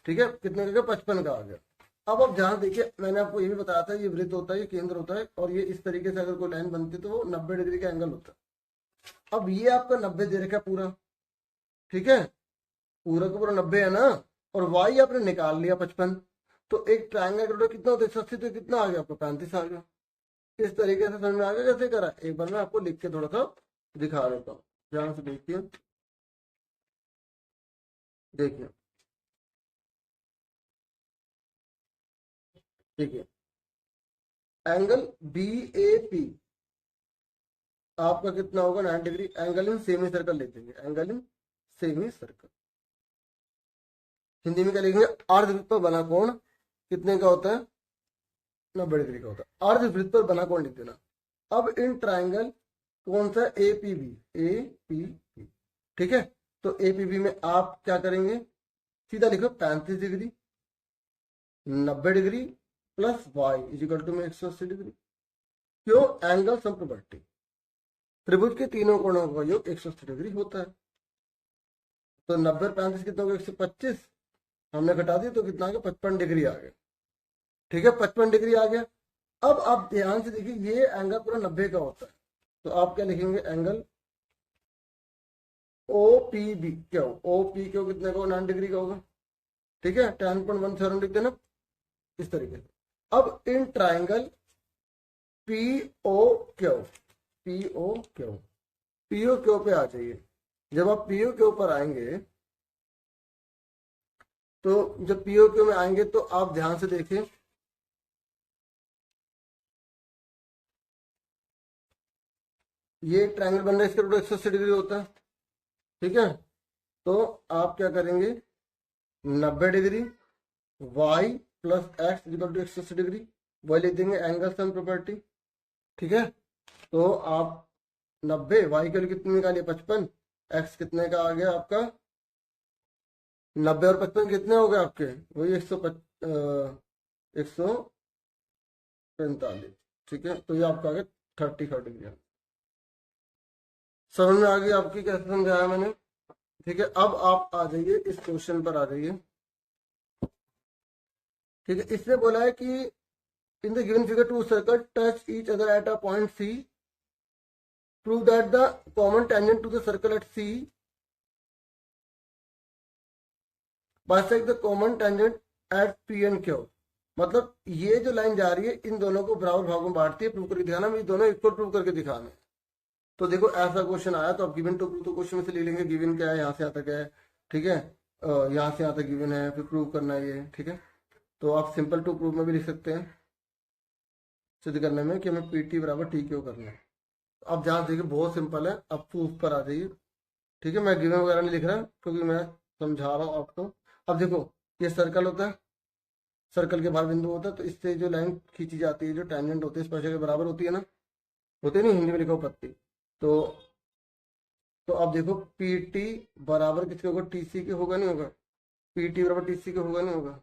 ठीक है, कितने का, 55 का आ गया। अब आप ध्यान देखिए, मैंने आपको ये भी बताया था ये वृत्त होता है, ये केंद्र होता है, और ये इस तरीके से अगर कोई लाइन बनती है तो वो 90 डिग्री का एंगल होता है। अब ये आपका 90 दे रखा है पूरा, ठीक है, पूरा का पूरा 90 है ना, और वाई आपने निकाल लिया 55। तो एक ट्राइंगल का टोटल कितना होता है, 180, तो कितना आ गया आपको, 35 आ गया। इस तरीके से समझ में आ गया कैसे करा। एक बार मैं आपको लिख के थोड़ा सा दिखा देता हूँ, ध्यान से देखिए। देखिए देखिए, एंगल बी ए पी आपका कितना होगा, 90 degree. Angle in semi circle ले देंगे, angle in semi circle, Hindi में क्या लिखेंगे, अर्धवृत्त पर बना कोण कितने का होता है, 90 डिग्री का होता है। अर्धवृत्त पर बना कोण लिख देना। अब इन ट्राइंगल कौन सा, A P B, A P B, ठीक है। तो ए पी बी में आप क्या करेंगे, सीधा लिखो 35 degree 90 degree plus Y equal to में 180 डिग्री। क्यों, एंगल सम प्रॉपर्टी, त्रिभुज के तीनों कोणों का योग 180 डिग्री होता है। तो 90 35 कितना होगा, 125, हमने घटा दिया तो कितना आ गया, 55 डिग्री आ गया। ठीक है, 55 डिग्री आ गया। अब आप ध्यान से देखिए, ये एंगल पूरा 90 का होता है, तो आप क्या लिखेंगे, एंगल ओ पी बी, क्या हो, ओ पी क्यों कितने का, 9 डिग्री का होगा। ठीक है, 10.17 लिख देना इस तरीके से। अब in triangle P O Q, P O Q, P O Q पे आ जाइए। जब आप पी ओ क्यू पर आएंगे, तो जब पी ओ क्यू में आएंगे तो आप ध्यान से देखिए, ये ट्राइंगल बन रहा है, इसका टोटल 180 डिग्री होता है। ठीक है, तो आप क्या करेंगे, 90 degree Y plus X equal to 180 degree, वही लिख देंगे एंगल सम प्रॉपर्टी। ठीक है, तो आप 90, वाई के लिए कितने निकालिए, 55, एक्स कितने का आ गया आपका, 90 और 55 कितने हो गए आपके, वही 145। ठीक है, तो ये आपका आ गया 35 डिग्री। समझ में आ गई आपकी, कैसे समझाया मैंने। ठीक है, अब आप आ जाइए इस क्वेश्चन पर आ जाइए। ठीक है, इसने बोला है कि in the given figure two circle touch each other at a point C, prove that the common tangent to the circle at C bisect the common tangent at P and Q. मतलब ये जो line जा रही है इन दोनों को बराबर भागों में बांटती है, प्रूव करके दिखाना, ये दोनों इक्वल प्रूव करके दिखाना है। तो देखो ऐसा क्वेश्चन आया तो आप गिवन टू प्रूव तो क्वेश्चन में से ले लेंगे, गिवन क्या है, यहाँ से आता क्या है। ठीक है, यहाँ से आता गिवन है, फिर प्रूव करना है ये। ठीक है, तो आप सिंपल टू प्रूव में भी लिख सकते हैं, सिद्ध करने में कि हमें पी टी बराबर टी क्यू करना है। अब ध्यान देखिए, बहुत सिंपल है। अब प्रूफ पर आ जाइए। ठीक है, मैं गिवन वगैरह नहीं लिख रहा क्योंकि मैं समझा रहा हूँ आपको। अब देखो, ये सर्कल होता है, सर्कल के बाहर बिंदु होता है, तो इससे जो लाइन खींची जाती है, जो टेंजेंट होती है स्पर्शक के बराबर होती है ना, होती है नहीं, हिंदी में लिखा पत्ती। तो अब देखो, पी टी बराबर किसके होगा, टी सी के होगा नहीं होगा, पी टी बराबर टी सी के होगा नहीं होगा।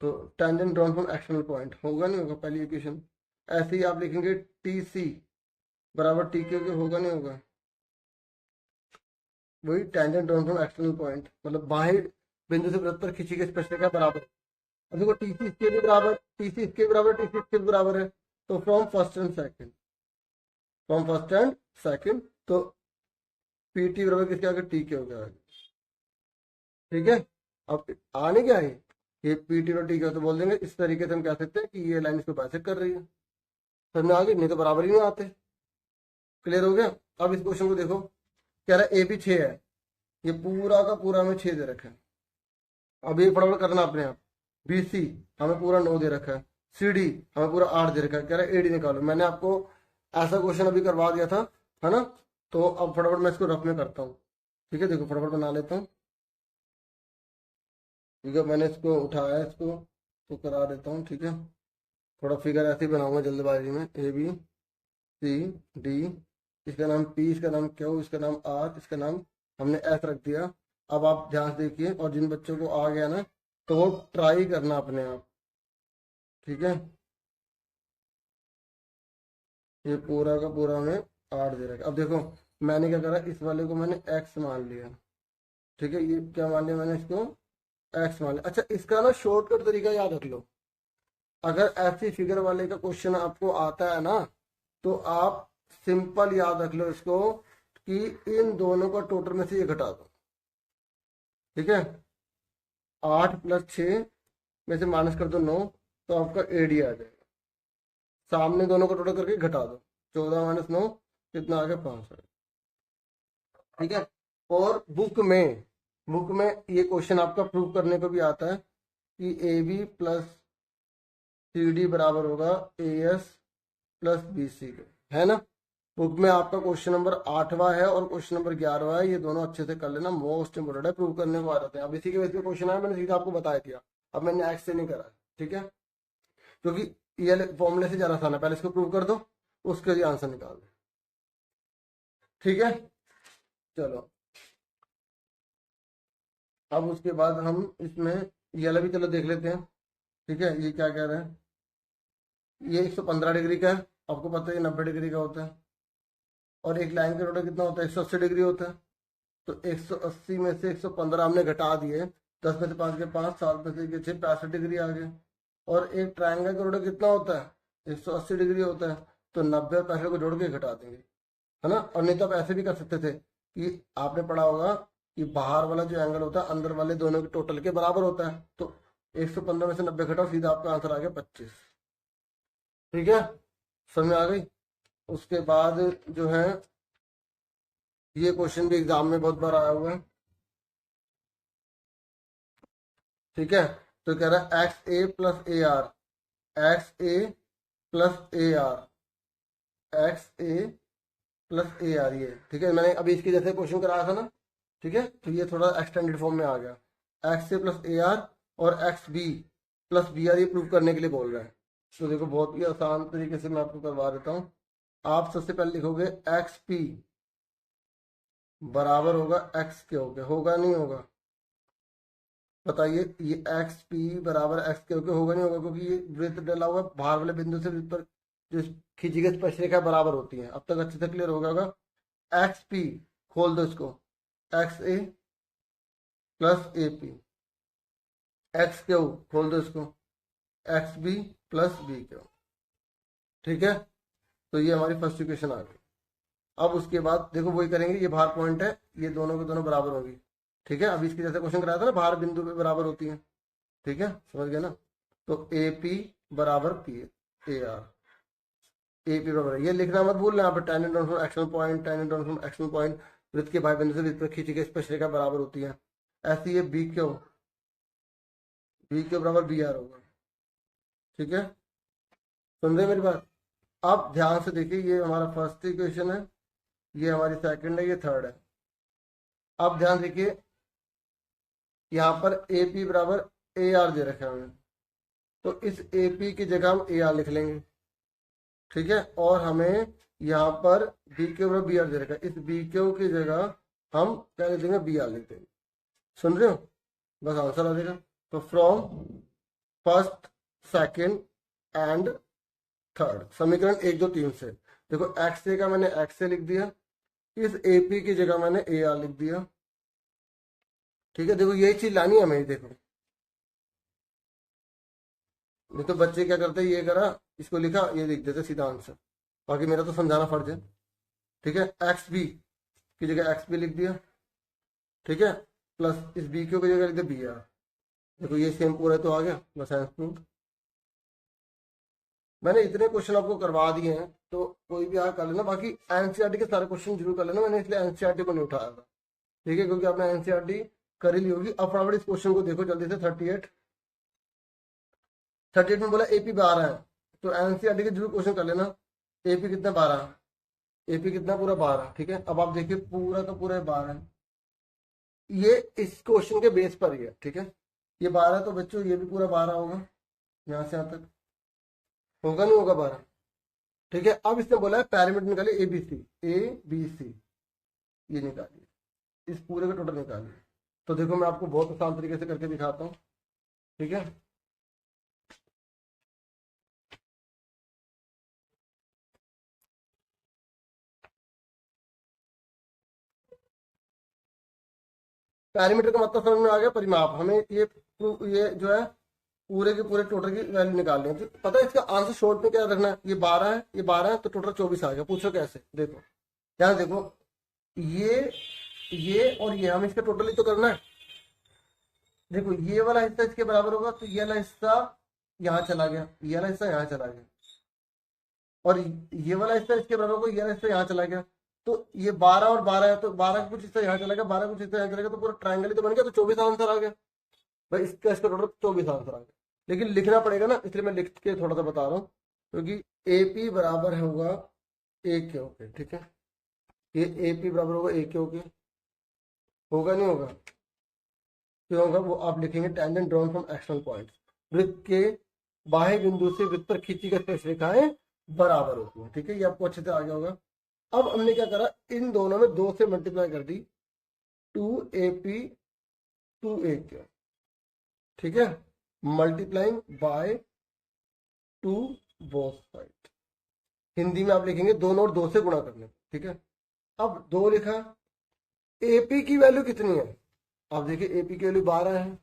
तो tangent drawn from external point होगा नहीं होगा, पहली इक्वेशन। ऐसे ही आप लिखेंगे टी सी बराबर टी के होगा नहीं होगा, वही tangent drawn from external point, मतलब बाहर बिंदु से वृत्त पर खींची गई स्पर्शरेखा बराबर। अब देखो, टीसी इसके भी बराबर, टीसी इसके बराबर, टीसी इसके भी बराबर है। तो from first and second, from first and second, तो पी टी बराबर किसके आगे, टी के हो गया आगे। ठीक है, अब आने क्या है, ये पी टी और टी के, तो बोल देंगे इस तरीके से हम कह सकते हैं कि ये लाइन इसको बाइसेक्ट कर रही है। समझ में आ गई, नहीं तो बराबर ही नहीं आते। क्लियर हो गया। अब इस क्वेश्चन को देखो, कह रहा है ए बी 6 है, ये पूरा का पूरा हमें 6 दे रखा है। अब ये फटाफट करना अपने आप। बी सी हमें पूरा 9 दे रखा है, सी डी हमें पूरा 8 दे रखा है, कह रहा है ए डी निकालो। मैंने आपको ऐसा क्वेश्चन अभी करवा दिया था, है ना। तो अब फटाफट मैं इसको रफ में करता हूँ। ठीक है, देखो फटाफट बना लेता हूँ। क्योंकि मैंने इसको उठाया इसको तो करा देता हूँ, ठीक है। थोड़ा फिगर ऐसे ही बनाऊंगा जल्दबाजी में। ए बी सी डी, इसका नाम पी, इसका नाम क्यू, इसका नाम आर, इसका नाम हमने एस रख दिया। अब आप ध्यान से देखिए, और जिन बच्चों को आ गया ना तो वो ट्राई करना अपने आप, ठीक है। ये पूरा का पूरा हमें 8 दे रखा। अब देखो मैंने क्या करा, इस वाले को मैंने एक्स मान लिया, ठीक है। ये क्या मान लिया मैंने, इसको एक्स मान लिया। अच्छा, इसका ना शॉर्टकट तरीका याद रख लो। अगर ऐसी फिगर वाले का क्वेश्चन आपको आता है ना, तो आप सिंपल याद रख लो इसको कि इन दोनों का टोटल में से ये घटा दो, ठीक है। 8 + 6 में से माइनस कर दो 9, तो आपका एडी आ जाएगा। सामने दोनों का टोटल करके घटा दो, 14 - 9 कितना आ गया, 5, ठीक है। और बुक में ये क्वेश्चन आपका प्रूव करने को भी आता है कि A B plus C D बराबर होगा A S plus B C के, है ना। बुक में आपका क्वेश्चन नंबर 8वां है और क्वेश्चन नंबर 11वां है। ये दोनों अच्छे से कर लेना, मोस्ट इंपोर्टेंट है, प्रूव करने को आ जाते हैं। अब इसी के बेस पे क्वेश्चन आया, मैंने सीधा आपको बताया दिया। अब मैंने एक्स से नहीं करा, ठीक है, क्योंकि ये फॉर्मूले से ज्यादा आसान है। पहले इसको प्रूव कर दो, उसके लिए आंसर निकाल दो, ठीक है। चलो, अब उसके बाद हम इसमें ये वाला भी चलो देख लेते हैं, ठीक है। ये क्या कह रहे हैं, ये 115 डिग्री का है, आपको पता है ये 90 डिग्री का होता है। और एक लाइन का रोटेट कितना होता है, 180 डिग्री होता है। तो 180 में से 115 हमने घटा दिए, 10 में से 5 के 5, 7 में से 6, 65 डिग्री आ गए। और एक ट्रायंगल का रोटेट कितना होता है, 180 डिग्री होता है। तो 90 और 65 को जोड़ के घटा देंगे, है ना। और नहीं तो आप ऐसे भी कर सकते थे कि आपने पढ़ा होगा कि बाहर वाला जो एंगल होता है अंदर वाले दोनों के टोटल के बराबर होता है। तो 115 में से 90 घटाओ, सीधा आपका आंसर आ गया 25, ठीक है। समझ में आ गई। उसके बाद जो है, ये क्वेश्चन भी एग्जाम में बहुत बार आया हुआ है, ठीक है। तो कह रहा है x A plus A are, x A plus A are, x A plus A are, ये ठीक है। मैंने अभी इसके जैसे क्वेश्चन कराया था ना, ठीक है। तो ये थोड़ा एक्सटेंडेड फॉर्म में आ गया, X A plus A R और X B plus B R, ये प्रूव करने के लिए बोल रहा है। तो देखो बहुत ही आसान तरीके से मैं आपको करवा देता हूँ। आप सबसे पहले लिखोगे एक्स पी बराबर होगा एक्स के, होगा नहीं होगा, बताइए। ये एक्स पी बराबर एक्स के होगा नहीं होगा, क्योंकि ये वृत्त डला हुआ बाहर वाले बिंदु से वृत्त पर जो खींची गई स्पर्शरेखा बराबर होती है। अब तक अच्छे से क्लियर हो गया होगा। एक्स पी खोल दो इसको, X A plus A P, X Q खोल दो इसको, X B plus B Q, ठीक है। तो ये हमारी फर्स्ट इक्वेशन आ गई। अब उसके बाद देखो वही करेंगे, ये बाहर पॉइंट है, ये दोनों के दोनों बराबर होगी, ठीक है। अभी इसके जैसे क्वेश्चन कराया था ना, बाहर बिंदु पे बराबर होती है, ठीक है, समझ गए ना। तो ए पी बराबर P A R, A P बराबर, ये लिखना मत भूलना यहाँ पर, ten down from external point, ten down from external point, वृत्त के बाह्य बिंदु से वृत्त पर खींची गई स्पर्शरेखा बराबर होती है। ऐसी ये बी क्यू, बी क्यू बराबर बी आर होगा, ठीक है। सुन रहे मेरी बात। अब ध्यान से देखिए, ये हमारा फर्स्ट इक्वेशन है, ये हमारी सेकंड है, ये थर्ड है। अब ध्यान देखिए, यहाँ पर ए पी बराबर ए आर दे रखा है हमें, तो इस ए पी की जगह हम ए आर लिख लेंगे, ठीक है। और हमें यहाँ पर बी क्यू बराबर बी आर दे रखा है, इस बी क्यू की जगह हम क्या लिख देंगे, बी आर लिख देंगे। सुन रहे हो, बस आंसर आ जाएगा। तो from first, second and third, समीकरण 1 2 3 से देखो, एक्स ए का मैंने एक्स ए लिख दिया, इस ए पी की जगह मैंने ए आर लिख दिया, ठीक है। देखो यही चीज लानी है हमें, देखो नहीं तो बच्चे क्या करते हैं, ये करा इसको लिखा, ये लिख देते सीधा आंसर। बाकी मेरा तो समझाना फर्ज है, ठीक है। एक्स बी की जगह एक्स बी लिख दिया, ठीक है, प्लस इस बी क्यू की जगह लिख दिया बी आर। देखो ये सेम पूरा तो आ गया, बस प्रूफ। मैंने इतने क्वेश्चन आपको करवा दिए हैं, तो कोई भी आ कर लेना। बाकी एनसीईआरटी के सारे क्वेश्चन जरूर कर लेना, मैंने इसलिए एनसीईआरटी को नहीं उठाया था, ठीक है, क्योंकि आपने एनसीईआरटी कर ही ली होगी। अब फटाफट इस क्वेश्चन को देखो जल्दी से, 38 में बोला एपी 12 है, तो एनसीईआरटी के जरूर क्वेश्चन कर लेना। एपी कितना, 12, एपी कितना, पूरा 12, ठीक है। अब आप देखिए पूरा का पूरा 12 है, ये इस क्वेश्चन के बेस पर ही है, ठीक है। ये 12 तो बच्चों ये भी पूरा 12 होगा, यहाँ से यहाँ तक होगा नहीं होगा 12। ठीक है, अब इसने बोला है पैरामीटर निकालिए A B C, A B C ये निकालिए, इस पूरे का टोटल निकालिए। तो देखो मैं आपको बहुत आसान तरीके से करके दिखाता हूँ। ठीक है, पैरामीटर का मतलब समझ में आ गया, परिमाप। हमें ये जो है पूरे के पूरे टोटल की वैल्यू निकालनी है। तो पता है इसका आंसर शॉर्ट में क्या रखना है, ये 12 है, ये 12 है तो टोटल 24 आ गया। पूछो कैसे, देखो यहाँ देखो, ये और ये हमें इसका टोटल ही तो करना है। देखो ये वाला हिस्सा इसके बराबर होगा तो ये वाला हिस्सा यहाँ चला गया, ये वाला हिस्सा यहाँ चला गया, और ये वाला हिस्सा इसके बराबर होगा, ये वाला हिस्सा यहाँ चला गया। तो ये 12 और 12 है तो 12 का कुछ हिस्सा यहाँ चला गया, 12 का कुछ हिस्सा यहाँ चला गया, तो पूरा ट्रायंगल ही तो बन गया। तो 24 आंसर आ गया भाई, इसका टोटल 24 आंसर आ गया। लेकिन लिखना पड़ेगा ना, इसलिए मैं लिख के थोड़ा सा बता रहा हूँ, क्योंकि AP बराबर होगा ए के ओके। ठीक है, ये AP बराबर होगा ए के ओके, होगा नहीं होगा, क्यों होगा वो आप लिखेंगे tangent drawn from external point. वृत्त के बाह्य बिंदु से वृत्त पर खींची गई स्पर्शरेखाएं बराबर होती हैं। ठीक है, ये आपको अच्छे से आ गया होगा। अब हमने क्या करा, इन दोनों में 2 से मल्टीप्लाई कर दी, 2AP 2AK। ठीक है, multiplying by 2 both side. Hindi में आप लिखेंगे दोनों और 2 से गुणा करने। ठीक है, अब 2 लिखा, AP की वैल्यू कितनी है, आप देखिए AP की वैल्यू 12 है,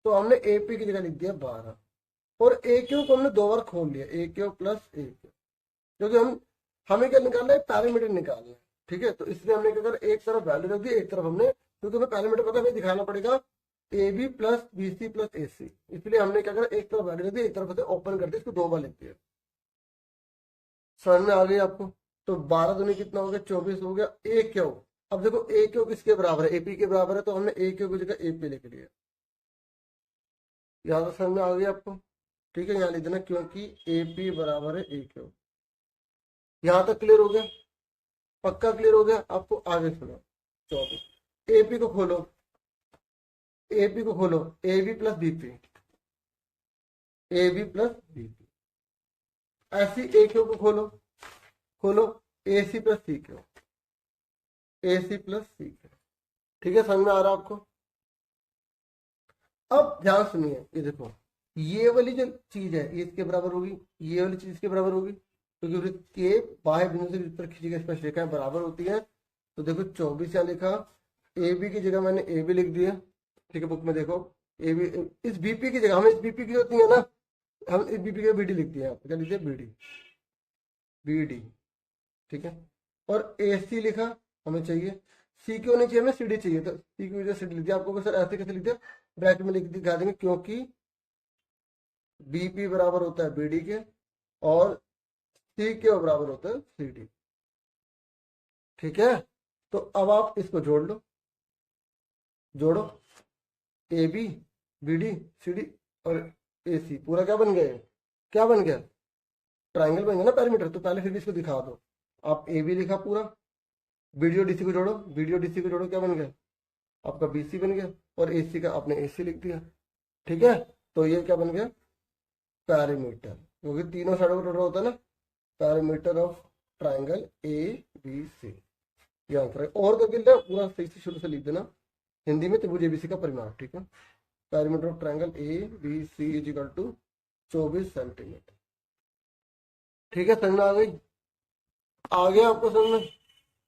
तो हमने AP की जगह लिख दिया 12, और AQ को हमने 2 बार खोल लिया, AQ प्लस AQ, क्योंकि हमें क्या निकालना है, पैरामीटर निकालना है। ठीक है, तो इसलिए हमने क्या करा, एक तरफ वैल्यू रख दी, एक तरफ हमने, क्योंकि हमें पैरामीटर पता हमें दिखाना पड़ेगा AB plus BC plus AC, इसलिए हमने क्या करा, एक तरफ वैल्यू रख दी, एक तरफ से ओपन कर दी, इसको 2 बार लिख दिया। समझ में आ गई आपको। तो 12 दूनी कितना हो गया, 24 हो गया। AQ, अब देखो AQ किसके बराबर है, AP के बराबर है, तो हमने AQ की जगह AP लिख लिया। यहाँ तो समझ में आ गई आपको। ठीक है, यहाँ लिख देना, क्योंकि AP बराबर है AQ। यहाँ तक क्लियर हो गया, पक्का क्लियर हो गया आपको। आगे सुनो, 24 AP को खोलो, AP को खोलो, AB plus BP, AB plus BP, ऐसी AQ को खोलो, खोलो AC plus CQ, AC plus CQ। ठीक है, समझ में आ रहा है आपको। अब ध्यान सुनिए, ये देखो ये वाली जो चीज है ये इसके बराबर होगी, ये वाली चीज इसके बराबर होगी, क्योंकि वृत्त के बाह्य बिंदु से वृत्त पर खींची गई स्पर्शरेखाएं बराबर होती है। तो देखो 24 यहाँ लिखा, AB की जगह मैंने AB लिख दिया। ठीक है, बुक में देखो AB, इस BP की जगह हमें, इस BP की होती है ना, हम इस BP की BD लिख दिया, क्या लिख दिया, BD। ठीक है, और AC लिखा, हमें चाहिए CQ नहीं चाहिए, हमें CD चाहिए, तो CQ की जगह CD लिख दिया। आपको सर ऐसे कैसे लिख दिया, ब्रैकेट में लिख दिखा देंगे, क्योंकि BP बराबर होता है BD के, और CQ बराबर होता है CD। ठीक है, तो अब आप इसको जोड़ लो, जोड़ो AB BD CD और AC, पूरा क्या बन गया, क्या बन गया, ट्राइंगल बन गया ना पैरामीटर। तो पहले फिर भी इसको दिखा दो, आप AB लिखा पूरा, BD और DC को जोड़ो, BD और DC को जोड़ो, क्या बन गया, आपका BC बन गया, और AC का आपने AC लिख दिया। ठीक है, तो ये क्या बन गया, पैरामीटर, क्योंकि तीनों साइडों का टोटल होता है ना, पैरामीटर ऑफ ट्राइंगल ABC, ये आंसर है। और करके पूरा सही से शुरू से लिख देना, हिंदी में त्रिभुज ABC का परिमाप। ठीक है, parameter of triangle ABC is equal to 24 centimetre. ठीक है, समझ में आ गई, आ गया आपको समझ में।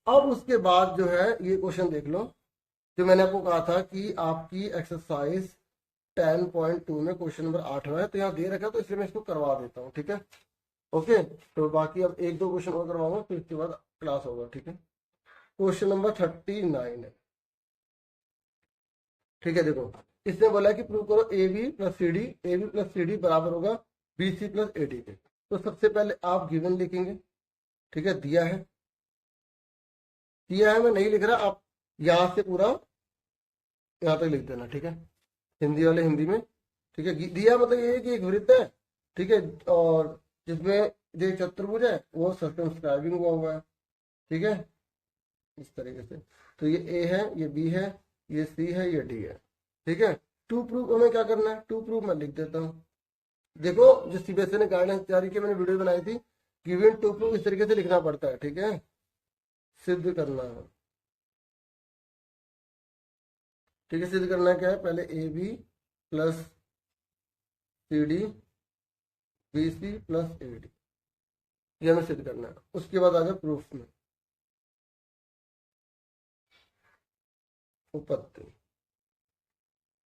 अब उसके बाद जो है ये क्वेश्चन देख लो, जो मैंने आपको कहा था कि आपकी एक्सरसाइज 10.2 में क्वेश्चन नंबर 8वां है, तो यहाँ दे रखा है, तो इसलिए मैं इसको करवा देता हूँ। ठीक है, ओके, तो बाकी अब 1-2 क्वेश्चन और करवाऊंगा, फिर इसके बाद क्लास होगा। ठीक है, क्वेश्चन नंबर 39 है। ठीक है, देखो इसने बोला कि प्रूव करो AB प्लस CD बराबर होगा BC प्लस AD के। तो सबसे पहले आप गिवन लिखेंगे। ठीक है, दिया है मैं नहीं लिख रहा, आप यहाँ से पूरा यहाँ तक लिख देना। ठीक है, हिंदी वाले हिंदी में। ठीक है, दिया मतलब ये है कि एक वृत्त है, ठीक है, और जिसमें जो चतुर्भुज है वो सर्कमस्क्राइबिंग हुआ है। ठीक है, इस तरीके से। तो ये A है, ये B है, ये C है, ये D है। ठीक है, टू प्रूफ हमें क्या करना है, टू प्रूफ मैं लिख देता हूँ। देखो जो सीबीएसई ने गाइडेंस जारी की, मैंने वीडियो बनाई थी, गिवन टू प्रूफ इस तरीके से लिखना पड़ता है, ठीक है, सिद्ध करना है, ठीक है। सिद्ध करना क्या है, पहले A B plus C D B C plus A D, ये हमें सिद्ध करना है। उसके बाद आ जाए प्रूफ में, उपपत्ति।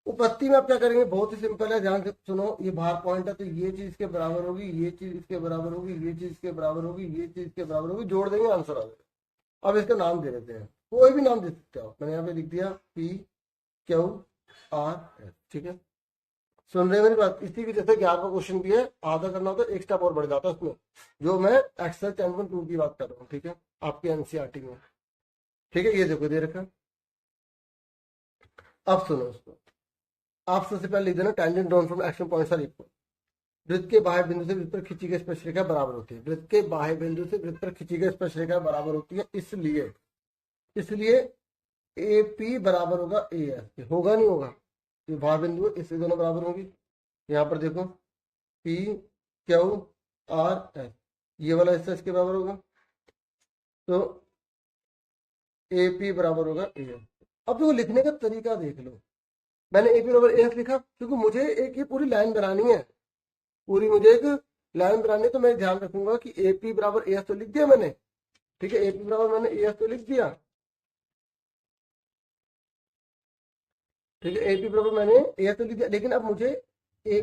उपपत्ति में आप क्या करेंगे, बहुत ही सिंपल है, ध्यान से सुनो, ये बाहर पॉइंट है तो ये चीज इसके बराबर होगी, ये चीज इसके बराबर होगी, ये चीज इसके बराबर होगी, ये चीज इसके बराबर होगी, जोड़ देंगे आंसर आ जाएगा। अब इसका नाम दे देते हैं, कोई भी नाम दे सकते हो, मैंने यहाँ पे लिख दिया पी क्यू आर एस, ठीक है। सुन रहे हैं मेरी बात। इसी की जैसे 11वां क्वेश्चन भी है, आधा करना होता है, एक स्टेप और बढ़ जाता है उसमें, जो मैं एक्सरसाइज 10.2 की बात कर रहा हूँ, ठीक है, आपके एनसीईआरटी में, ठीक है। ये देखो दे रखा। अब सुनो उसको, आप सबसे पहले लिख देना tangent drawn from action points are equal. वृत्त के बाह्य बिंदु से वृत्त पर खींची गई स्पर्शरेखा बराबर होती है। वृत्त के बाह्य बिंदु से वृत्त पर खींची गई स्पर्शरेखा बराबर होती है, इसलिए ए पी बराबर होगा ए एस। होगा नहीं होगा, ये बाह्य बिंदु है, इससे दोनों बराबर होंगी। यहाँ पर देखो पी क्यू आर एस, ये वाला हिस्सा इसके बराबर होगा, तो ए पी बराबर होगा ए एस। अब देखो लिखने का तरीका देख लो, मैंने ए पी बराबर ए एस लिखा क्योंकि मुझे एक ये पूरी लाइन बनानी है, पूरी मुझे एक लाइन बनानी है, तो मैं ध्यान रखूंगा कि ए पी बराबर ए एस तो लिख दिया मैंने, ठीक है, ए पी बराबर मैंने ए एस तो लिख दिया, ठीक है, ए पी बराबर मैंने ए एस तो लिख दिया। लेकिन अब मुझे ए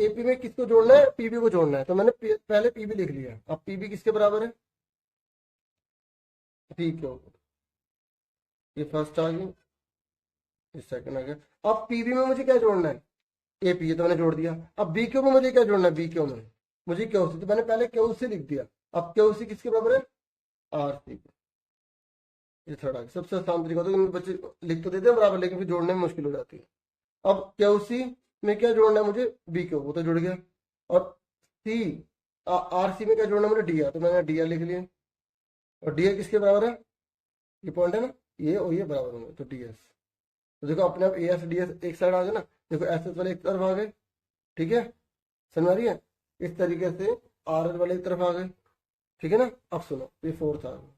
पी में किसको जोड़ना है, पीबी को जोड़ना है, तो मैंने पहले पीबी लिख लिया। अब पीबी किसके बराबर है, पी क्यू, ये फर्स्ट आ गई, ये सेकंड आ गया। अब पीबी में मुझे क्या जोड़ना है, ए पी, ये तो मैंने जोड़ दिया। अब बी क्यू में मुझे क्या जोड़ना है, बी क्यू में मुझे क्यू सी, तो मैंने पहले क्यू सी लिख दिया। अब क्यू सी किसके बराबर है, आर सी। ये थर्ड आ गया, सबसे आसान तरीका होता है, बच्चे लिख तो देते हैं बराबर, लेकिन फिर जोड़ने में मुश्किल हो जाती है। अब क्यू सी में क्या जोड़ना है मुझे, बी क्यू, वो तो जुड़ गया। और सी आर सी में क्या जोड़ना है मुझे, डी आर, तो मैंने डी आर लिख लिया। और डी आर किसके बराबर है, ये पॉइंट है ना, ये और ये बराबर होंगे, तो डी एस। तो देखो अपने आप ए एस डी एस एक साइड आ गए ना, देखो एस एस वाले एक तरफ आ गए, ठीक है, समझ आ रही है। इस तरीके से आर एल वाले एक तरफ आ गए, ठीक है ना। अब सुनो, ये फोर्थ आ गया।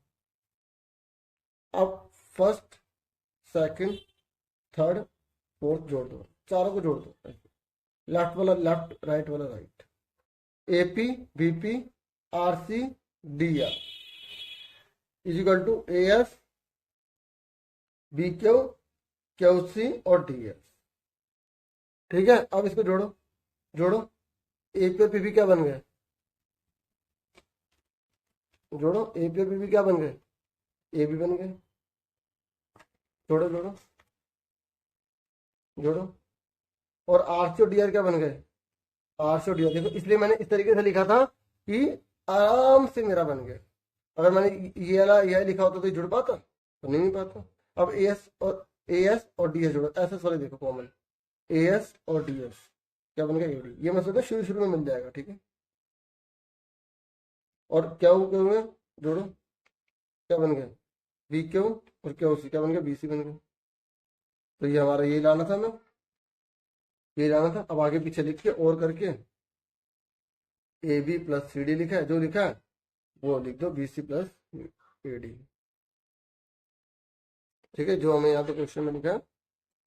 अब फर्स्ट सेकंड थर्ड फोर्थ जोड़ दो, चारों को जोड़ दो, लेफ्ट वाला लेफ्ट, राइट वाला right, A P B P R C D R is equal to A S B Q Q C और डी एस, ठीक है। अब इसको जोड़ो, जोड़ो, ए पी और पी क्या बन गए, जोड़ो, ए पी और पी क्या बन गए, ए बी बन गए, जोड़ो जोड़ो जोड़ो। और आर सी और डी आर क्या बन गए, आर सी और डी आर। देखो इसलिए मैंने इस तरीके से लिखा था कि आराम से मेरा बन गया। अगर मैंने ये वाला यह लिखा होता तो ये जुड़ पाता, तो नहीं पाता। अब ए एस और डी एस जोड़ो, एस एस वाले देखो कॉमन, ए एस और डी एस क्या बन गया, ए डी। ये मैं सोचा शुरू शुरू में मिल जाएगा, ठीक है। और क्या हुआ, जोड़ो, क्या बन गया, बी क्यू और क्यू सी क्या बन गया, बी सी बन गया। तो ये हमारा ये लाना था, मैं ये लाना था। अब आगे पीछे लिख के और करके A B plus C D लिखा है, जो लिखा है वो लिख दो, B C plus A D, ठीक है। जो हमें यहाँ पे क्वेश्चन में लिखा है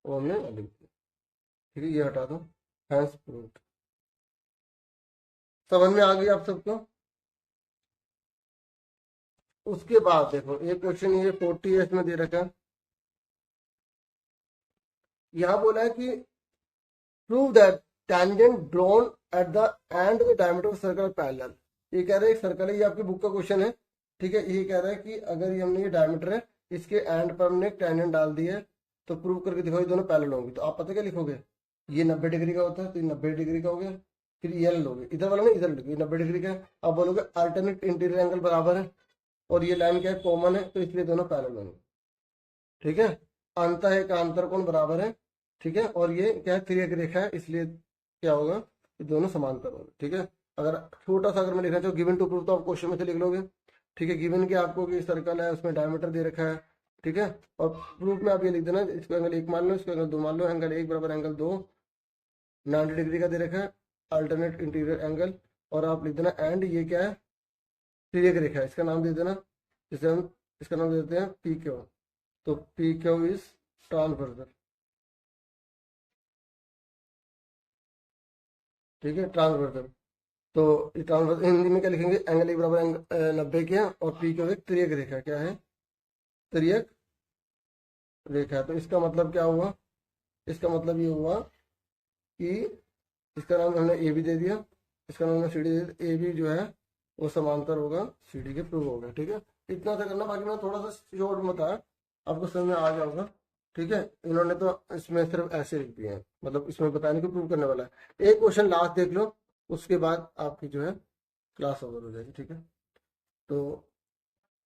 वो हमने लिख दिया, ठीक है। ये हटा दो, हैंस प्रूव्ड। समझ में आ गई आप सबको। उसके बाद देखो एक क्वेश्चन ये 40 में दे रखा है, यहाँ बोला है कि prove that tangent drawn at the end of the diameter of circle are parallel। ये कह रहा है एक सर्कल है, ये आपकी बुक का क्वेश्चन है, ठीक है। ये कह रहा है कि अगर ये हमने ये डायमीटर है, इसके एंड पर हमने टेंजेंट डाल दिया है, तो प्रूव करके दिखाओ ये दोनों पैरेलल होंगे। तो आप पता क्या लिखोगे, ये 90 डिग्री का होता है, तो ये 90 डिग्री का हो गया। फिर ये लोगे इधर वाला ना, इधर लोगे 90 डिग्री का। अब बोलोगे अल्टरनेट इंटीरियर एंगल बराबर है, और ये लाइन क्या है, कॉमन है, तो इसलिए दोनों पैरेलल होंगे, ठीक है। अंत है का अंतर कोण बराबर है, ठीक है। और ये क्या है, तिर्यक रेखा है, इसलिए क्या होगा, ये दोनों समांतर होंगे, ठीक है। अगर छोटा सा अगर मैं लिखना चाहूँ गिवन टू प्रूफ, तो आप क्वेश्चन में से लिख लोगे, ठीक है। गिवन के आपको कि सर्कल है, उसमें डायमीटर दे रखा है, ठीक है। और प्रूफ में आप ये लिख देना, इसको एंगल 1 मान लो, इसको एंगल 2 मान लो, एंगल 1 बराबर एंगल 2 90 डिग्री का दे रखा है अल्टरनेट इंटीरियर एंगल, और आप लिख देना एंड ये क्या है, तिर्यक रेखा है, इसका नाम दे देना, जिसे हम इसका नाम दे देते हैं पी क्यू। तो पी क्यू इज ट्रांसवर्सल, ठीक है, ट्रांसवर्सल। तो ये ट्रांसवर्सल हिंदी में क्या लिखेंगे, एंगल 1 बराबर एंगल 90 क्या, और पी क्यू एक तिर्यक रेखा, क्या है, तिर्यक रेखा है। तो इसका मतलब क्या हुआ, इसका मतलब ये हुआ कि इसका नाम हमने ए बी दे दिया, इसका नाम हमने सी डी दे दिया, ए बी जो है वो समांतर होगा सी डी के, प्रूव हो गया, ठीक है। इतना सा करना, बाकी मैं थोड़ा सा शॉर्ट में बताया, आपको समझ में आ जाएगा, ठीक है। इन्होंने तो इसमें सिर्फ ऐसे लिख दिए हैं, मतलब इसमें बताने को प्रूव करने वाला है। एक क्वेश्चन लास्ट देख लो, उसके बाद आपकी जो है क्लास ओवर हो जाएगी, ठीक है। तो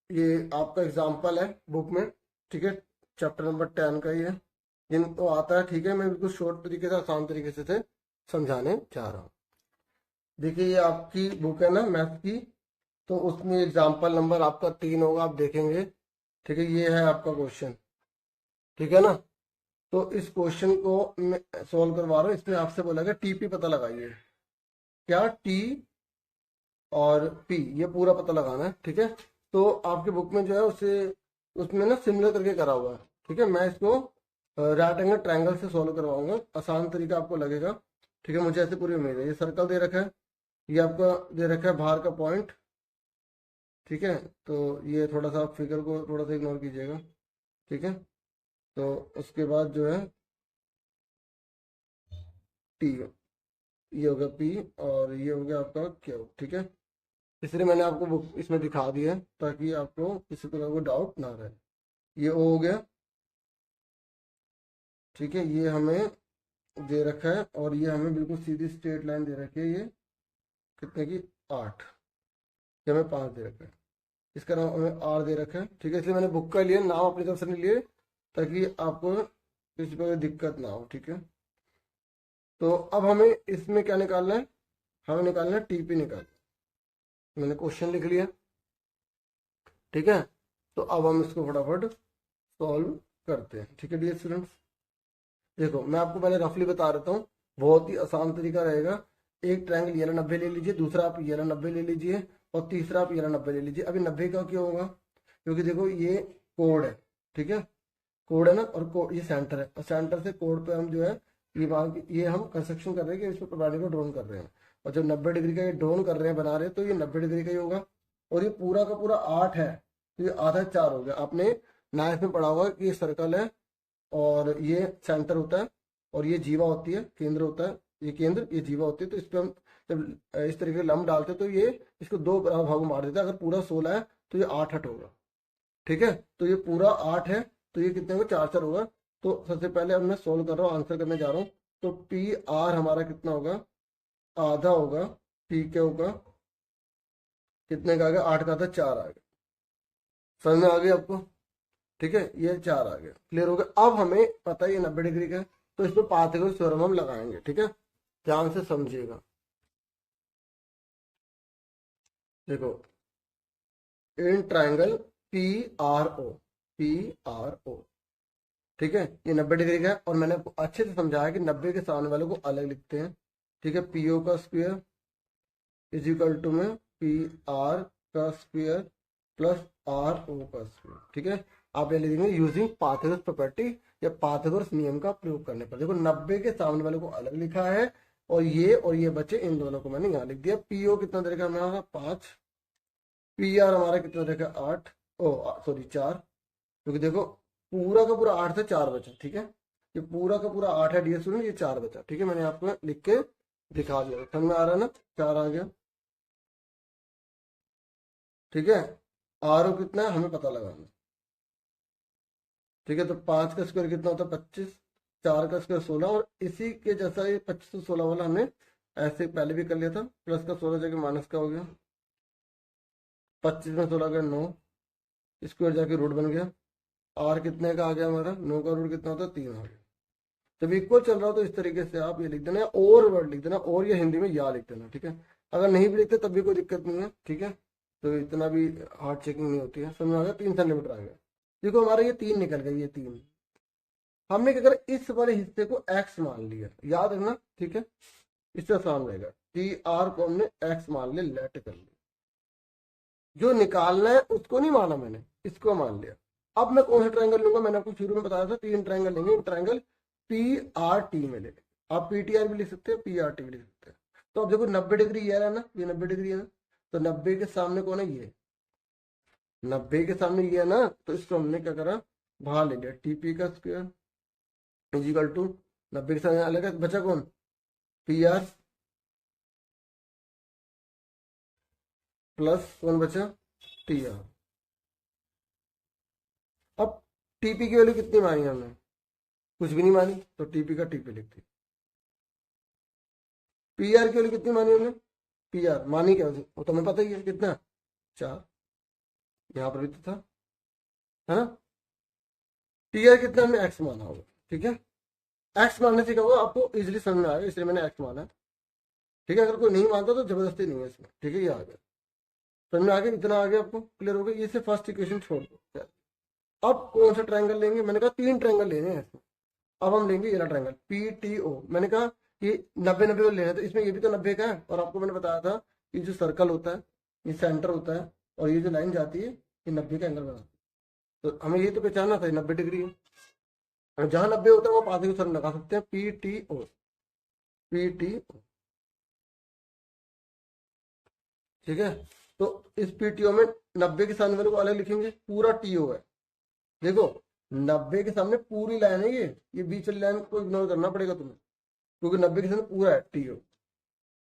ये आपका एग्जाम्पल है बुक में, ठीक है, चैप्टर नंबर 10 का ही है। जिनको आता है, ठीक है, मैं बिल्कुल शॉर्ट तरीके से, आसान तरीके से समझाने जा रहा हूँ। देखिए ये आपकी बुक है ना मैथ की, तो उसमें एग्जाम्पल नंबर आपका 3 होगा, आप देखेंगे, ठीक है। ये है आपका क्वेश्चन, ठीक है ना। तो इस क्वेश्चन को मैं सॉल्व करवा रहा हूँ, इसमें आपसे बोला गया टीपी पता लगाइए, क्या टी और पी, ये पूरा पता लगाना है, ठीक है। तो आपके बुक में जो है उसे उसमें ना सिमिलर करके करा हुआ है, ठीक है। मैं इसको राइट एंगल ट्रायंगल से सॉल्व करवाऊंगा, आसान तरीका आपको लगेगा, ठीक है, मुझे ऐसे पूरी उम्मीद है। ये सर्कल दे रखा है, ये आपका दे रखा है बाहर का पॉइंट, ठीक है। तो ये थोड़ा सा आप फिगर को थोड़ा सा इग्नोर कीजिएगा, ठीक है। तो उसके बाद जो है टी, ये हो गया पी, और ये हो गया आपका क्यू, ठीक है। इसलिए मैंने आपको बुक इसमें दिखा दिया है ताकि आपको किसी प्रकार को डाउट ना रहे। ये ओ हो गया, ठीक है, ये हमें दे रखा है, और ये हमें बिल्कुल सीधी स्ट्रेट लाइन दे रखी है, ये कितने की 8, ये हमें 5 दे रखा है, इसका नाम हमें आर दे रखा है, ठीक है। इसलिए मैंने बुक का लिए, नाम अपनी तरफ से नहीं लिए ताकि आपको किसी पर दिक्कत ना हो, ठीक है। तो अब हमें इसमें क्या निकालना है, हमें निकालना है टीपी निकालना, मैंने क्वेश्चन लिख लिया, ठीक है। तो अब हम इसको फटाफट सॉल्व करते हैं, ठीक है डियर स्टूडेंट्स। देखो मैं आपको पहले रफली बता देता हूँ, बहुत ही आसान तरीका रहेगा। एक ट्रायंगल ये 90 ले लीजिए, दूसरा आप ये 90 ले लीजिए, और तीसरा आप ये 90 ले लीजिए। अभी 90 का क्यों होगा, क्योंकि देखो ये कोड है, ठीक है, कोड है ना, और कोड ये सेंटर है, और सेंटर से कोड पे हम जो है ये मान ये हम कंस्ट्रक्शन कर रहे हैं कि इसको प्रणाली को ड्रोन कर रहे हैं, और जब 90 डिग्री का ये ड्रोन कर रहे हैं, बना रहे हैं, तो ये 90 डिग्री का ही होगा। और ये पूरा का पूरा 8 है, तो ये आधा 4 हो गया। आपने 9th में पढ़ा होगा कि ये सर्कल है, और ये सेंटर होता है, और ये जीवा होती है, केंद्र होता है, ये केंद्र, ये जीवा होती है। तो इस पर हम जब इस तरीके से लंब डालते हैं तो ये इसको 2 भागों में बांट देता है। अगर पूरा 16 है तो ये 8 होगा, ठीक है। तो ये पूरा 8 है, तो ये कितने होगा, 4 4 होगा। तो सबसे पहले अब मैं सोल्व कर रहा हूँ, आंसर करने जा रहा हूँ। तो पी आर हमारा कितना होगा, आधा होगा, पी क्या होगा, कितने का आ गया, 8 का था 4 आ गया, समझ में आ गया आपको, ठीक है। ये 4 आ गया, क्लियर हो गया। अब हमें पता है ये 90 डिग्री का है, तो इसमें पाइथागोरस थ्योरम हम लगाएंगे, ठीक है, ध्यान से समझिएगा। देखो इन triangle P R O, P R O, ठीक है, ये 90 डिग्री का है, और मैंने आपको अच्छे से समझाया कि 90 के सामने वाले को अलग लिखते हैं, ठीक है। पी ओ का स्क्वायर इज इक्वल टू में पी आर का स्क्वायर प्लस आर ओ का स्क्वायर, ठीक है। आप ये लिखेंगे यूजिंग पाइथागोरस प्रॉपर्टी या पाइथागोरस नियम का प्रयोग करने पर। देखो 90 के सामने वाले को अलग लिखा है, और ये बचे, इन दोनों को मैंने यहाँ लिख दिया। पीओ कितना दे रखा हमारा 5, पी आर हमारा कितना दे रखा 8, ओ सॉरी 4, क्योंकि देखो पूरा का पूरा 8 से 4 बचा, ठीक है। ये पूरा का पूरा 8 है डियर स्टूडेंट, ये 4 बचा, ठीक है। मैंने आपको लिख के दिखा दिया, समझ में आ रहा है ना, 4 आ गया, ठीक है। आर ओ कितना है हमें पता लगाना, ठीक है। तो 5 का स्क्वायर कितना होता है 25, 4 का स्क्वायर 16, और इसी के जैसा ये 25 से 16 वाला हमने ऐसे पहले भी कर लिया था, प्लस का 16 जगह माइनस का हो गया, 25 में 16 का 9, स्क्वायर जाके रूट बन गया। आर कितने का आ गया हमारा, 9 का रूट कितना होता है 3 आ गया। जब इक्वल चल रहा हो तो इस तरीके से आप ये लिख देना, और वर्ड लिख देना, और ये हिंदी में या लिख देना, ठीक है। अगर नहीं भी लिखते तब भी कोई दिक्कत नहीं है, ठीक है। तो इतना भी हार्ड चेकिंग नहीं होती है, समझ में आ गया, 3 सेंटीमीटर आ गया। देखो हमारा ये 3 निकल गया, ये 3 हमने क्या करा, इस वाले हिस्से को x मान लिया, याद रखना, ठीक है, इससे आसान रहेगा। टी आर को हमने x मान लिया, लेट कर लिया, जो निकालना है उसको नहीं माना मैंने, इसको मान लिया। अब मैं कौन सा ट्रायंगल लूंगा, मैंने आपको शुरू में बताया था 3 ट्रायंगल लेंगे, ट्रायंगल पी आर टी में लेंगे। आप पी टी आर भी लिख सकते हैं, पी आर टी भी लिख सकते हैं। तो अब देखो 90 डिग्री ये है ना, ये 90 डिग्री है ना, तो 90 के सामने कौन है, ये 90 के सामने ये है ना, तो इसको हमने क्या करा, बाहर ले लिया, टीपी का स्क्वायर इजिकल टू 90 के सामने अलग है, बचा कौन, पी आर प्लस कौन बचा, टी आर। अब टीपी की वैल्यू कितनी मानी हमने, कुछ भी नहीं मानी, तो टीपी का टीपी लिख दी। पी आर की वैल्यू कितनी मानी हमने, पी आर मानी क्या, वो तो हमें पता ही है कितना, 4, यहाँ पर भी तो था, है ना। टी आर कितना हमने एक्स माना होगा, ठीक है, एक्स मानने से क्या होगा आपको इजीली समझ में आएगा, इसलिए मैंने एक्स माना है, ठीक है। अगर कोई नहीं मानता तो जबरदस्ती नहीं है इसमें, ठीक है, ये आ गया समझ में, आ गया, इतना आ गया आपको, क्लियर हो गया। ये से फर्स्ट इक्वेशन छोड़ दो। अब कौन सा ट्रायंगल लेंगे, मैंने कहा 3 ट्रायंगल लेने हैं इसमें। अब हम लेंगे ये ट्रायंगल पी टी ओ, मैंने कहा ये 90-90 को लेना है, तो इसमें ये भी तो 90 का है, और आपको मैंने बताया था ये जो सर्कल होता है ये सेंटर होता है, और ये जो लाइन जाती है ये 90 का एंगल बनाती है, तो हमें ये तो पहचानना था 90 डिग्री है, और जहां 90 होता है वो पास को सर लगा सकते हैं, P T O, P T O, ठीक है। तो इस पीटीओ में 90 के सामने वाले को अलग लिखेंगे, पूरा टीओ है, देखो 90 के सामने पूरी लाइन है, ये बीच वाली लाइन को इग्नोर करना पड़ेगा तुम्हें, क्योंकि 90 के सामने पूरा है टीओ,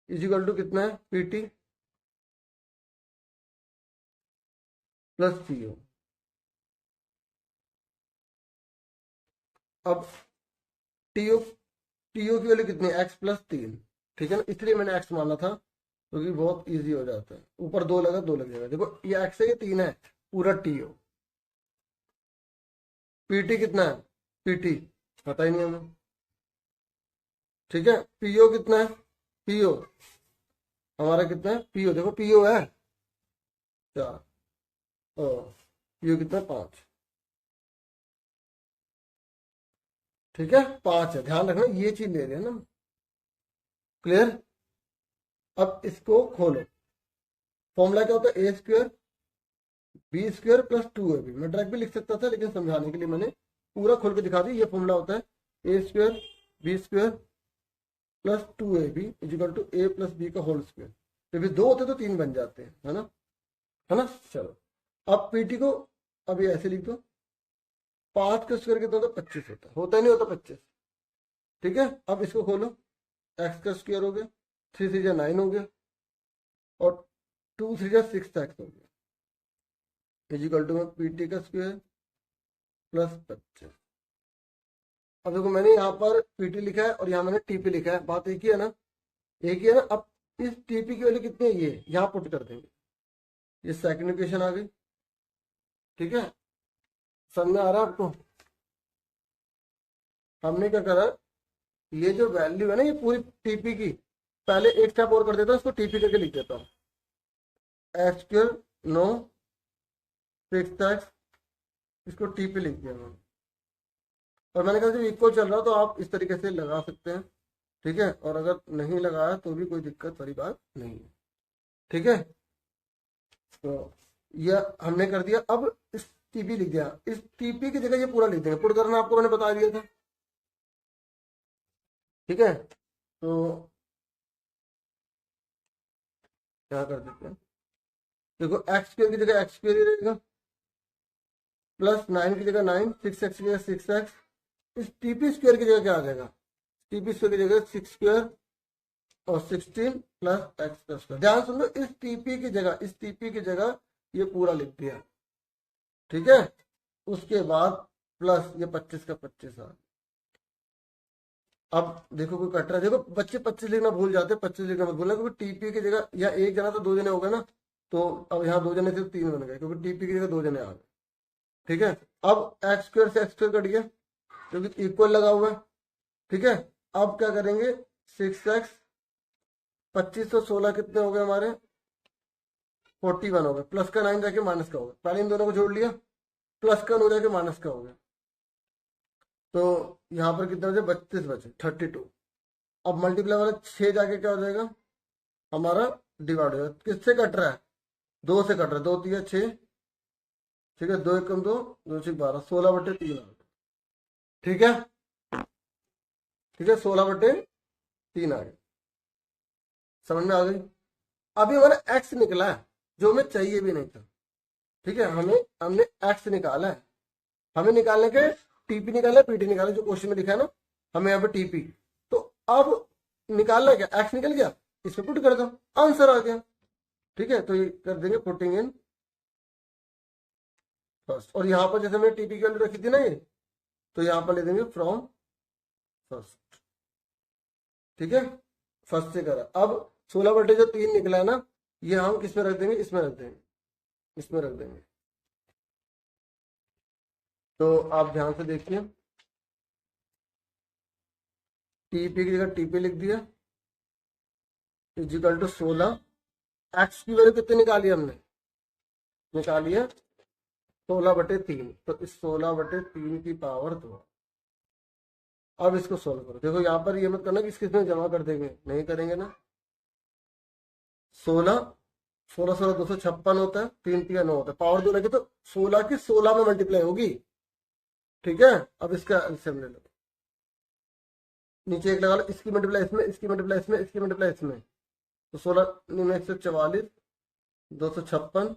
इजिकल टू कितना है, पीटी प्लस टीओ। अब टीओ टीओ की वैल्यू कितनी है, एक्स प्लस 3, ठीक है ना, इसलिए मैंने एक्स माना था क्योंकि बहुत इजी हो जाता है, ऊपर 2 लगा 2 लग जाएगा, देखो ये एक्स है ये 3 है, पूरा टीओ। पीटी कितना है, पीटी पता ही नहीं हमें, ठीक है। पीओ कितना है, पीओ हमारा कितना है, पीओ देखो पीओ है 4, और पीओ कितना है 5, ठीक है, 5 है, ध्यान रखना ये चीज ले रहे हैं ना, क्लियर। अब इसको खोलो, फॉर्मूला क्या होता है, A square B square plus 2ab, मैं डायरेक्ट भी लिख सकता था लेकिन समझाने के लिए मैंने पूरा खोल के दिखा दी। ये फॉर्मूला होता है A square B square plus 2ab equal to A plus B का होल स्क्वायर, तो भी 2 होते तो 3 बन जाते हैं, है ना, है ना। चलो अब पीटी को अभी ऐसे लिख दो, 5 का स्क्वायर कितना होता है, 25 होता है नहीं होता 25, ठीक है। अब इसको खोलो, एक्स का स्क्वायर हो गया, 3 3 जा 9 हो गया, और 2 3 जा 6 एक्स हो गया, इजिकल टू में पीटी का स्क्वायर प्लस 25। अब देखो मैंने यहाँ पर पीटी लिखा है और यहाँ मैंने टीपी लिखा है, बात एक ही है ना, एक ही है ना। अब इस टीपी की वैल्यू कितनी है, ये यहाँ पुट कर देंगे, ये सेकंड इक्वेशन आ गई, ठीक है, समझ में आ रहा है आपको। हमने क्या करा, ये जो वैल्यू है ना ये पूरी टीपी की, पहले एक स्टेप और कर देता हूँ, इसको टीपी करके लिख देता हूँ, एक्स स्क्वायर 9 6 एक्स, इसको टीपी लिख दिया मैंने, और मैंने कहा जब इक्वल चल रहा तो आप इस तरीके से लगा सकते हैं, ठीक है, और अगर नहीं लगाया तो भी कोई दिक्कत वाली बात नहीं है, ठीक है। तो यह हमने कर दिया, अब इस टीपी लिख दिया, इस टीपी की जगह ये पूरा लिख देंगे, पुट करना आपको मैंने बता दिया था, ठीक है। तो क्या कर देते हैं, देखो एक्स स्क्वायर की जगह एक्स स्क्वायर ही रहेगा, प्लस 9 की जगह 9, 6 एक्स की जगह 6 एक्स, इस टीपी स्क्वायर की जगह क्या आ जाएगा, टीपी स्क्वायर की जगह 6 स्क्वायर और 16 प्लस एक्स का स्क्वायर। ध्यान सुन लो, इस टीपी की जगह, इस टीपी की जगह ये पूरा लिख दिया, ठीक है। उसके बाद प्लस ये 25 का 25 आ, अब देखो कोई कट रहा है, देखो बच्चे 25 लिखना भूल जाते हैं, 25 लिखना मत भूलना, क्योंकि टीपी की जगह या एक जना तो 2 जने हो गए ना, तो अब यहाँ 2 जने से 3 बन गए, क्योंकि टीपी की जगह 2 जने आ गए, ठीक है। अब एक्स स्क्वायर से एक्स स्क्वायर कट गया क्योंकि इक्वल लगा हुआ है, ठीक है। अब क्या करेंगे, 6x 25 और 16 कितने हो गए हमारे, 41 हो गए, प्लस का 9 जाके माइनस का होगा, पहले इन दोनों को जोड़ लिया, प्लस का हो जाएगा माइनस का हो गया। तो यहाँ पर कितना बचे 32 बचे 32। अब मल्टीप्लाई वाला 6 जाके क्या हो जाएगा हमारा डिवाइड हो जाएगा। किससे कट रहा है 2 से कट रहा है, 2 3 6, ठीक है 2 1 2 2 6 12 16/3 आ गया। ठीक है ठीक है 16/3 आ गया। समझ में आ गई। अभी हमारा एक्स निकला है जो हमें चाहिए भी नहीं था। ठीक है हमने एक्स निकाला है। हमें निकालने के टीपी निकाला है पीटी निकाला जो क्वेश्चन में लिखा है ना, हमें यहाँ पे टीपी। तो अब निकालना है क्या, एक्स निकल गया इसमें पुट कर दो आंसर आ गया। ठीक है तो ये कर देंगे पुटिंग इन फर्स्ट। और यहाँ पर जैसे मैंने टीपी की वैल्यू रखी थी ना ये, तो यहाँ पर ले देंगे फ्रॉम फर्स्ट। ठीक है फर्स्ट से करा। अब 16/3 निकला है ना, ये हम किस में रख देंगे, इसमें रख देंगे, इसमें रख देंगे। तो आप ध्यान से देखिए टीपी की जगह टीपी लिख दिया इजिकल टू 16। एक्स की वैल्यू कितनी निकाली हमने, निकाली है 16/3। तो इस 16/3 की पावर 2। अब इसको सोल्व करो। देखो यहाँ पर ये मत करना कि इसके इसमें जमा कर देंगे, नहीं करेंगे ना। 16 16 16 256 होता है, 3 3 9 होता है, पावर 2 लगे तो 16 की 16 में मल्टीप्लाई होगी। ठीक है अब इसका एलसीएम ले लो, नीचे एक लगा लो, इसकी मल्टीप्लाई इसमें, इसकी मल्टीप्लाई इसमें, इसकी मल्टीप्लाई इसमें। तो 16 में 144 256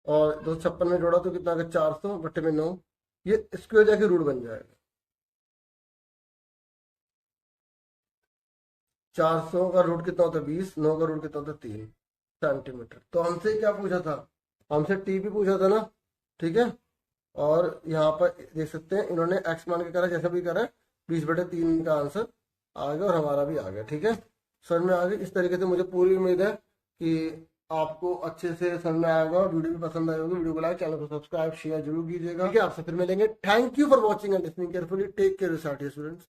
और 256 में जोड़ा तो कितना आ गया 400/9। ये स्क्वायर जाके रूट बन जाएगा। 400 का रूट कितना होता है 20, 9 का रूट कितना होता है 3 सेंटीमीटर। तो हमसे क्या पूछा था, हमसे टीपी पूछा था ना। ठीक है और यहाँ पर देख सकते हैं इन्होंने एक्स मान के करा, जैसा भी करा 20/3 का आंसर आ गया और हमारा भी आ गया। ठीक है समझ में आ गई। इस तरीके से मुझे पूरी उम्मीद है कि आपको अच्छे से समझ में आएगा। वीडियो भी पसंद आई होगी, वीडियो को लाइक, चैनल को सब्सक्राइब शेयर जरूर कीजिएगा। ठीक है आपसे फिर मिलेंगे। Thank you for watching and listening carefully. Take care students.